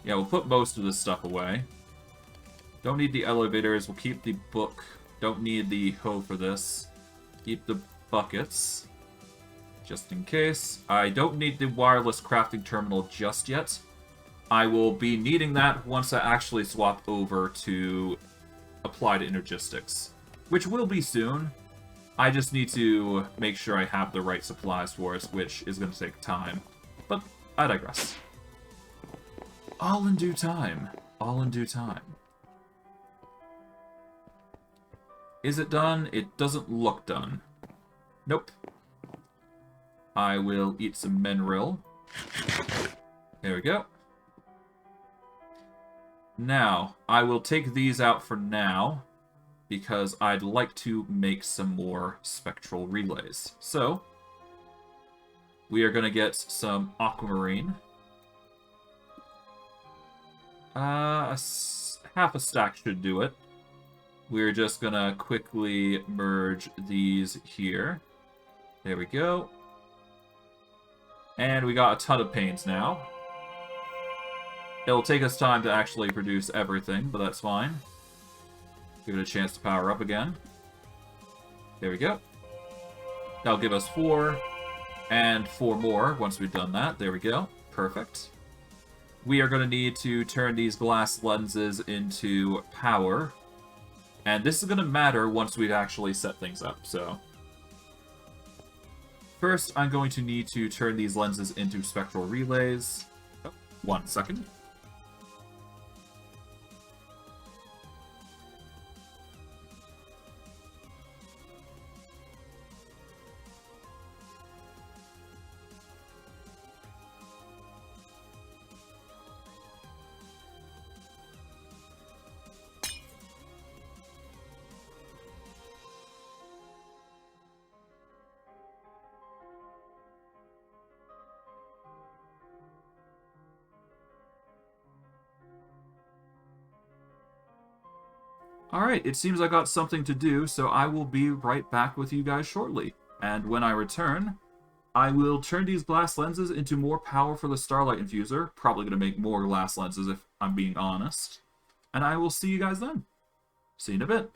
Yeah, we'll put most of this stuff away. Don't need the elevators. We'll keep the book. Don't need the hoe for this. Keep the buckets, just in case. I don't need the wireless crafting terminal just yet. I will be needing that once I actually swap over to applied energistics, which will be soon. I just need to make sure I have the right supplies for it, which is going to take time. But I digress. All in due time. All in due time. Is it done? It doesn't look done. Nope. I will eat some mineral. There we go. Now, I will take these out for now, because I'd like to make some more spectral relays. So, we are going to get some aquamarine. Half a stack should do it. We're just going to quickly merge these here. There we go. And we got a ton of panes now. It'll take us time to actually produce everything, but that's fine. Give it a chance to power up again. There we go. That'll give us 4, and 4 more once we've done that. There we go. Perfect. We are going to need to turn these glass lenses into power. And this is going to matter once we've actually set things up, so... First, I'm going to need to turn these lenses into spectral relays. Oh, 1 second. Alright, it seems I got something to do, so I will be right back with you guys shortly. And when I return, I will turn these glass lenses into more power for the starlight infuser. Probably going to make more glass lenses if I'm being honest. And I will see you guys then. See you in a bit.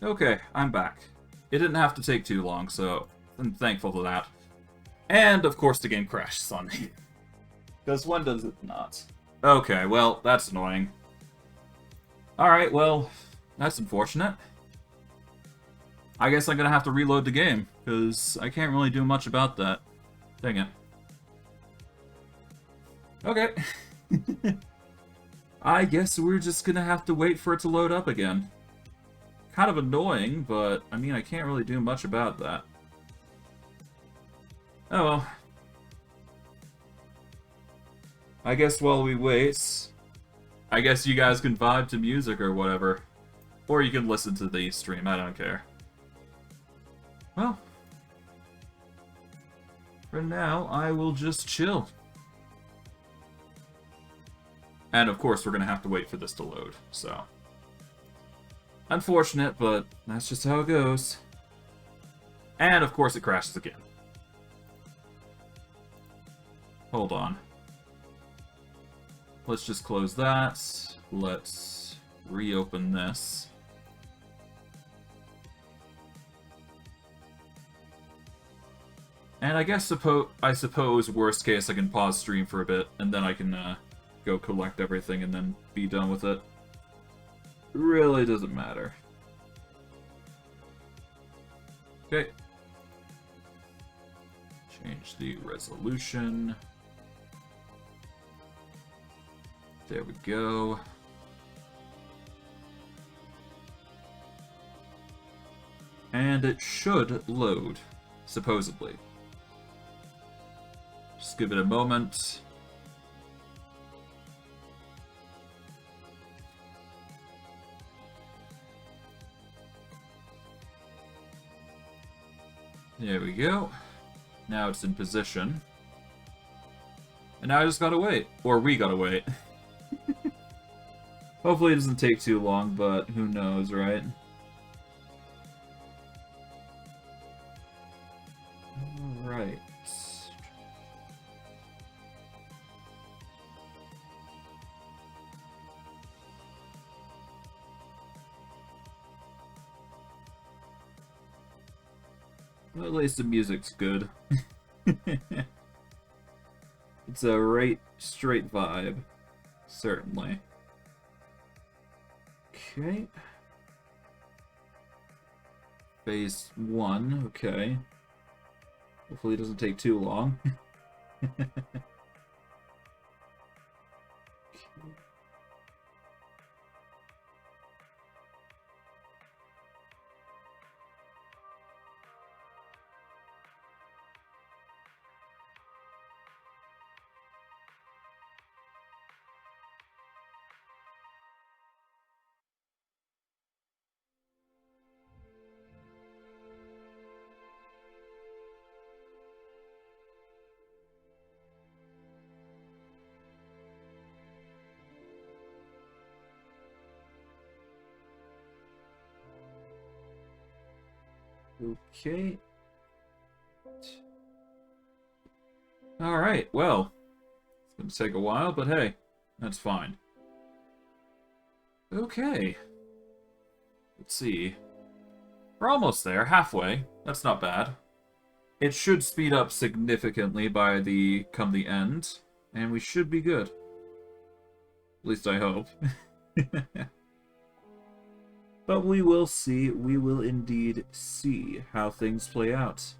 Okay, I'm back. It didn't have to take too long, so I'm thankful for that. And, of course, the game crashes on me. Because when does it not? Okay, well, that's annoying. Alright, well, that's unfortunate. I guess I'm gonna have to reload the game, because I can't really do much about that. Dang it. Okay. I guess we're just gonna have to wait for it to load up again. Kind of annoying, but, I mean, I can't really do much about that. Oh well. I guess while we wait, I guess you guys can vibe to music or whatever. Or you can listen to the stream, I don't care. Well, for now, I will just chill. And of course, we're gonna have to wait for this to load, so. Unfortunate, but that's just how it goes. And of course, it crashes again. Hold on. Let's just close that. Let's reopen this. And I guess I suppose worst case I can pause stream for a bit and then I can go collect everything and then be done with it. Really doesn't matter. Okay. Change the resolution. There we go. And it should load, supposedly. Just give it a moment. There we go. Now it's in position. And now I just gotta wait. Or we gotta wait. Hopefully it doesn't take too long, but who knows, right? Alright. Well, at least the music's good. It's a right, straight vibe. Certainly. Okay. Phase 1, okay. Hopefully it doesn't take too long. Okay. Alright, well. It's gonna take a while, but hey, that's fine. Okay. Let's see. We're almost there, halfway. That's not bad. It should speed up significantly by come the end, and we should be good. At least I hope. But we will see. We will indeed see how things play out.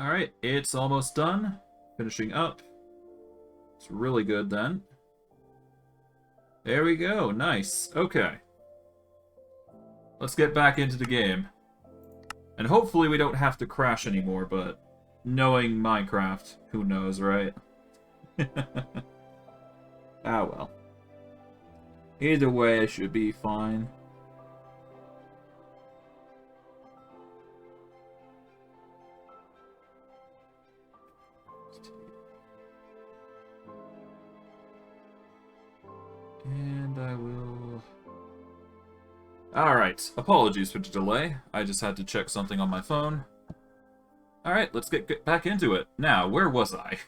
Alright, it's almost done. Finishing up. It's really good then. There we go, nice. Okay. Let's get back into the game. And hopefully we don't have to crash anymore, but knowing Minecraft, who knows, right? Ah well. Either way, it should be fine. And I will... Alright, apologies for the delay. I just had to check something on my phone. Alright, let's get back into it. Now, where was I?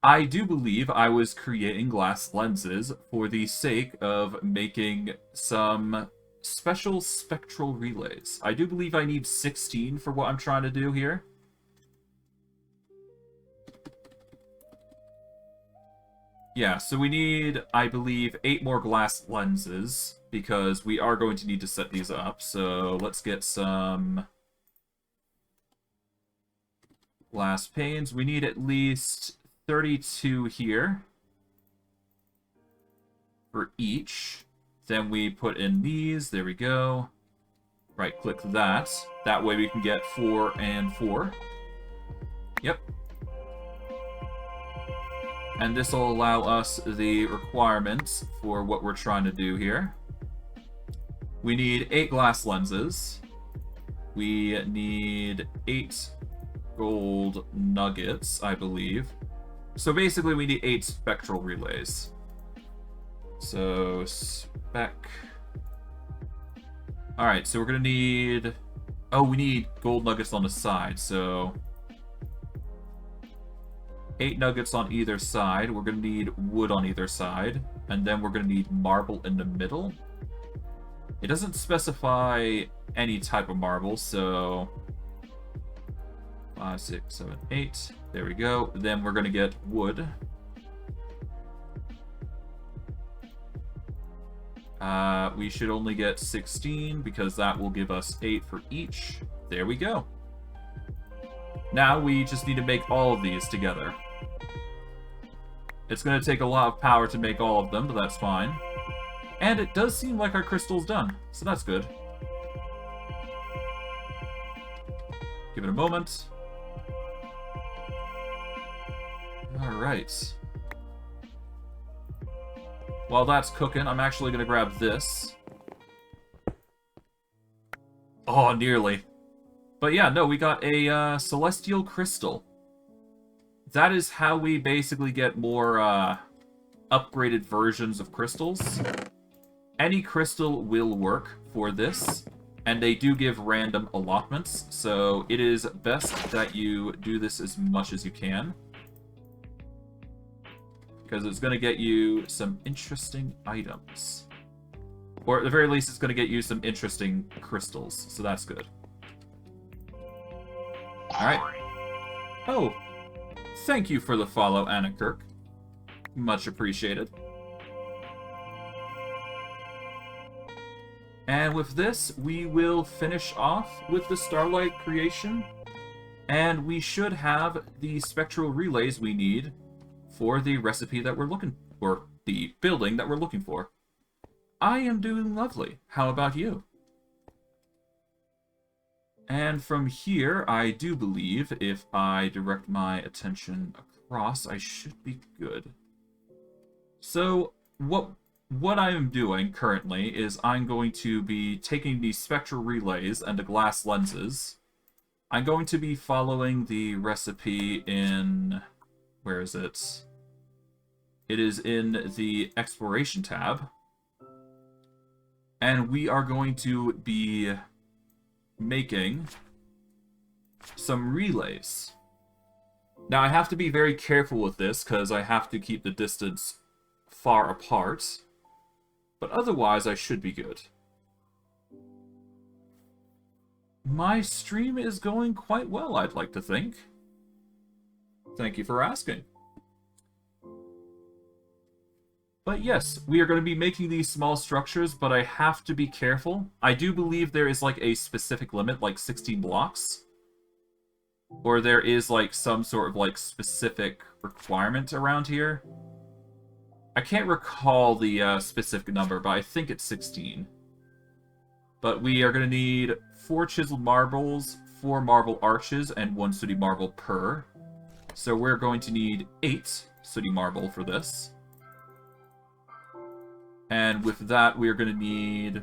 I do believe I was creating glass lenses for the sake of making some special spectral relays. I do believe I need 16 for what I'm trying to do here. Yeah, so we need, I believe, 8 more glass lenses, because we are going to need to set these up. So let's get some glass panes. We need at least 32 here for each. Then we put in these. There we go. Right-click that. That way we can get 4 and 4. Yep. And this will allow us the requirements for what we're trying to do here. We need 8 glass lenses. We need 8 gold nuggets, I believe. So basically we need 8 spectral relays. So, spec... Alright, so we're gonna need... Oh, we need gold nuggets on the side, so... 8 nuggets on either side. We're going to need wood on either side. And then we're going to need marble in the middle. It doesn't specify any type of marble, so... 5, 6, 7, 8. There we go. Then we're going to get wood. We should only get 16, because that will give us 8 for each. There we go. Now we just need to make all of these together. It's going to take a lot of power to make all of them, but that's fine. And it does seem like our crystal's done, so that's good. Give it a moment. Alright. While that's cooking, I'm actually going to grab this. Oh, nearly. But yeah, no, we got a celestial crystal. That is how we basically get more upgraded versions of crystals. Any crystal will work for this, and they do give random allotments, so it is best that you do this as much as you can. Because it's going to get you some interesting items. Or at the very least, it's going to get you some interesting crystals, so that's good. Alright. Oh! Thank you for the follow, Anna Kirk. Much appreciated. And with this, we will finish off with the starlight creation. And we should have the spectral relays we need for the recipe that we're looking for, the building that we're looking for. I am doing lovely. How about you? And from here, I do believe if I direct my attention across, I should be good. So, what I am doing currently is I'm going to be taking these spectral relays and the glass lenses. I'm going to be following the recipe in... Where is it? It is in the Exploration tab. And we are going to be making some relays. Now I have to be very careful with this because I have to keep the distance far apart, but otherwise I should be good. My stream is going quite well, I'd like to think. Thank you for asking. But yes, we are going to be making these small structures, but I have to be careful. I do believe there is like a specific limit, like 16 blocks. Or there is like some sort of like specific requirement around here. I can't recall the specific number, but I think it's 16. But we are going to need 4 chiseled marbles, 4 marble arches, and 1 sooty marble per. So we're going to need 8 sooty marble for this. And with that, we're going to need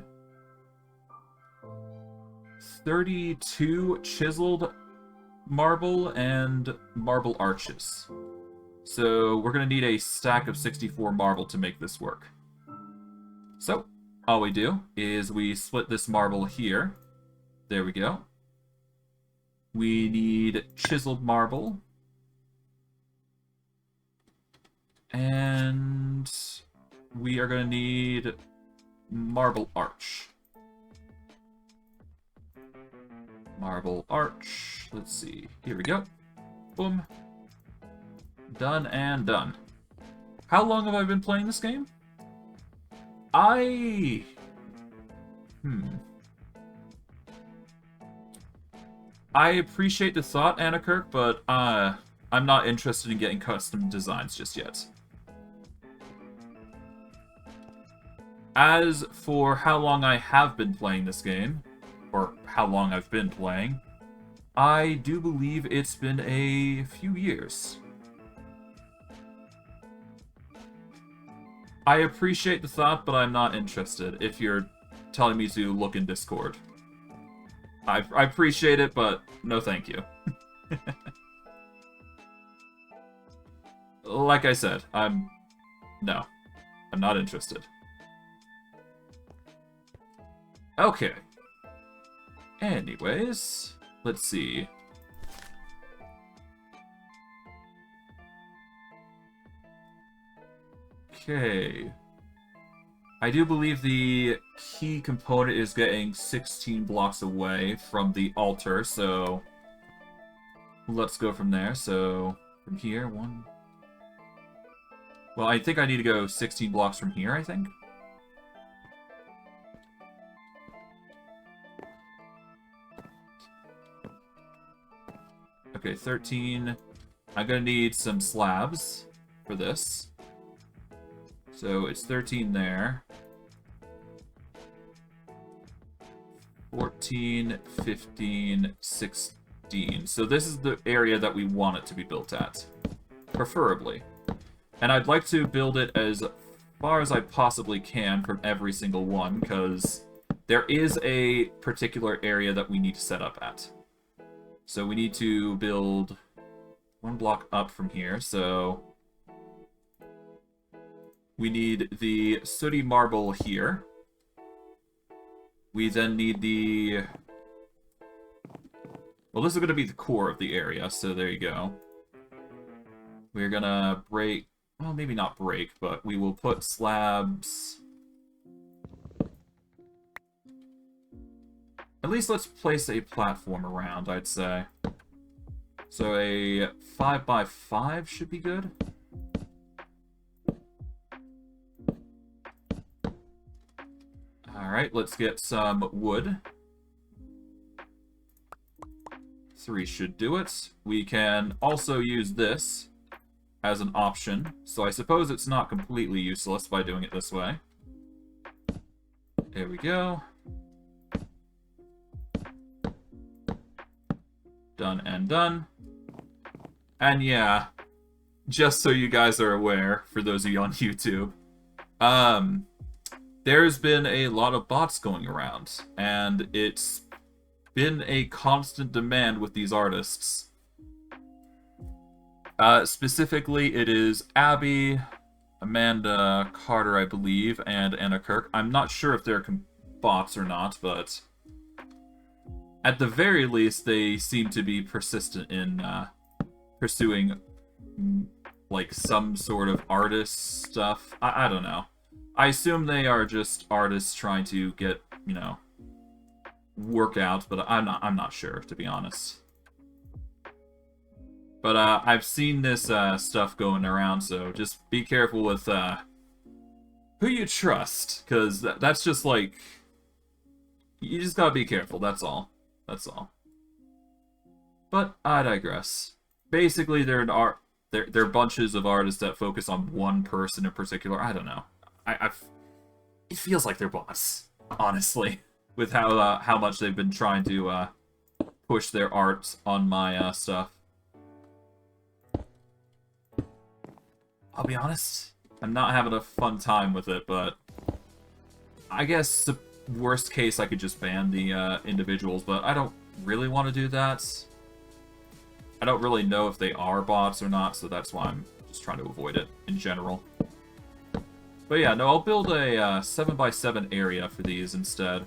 32 chiseled marble and marble arches. So we're going to need a stack of 64 marble to make this work. So all we do is we split this marble here. There we go. We need chiseled marble. And we are going to need marble arch. Marble arch. Let's see. Here we go. Boom. Done and done. How long have I been playing this game? I appreciate the thought, Anna Kirk, but I'm not interested in getting custom designs just yet. As for how long I have been playing this game, or how long I've been playing, I do believe it's been a few years. I appreciate the thought, but I'm not interested if you're telling me to look in Discord. I appreciate it, but no thank you. Like I said, no, I'm not interested. Okay. Anyways, let's see. Okay. I do believe the key component is getting 16 blocks away from the altar, so let's go from there. So from here, one. Well, I think I need to go 16 blocks from here, I think. Okay, 13. I'm gonna need some slabs for this. So it's 13 there. 14, 15, 16. So this is the area that we want it to be built at. Preferably. And I'd like to build it as far as I possibly can from every single one, because there is a particular area that we need to set up at. So we need to build one block up from here, so we need the sooty marble here. We then need the... Well, this is going to be the core of the area, so there you go. We're going to break... Well, maybe not break, but we will put slabs... At least let's place a platform around, I'd say. So a 5x5 should be good. Alright, let's get some wood. 3 should do it. We can also use this as an option, so I suppose it's not completely useless by doing it this way. There we go. Done and done. And yeah, just so you guys are aware, for those of you on YouTube, there's been a lot of bots going around, and it's been a constant demand with these artists. Specifically, it is Abby, Amanda Carter, I believe, and Anna Kirk. I'm not sure if they're bots or not, but at the very least, they seem to be persistent in pursuing, like, some sort of artist stuff. I don't know. I assume they are just artists trying to get, you know, work out, but I'm not sure, to be honest. But I've seen this stuff going around, so just be careful with who you trust, because that's just like, you just gotta be careful. That's all. That's all. But I digress. Basically, they're bunches of artists that focus on one person in particular. I don't know. It feels like they're bots, honestly, with how much they've been trying to push their art on my stuff. I'll be honest, I'm not having a fun time with it, but I guess the worst case I could just ban the individuals, but I don't really want to do that. I don't really know if they are bots or not, so that's why I'm just trying to avoid it in general. But yeah, no, I'll build a 7x7 area for these instead.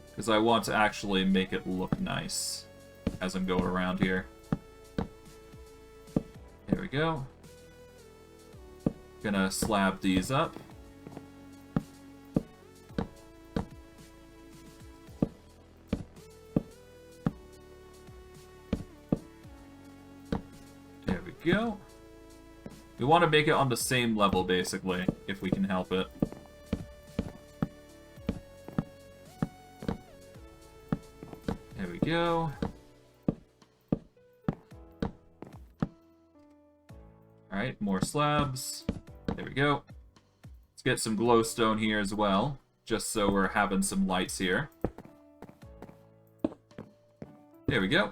Because I want to actually make it look nice as I'm going around here. There we go. Gonna slab these up. There we go. We want to make it on the same level, basically, if we can help it. There we go. Alright, more slabs. There we go. Let's get some glowstone here as well, just so we're having some lights here. There we go.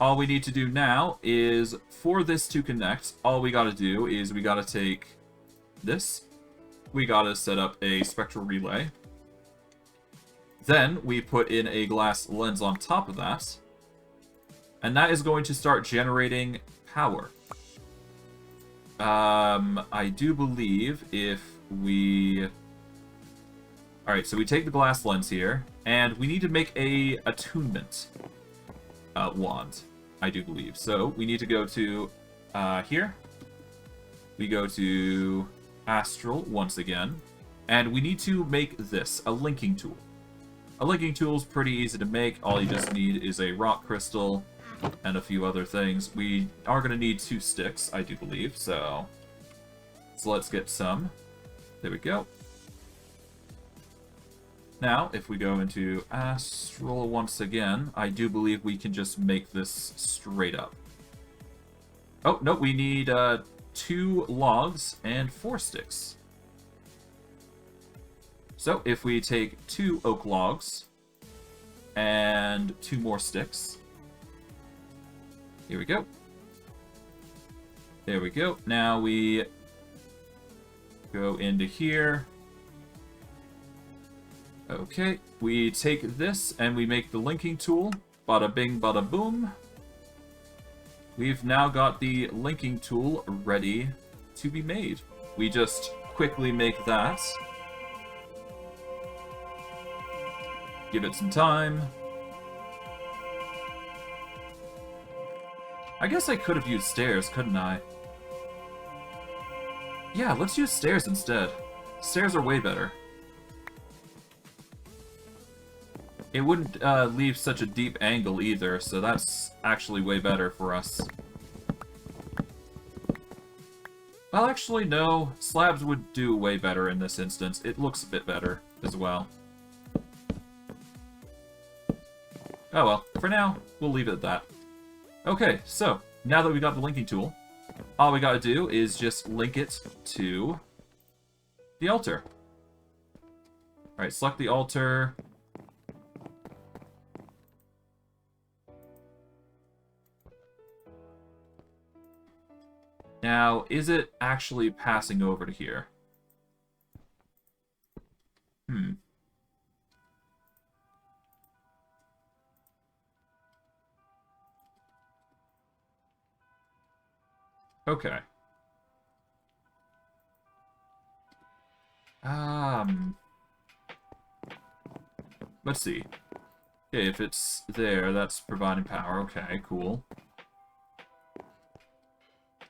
All we need to do now is, for this to connect, all we gotta do is we gotta take this. We gotta set up a spectral relay. Then we put in a glass lens on top of that. And that is going to start generating power. I do believe if we... Alright, so we take the glass lens here, and we need to make a attunement wand, I do believe. So we need to go to here. We go to Astral once again, and we need to make this, a linking tool. A linking tool is pretty easy to make. All you just need is a rock crystal and a few other things. We are going to need 2 sticks, I do believe, so let's get some. There we go. Now, if we go into Astral once again, I do believe we can just make this straight up. Oh, no, we need 2 logs and 4 sticks. So, if we take 2 oak logs and 2 more sticks. Here we go. There we go. Now we go into here. Okay, we take this and we make the linking tool. Bada bing, bada boom. We've now got the linking tool ready to be made. We just quickly make that. Give it some time. I guess I could have used stairs, couldn't I? Yeah, let's use stairs instead. Stairs are way better. It wouldn't leave such a deep angle either, so that's actually way better for us. Well, actually, no. Slabs would do way better in this instance. It looks a bit better as well. Oh well, for now, we'll leave it at that. Okay, so, now that we got the linking tool, all we gotta do is just link it to the altar. Alright, select the altar. Now, is it actually passing over to here? Okay. Let's see. Okay, if it's there, that's providing power. Okay, cool.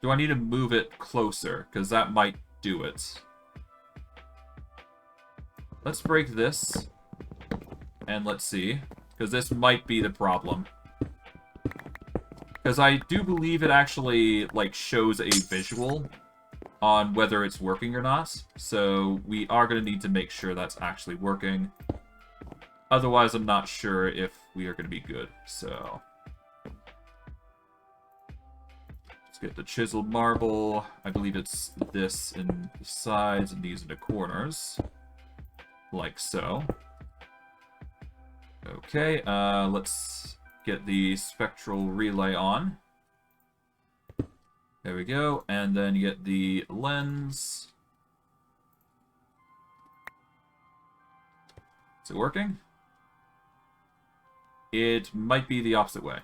Do I need to move it closer? Because that might do it. Let's break this. And let's see. Because this might be the problem. Because I do believe it actually, like, shows a visual on whether it's working or not. So we are going to need to make sure that's actually working. Otherwise, I'm not sure if we are going to be good. So let's get the chiseled marble. I believe it's this in the sides and these in the corners. Like so. Okay, let's get the spectral relay on. There we go. And then you get the lens. Is it working? It might be the opposite way.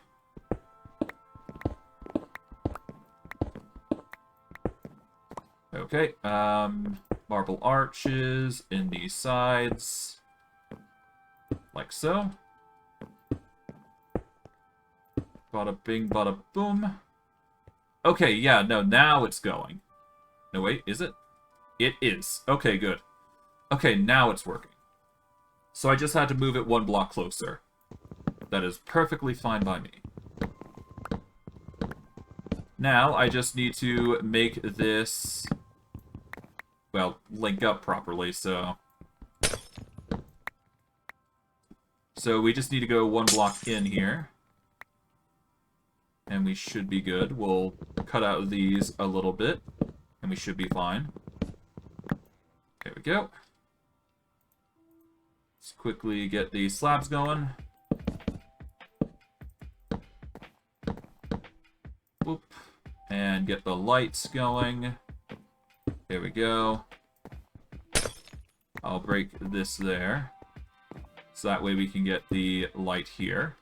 Okay, marble arches in the sides, like so. Bada bing, bada boom. Okay, yeah, no, now it's going. No, wait, is it? It is. Okay, good. Okay, now it's working. So I just had to move it one block closer. That is perfectly fine by me. Now, I just need to make this, well, link up properly, so... So we just need to go one block in here. And we should be good. We'll cut out these a little bit, and we should be fine. There we go. Let's quickly get the slabs going. Whoop. And get the lights going. There we go. I'll break this there. So that way we can get the light here.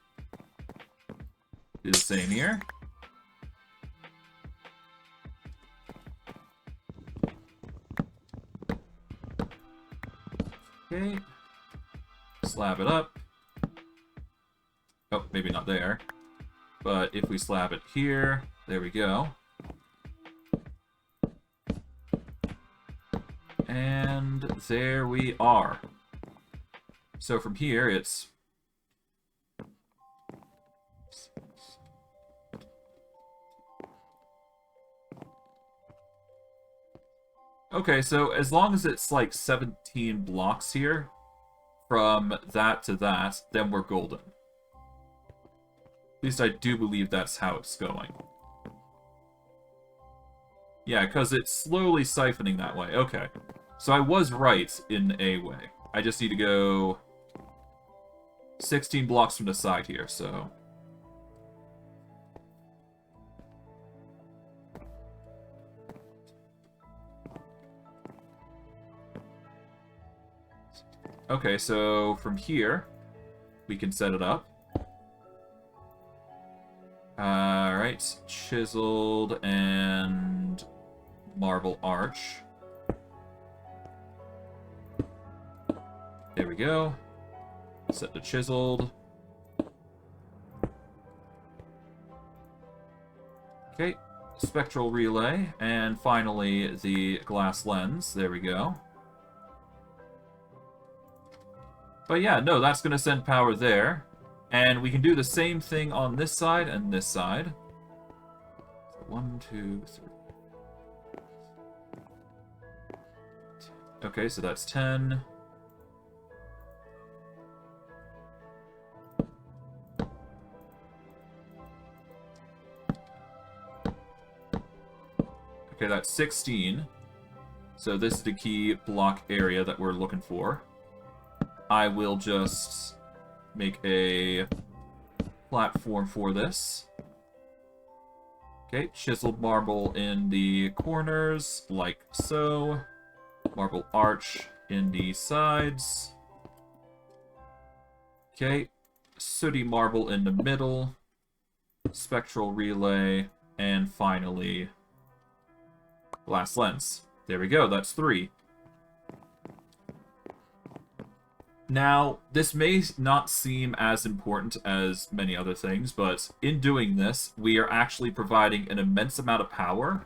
Do the same here. Okay. Slab it up. Oh, maybe not there. But if we slab it here, there we go. And there we are. So from here, it's... Okay, so as long as it's like 17 blocks here, from that to that, then we're golden. At least I do believe that's how it's going. Yeah, because it's slowly siphoning that way. Okay. So I was right in a way. I just need to go 16 blocks from the side here, so... Okay, so from here, we can set it up. Alright, chiseled and marble arch. There we go. Set the chiseled. Okay, spectral relay, and finally the glass lens. There we go. But yeah, no, that's going to send power there. And we can do the same thing on this side and this side. So 1, 2, 3. Okay, so that's 10. Okay, that's 16. So this is the key block area that we're looking for. I will just make a platform for this. Okay, chiseled marble in the corners, like so. Marble arch in the sides. Okay, sooty marble in the middle. Spectral relay, and finally, glass lens. There we go, that's 3. Now, this may not seem as important as many other things, but in doing this, we are actually providing an immense amount of power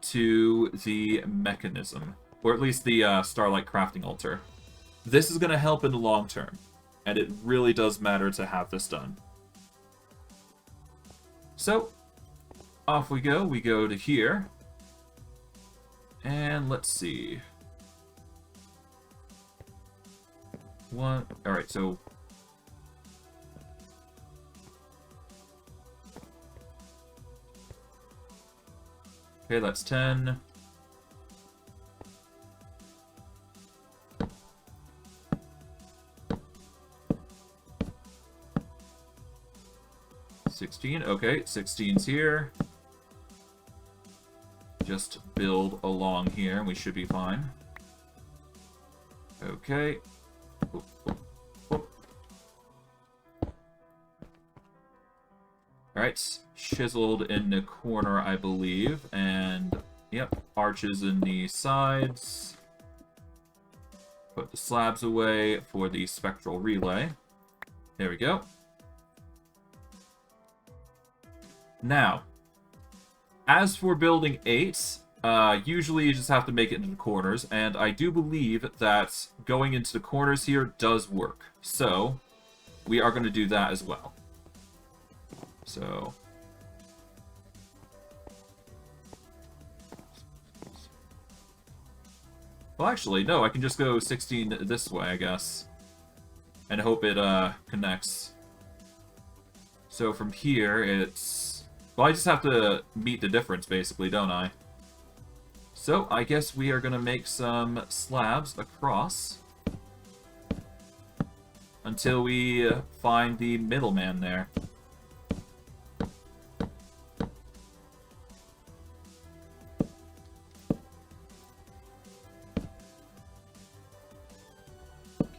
to the mechanism, or at least the Starlight crafting altar. This is going to help in the long term, and it really does matter to have this done. So, off we go to here, and let's see. One. Alright, so... Okay, that's 10. Okay, 16's here. Just build along here, and we should be fine. Okay. Boop, boop, boop. Alright, chiseled in the corner, I believe, and, yep, arches in the sides. Put the slabs away for the spectral relay. There we go. Now, as for building 8, usually you just have to make it into the corners, and I do believe that going into the corners here does work. So, we are going to do that as well. So... well, actually, no, I can just go 16 this way, I guess. And hope it, connects. So from here, it's... well, I just have to meet the difference, basically, don't I? So, I guess we are gonna make some slabs across. Until we find the middleman there.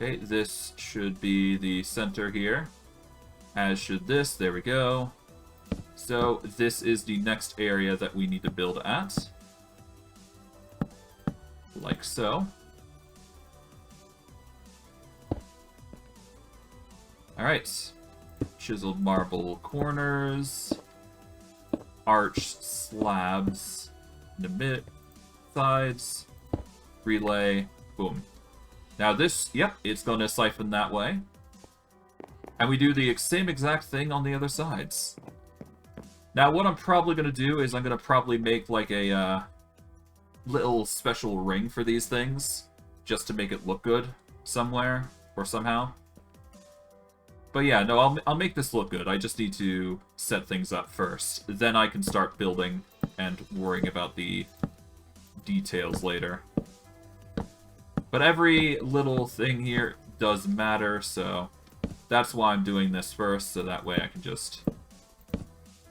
Okay, this should be the center here, as should this. There we go. So this is the next area that we need to build at. Like so. Alright. Chiseled marble corners. Arched slabs. In the mid sides. Relay. Boom. Now this, yep, it's going to siphon that way. And we do the same exact thing on the other sides. Now what I'm probably going to do is I'm going to probably make like a little special ring for these things. Just to make it look good somewhere or somehow. But yeah, no, I'll make this look good. I just need to set things up first. Then I can start building and worrying about the details later. But every little thing here does matter, so that's why I'm doing this first, so that way I can just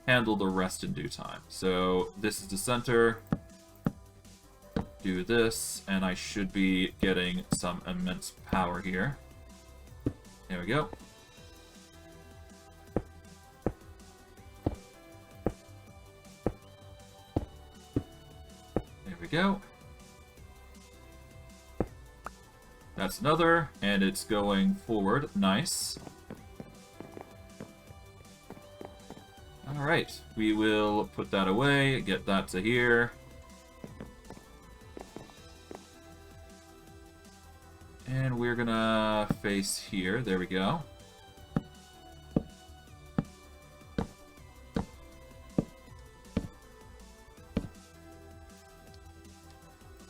handle the rest in due time. So this is the center. Do this, and I should be getting some immense power here. There we go. There we go. That's another, and it's going forward. Nice. Alright, we will put that away, get that to here. And we're gonna face here. There we go.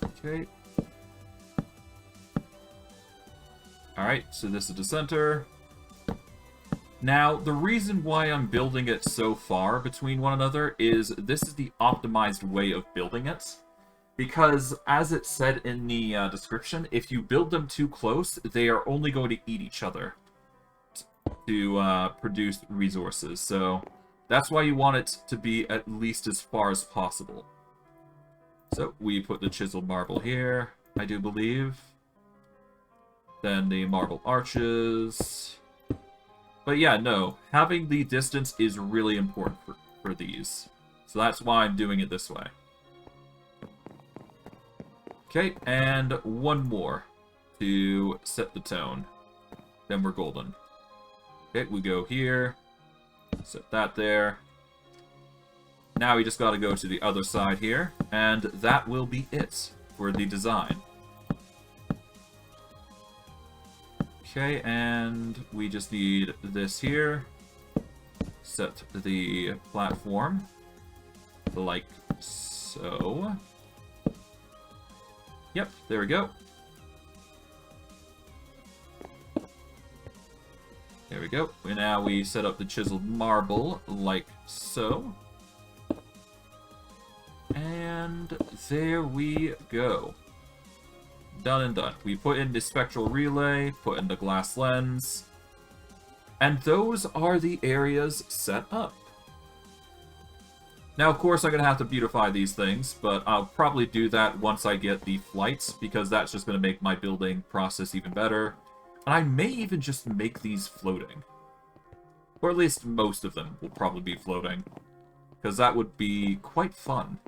Okay. Alright, so this is the center. Now, the reason why I'm building it so far between one another is this is the optimized way of building it. Because, as it said in the description, if you build them too close, they are only going to eat each other to produce resources. So, that's why you want it to be at least as far as possible. So, we put the chiseled marble here, I do believe. Then the marble arches. But yeah, no, having the distance is really important for these. So that's why I'm doing it this way. Okay, and one more to set the tone. Then we're golden. Okay, we go here. Set that there. Now we just gotta go to the other side here. And that will be it for the design. Okay, and we just need this here. Set the platform like so. Yep, there we go. There we go. And now we set up the chiseled marble like so. And there we go. Done and done. We put in the spectral relay, put in the glass lens, and those are the areas set up. Now, of course, I'm going to have to beautify these things, but I'll probably do that once I get the flights, because that's just going to make my building process even better. And I may even just make these floating. Or at least most of them will probably be floating. Because that would be quite fun.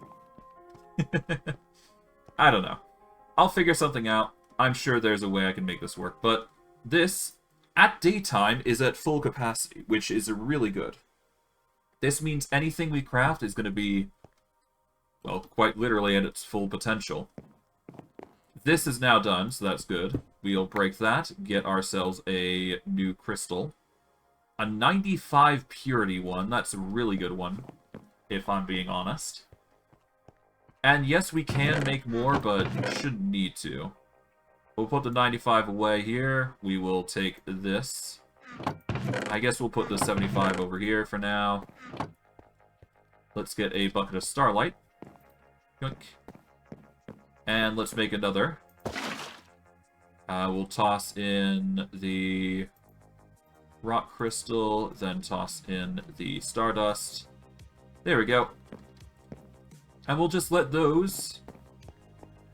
I don't know. I'll figure something out. I'm sure there's a way I can make this work. But this, at daytime, is at full capacity, which is really good. This means anything we craft is going to be, well, quite literally at its full potential. This is now done, so that's good. We'll break that, get ourselves a new crystal. A 95 purity one, that's a really good one, if I'm being honest. And yes, we can make more, but shouldn't need to. We'll put the 95 away here. We will take this. I guess we'll put the 75 over here for now. Let's get a bucket of starlight. And let's make another. We'll toss in the rock crystal, then toss in the stardust. There we go. And we'll just let those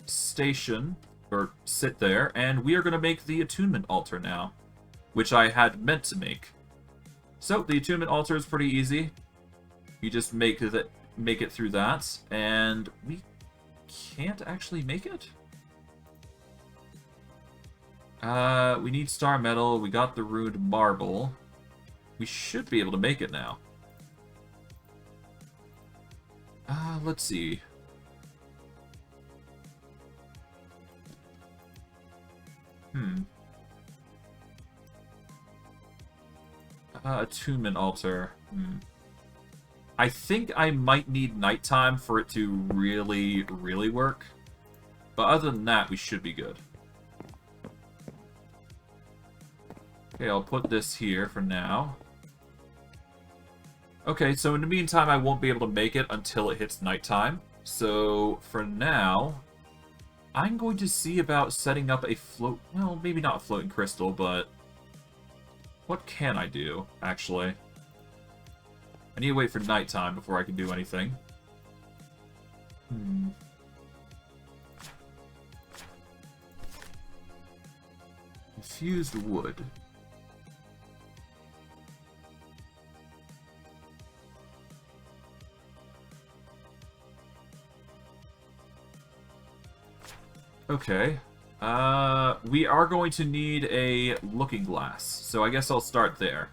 station, or sit there, and we are going to make the attunement altar now, which I had meant to make. So, the attunement altar is pretty easy. You just make it through that, and we can't actually make it? We need star metal, we got the ruined marble. We should be able to make it now. Let's see. Attunement altar. I think I might need nighttime for it to really, really work. But other than that, we should be good. Okay, I'll put this here for now. Okay, so in the meantime, I won't be able to make it until it hits nighttime. So, for now, I'm going to see about setting up a float... Well, maybe not a floating crystal, but... What can I do, actually? I need to wait for nighttime before I can do anything. Infused wood. Okay. We are going to need a looking glass, so I guess I'll start there.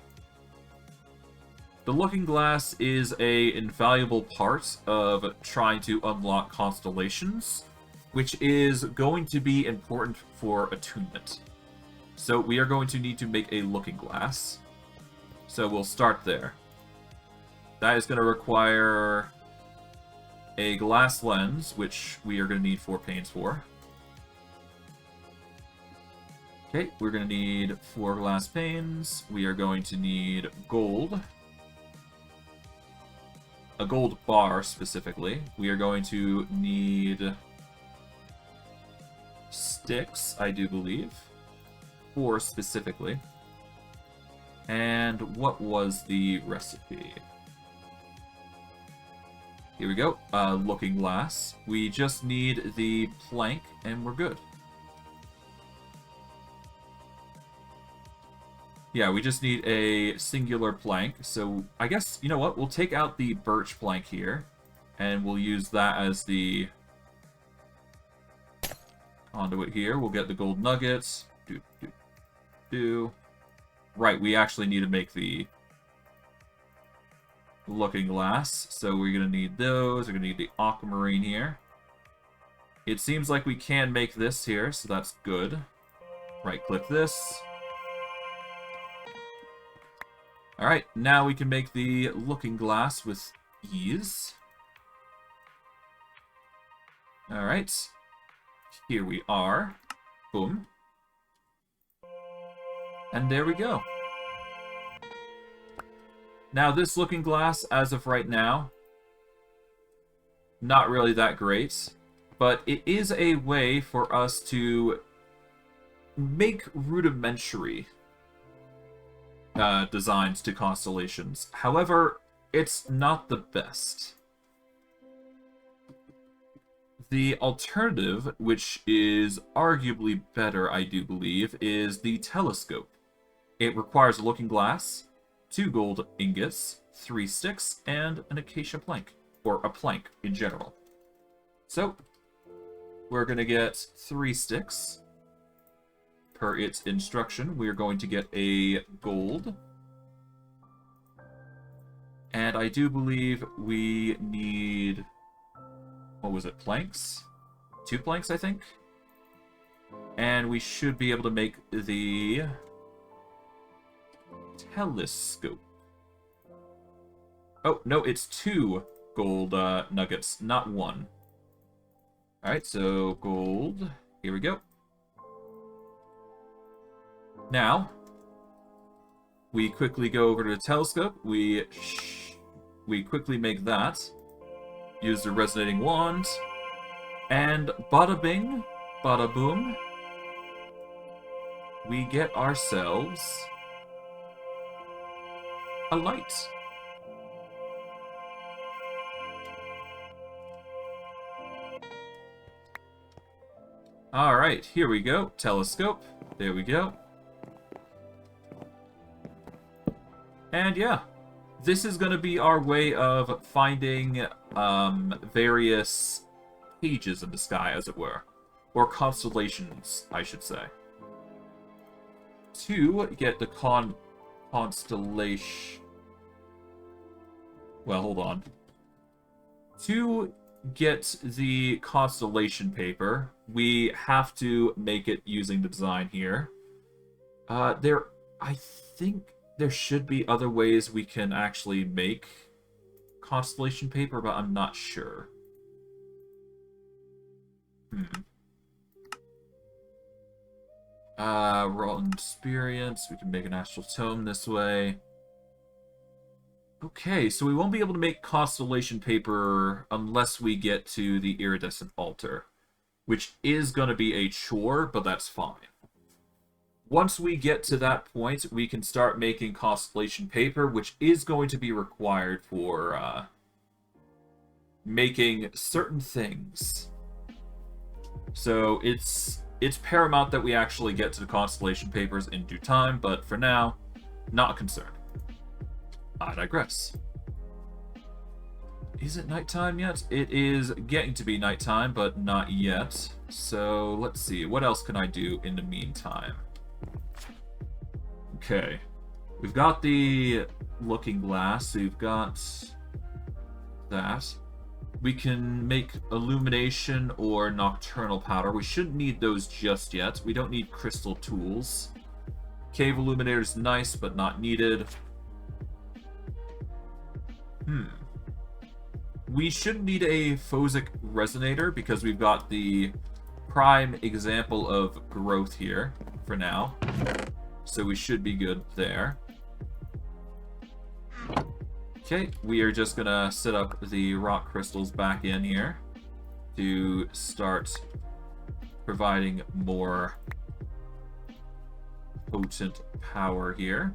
The looking glass is a invaluable part of trying to unlock constellations, which is going to be important for attunement. So we are going to need to make a looking glass. So we'll start there. That is going to require a glass lens, which we are going to need 4 panes for. Okay, we're going to need 4 glass panes. We are going to need gold. A gold bar, specifically. We are going to need sticks, I do believe. 4 specifically. And what was the recipe? Here we go. Looking glass. We just need the plank, and we're good. Yeah, we just need a singular plank. So I guess, you know what? We'll take out the birch plank here, and we'll use that as the conduit here. We'll get the gold nuggets. Right, we actually need to make the looking glass. So we're going to need those. We're going to need the aquamarine here. It seems like we can make this here, so that's good. Right-click this. Alright, now we can make the looking glass with ease. Alright. Here we are. Boom. And there we go. Now, this looking glass, as of right now, not really that great, but it is a way for us to make rudimentary designs to constellations. However, it's not the best. The alternative, which is arguably better, I do believe, is the telescope. It requires a looking glass, 2 gold ingots, 3 sticks, and an acacia plank, or a plank in general. So, we're going to get 3 sticks. Per its instruction, we're going to get a gold. And I do believe we need... what was it? Planks? 2 planks, I think? And we should be able to make the telescope. Oh, no, it's 2 gold nuggets, not 1. Alright, so gold. Here we go. Now, we quickly go over to the telescope. We quickly make that. Use the resonating wand. And bada bing, bada boom. We get ourselves a light. Alright, here we go. Telescope. There we go. And yeah, this is going to be our way of finding various pages in the sky, as it were. Or constellations, I should say. To get the constellation... well, hold on. To get the constellation paper, we have to make it using the design here. I think there should be other ways we can actually make constellation paper, but I'm not sure. Rotten experience. We can make an astral tome this way. Okay, so we won't be able to make constellation paper unless we get to the iridescent altar, which is going to be a chore, but that's fine. Once we get to that point, we can start making constellation paper, which is going to be required for making certain things. So it's paramount that we actually get to the constellation papers in due time, but for now, not a concern. I digress. Is it nighttime yet? It is getting to be nighttime, but not yet. So let's see, what else can I do in the meantime? Okay, we've got the looking glass, we've got that. We can make illumination or nocturnal powder. We shouldn't need those just yet. We don't need crystal tools. Cave illuminator is nice, but not needed. We shouldn't need a phosic resonator because we've got the prime example of growth here for now. So we should be good there. Okay, we are just gonna set up the rock crystals back in here to start providing more potent power here.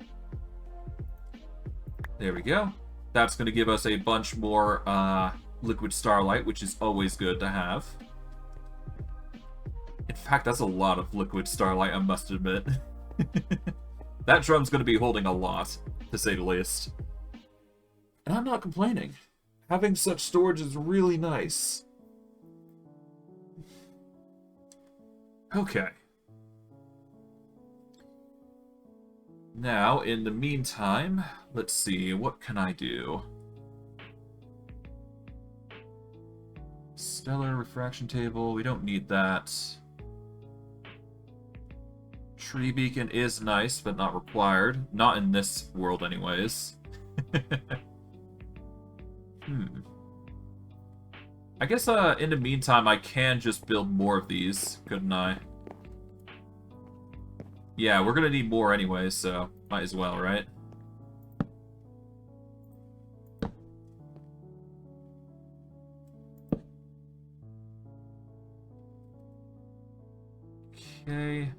There we go. That's gonna give us a bunch more liquid starlight, which is always good to have. In fact, that's a lot of liquid starlight, I must admit. That drum's gonna be holding a lot, to say the least. And I'm not complaining. Having such storage is really nice. Okay. Now, in the meantime, let's see, what can I do? Stellar refraction table, we don't need that. Tree beacon is nice, but not required. Not in this world, anyways. I guess, in the meantime, I can just build more of these, couldn't I? Yeah, we're gonna need more anyways, so might as well, right? Okay.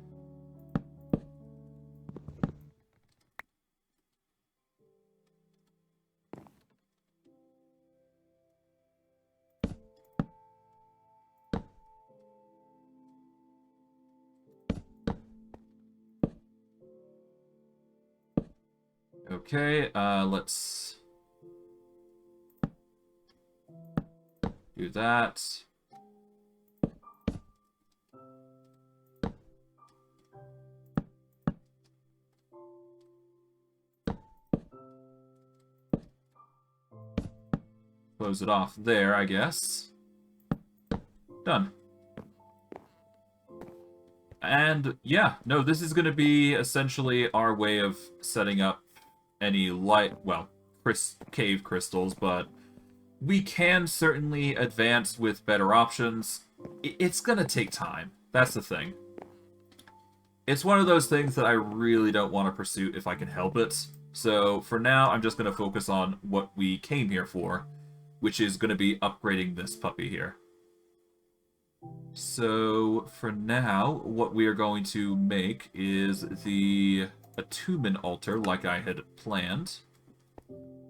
Okay, let's do that. Close it off there, I guess. Done. And yeah, no, this is going to be essentially our way of setting up any light, well, cave crystals, but we can certainly advance with better options. It's going to take time. That's the thing. It's one of those things that I really don't want to pursue if I can help it. So for now, I'm just going to focus on what we came here for, which is going to be upgrading this puppy here. So for now, what we are going to make is the attunement altar like I had planned.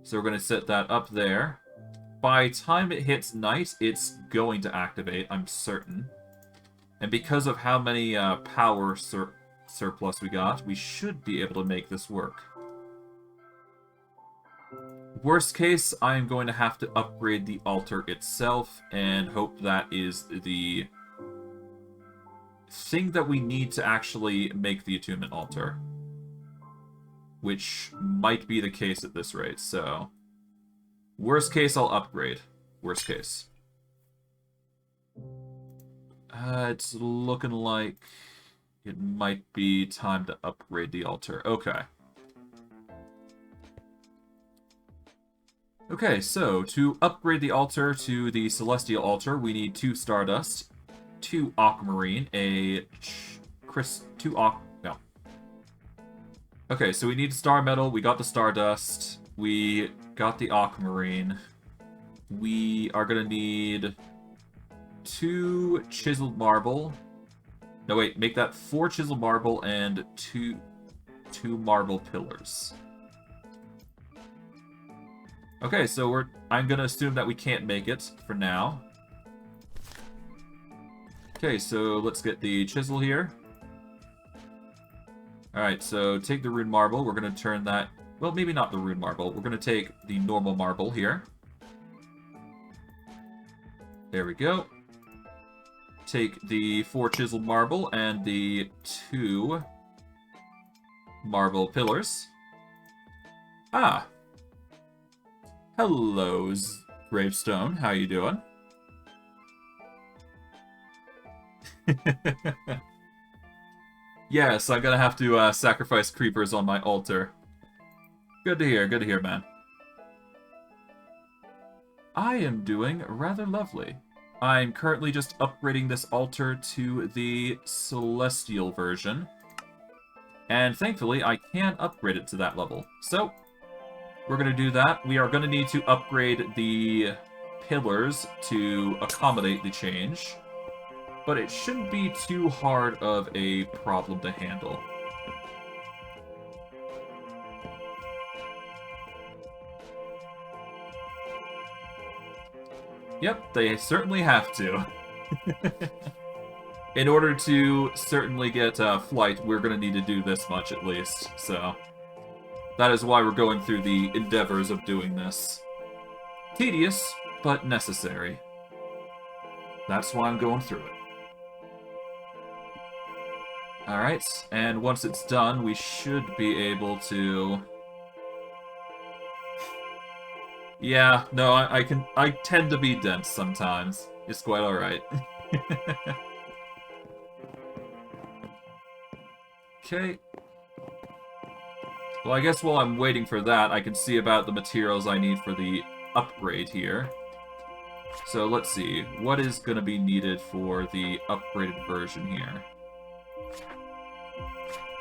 So we're going to set that up there. By the time it hits night, it's going to activate, I'm certain. And because of how many power surplus we got, we should be able to make this work. Worst case, I am going to have to upgrade the altar itself and hope that is the thing that we need to actually make the attunement altar. Which might be the case at this rate, so... Worst case, I'll upgrade. Worst case. It's looking like it might be time to upgrade the altar. Okay. Okay, so to upgrade the altar to the celestial altar, we need 2 stardust, 2 aquamarine, no. Okay, so we need star metal, we got the stardust, we got the aquamarine. We are gonna need 2 chiseled marble. No, wait, make that 4 chiseled marble and 2 marble pillars. Okay, so I'm gonna assume that we can't make it for now. Okay, so let's get the chisel here. Alright, so take the rune marble. We're gonna turn that... Well, maybe not the rune marble. We're gonna take the normal marble here. There we go. Take the 4 chiseled marble and the 2 marble pillars. Ah! Hello, Gravestone. How you doing? Yes, I'm gonna have to sacrifice creepers on my altar. Good to hear, man. I am doing rather lovely. I'm currently just upgrading this altar to the celestial version. And thankfully, I can upgrade it to that level. So, we're going to do that. We are going to need to upgrade the pillars to accommodate the change. But it shouldn't be too hard of a problem to handle. Yep, they certainly have to. In order to certainly get flight, we're going to need to do this much at least, so... That is why we're going through the endeavors of doing this. Tedious, but necessary. That's why I'm going through it. Alright, and once it's done, we should be able to... Yeah, no, I tend to be dense sometimes. It's quite alright. Okay. Well, I guess while I'm waiting for that, I can see about the materials I need for the upgrade here. So let's see, what is going to be needed for the upgraded version here?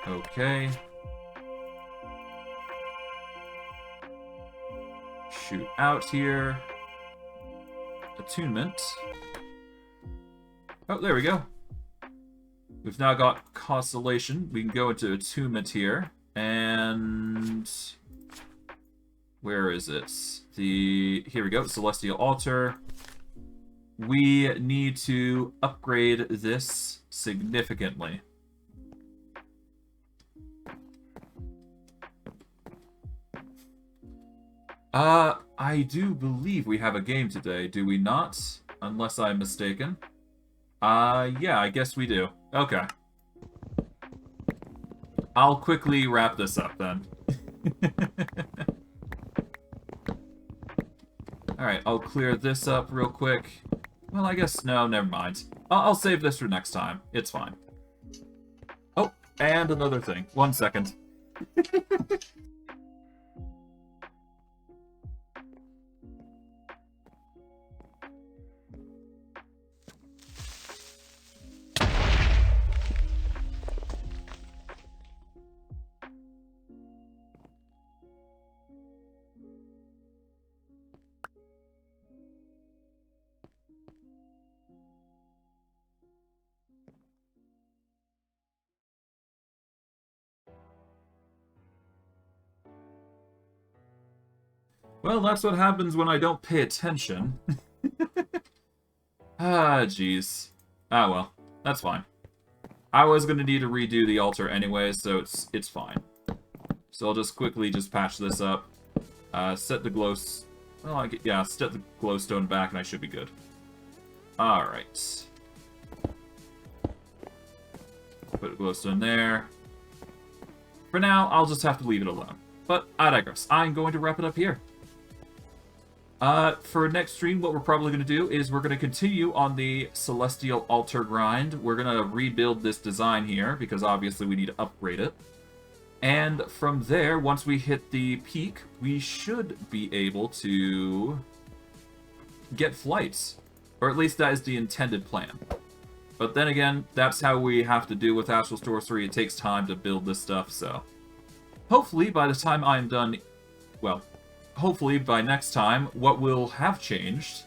Okay. Shoot out here. Attunement. Oh, there we go. We've now got Constellation. We can go into Attunement here. And... where is it? Here we go, Celestial Altar. We need to upgrade this significantly. I do believe we have a game today, do we not? Unless I'm mistaken. Yeah, I guess we do. Okay. I'll quickly wrap this up then. Alright, I'll clear this up real quick. Well, I guess, no, never mind. I'll save this for next time. It's fine. Oh, and another thing. 1 second. Well, that's what happens when I don't pay attention. Ah, jeez. Ah, well. That's fine. I was going to need to redo the altar anyway, so it's fine. So I'll just quickly just patch this up. Set the glow... Well, yeah, set the glowstone back and I should be good. Alright. Put a glowstone there. For now, I'll just have to leave it alone. But I digress. I'm going to wrap it up here. For next stream, what we're probably going to do is we're going to continue on the Celestial Altar grind. We're going to rebuild this design here, because obviously we need to upgrade it. And from there, once we hit the peak, we should be able to get flights. Or at least that is the intended plan. But then again, that's how we have to do with Astral Sorcery. It takes time to build this stuff, so... Hopefully, by the time I'm done... Well... Hopefully, by next time, what will have changed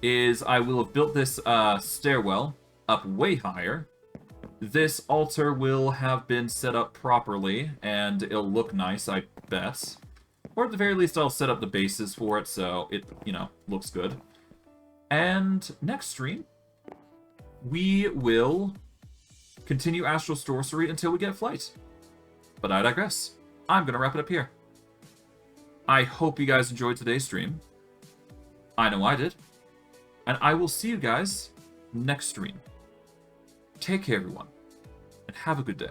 is I will have built this stairwell up way higher. This altar will have been set up properly, and it'll look nice, I bet. Or at the very least, I'll set up the bases for it, so it, you know, looks good. And next stream, we will continue Astral Sorcery until we get flight. But I digress. I'm going to wrap it up here. I hope you guys enjoyed today's stream. I know I did. And I will see you guys next stream. Take care, everyone, and have a good day.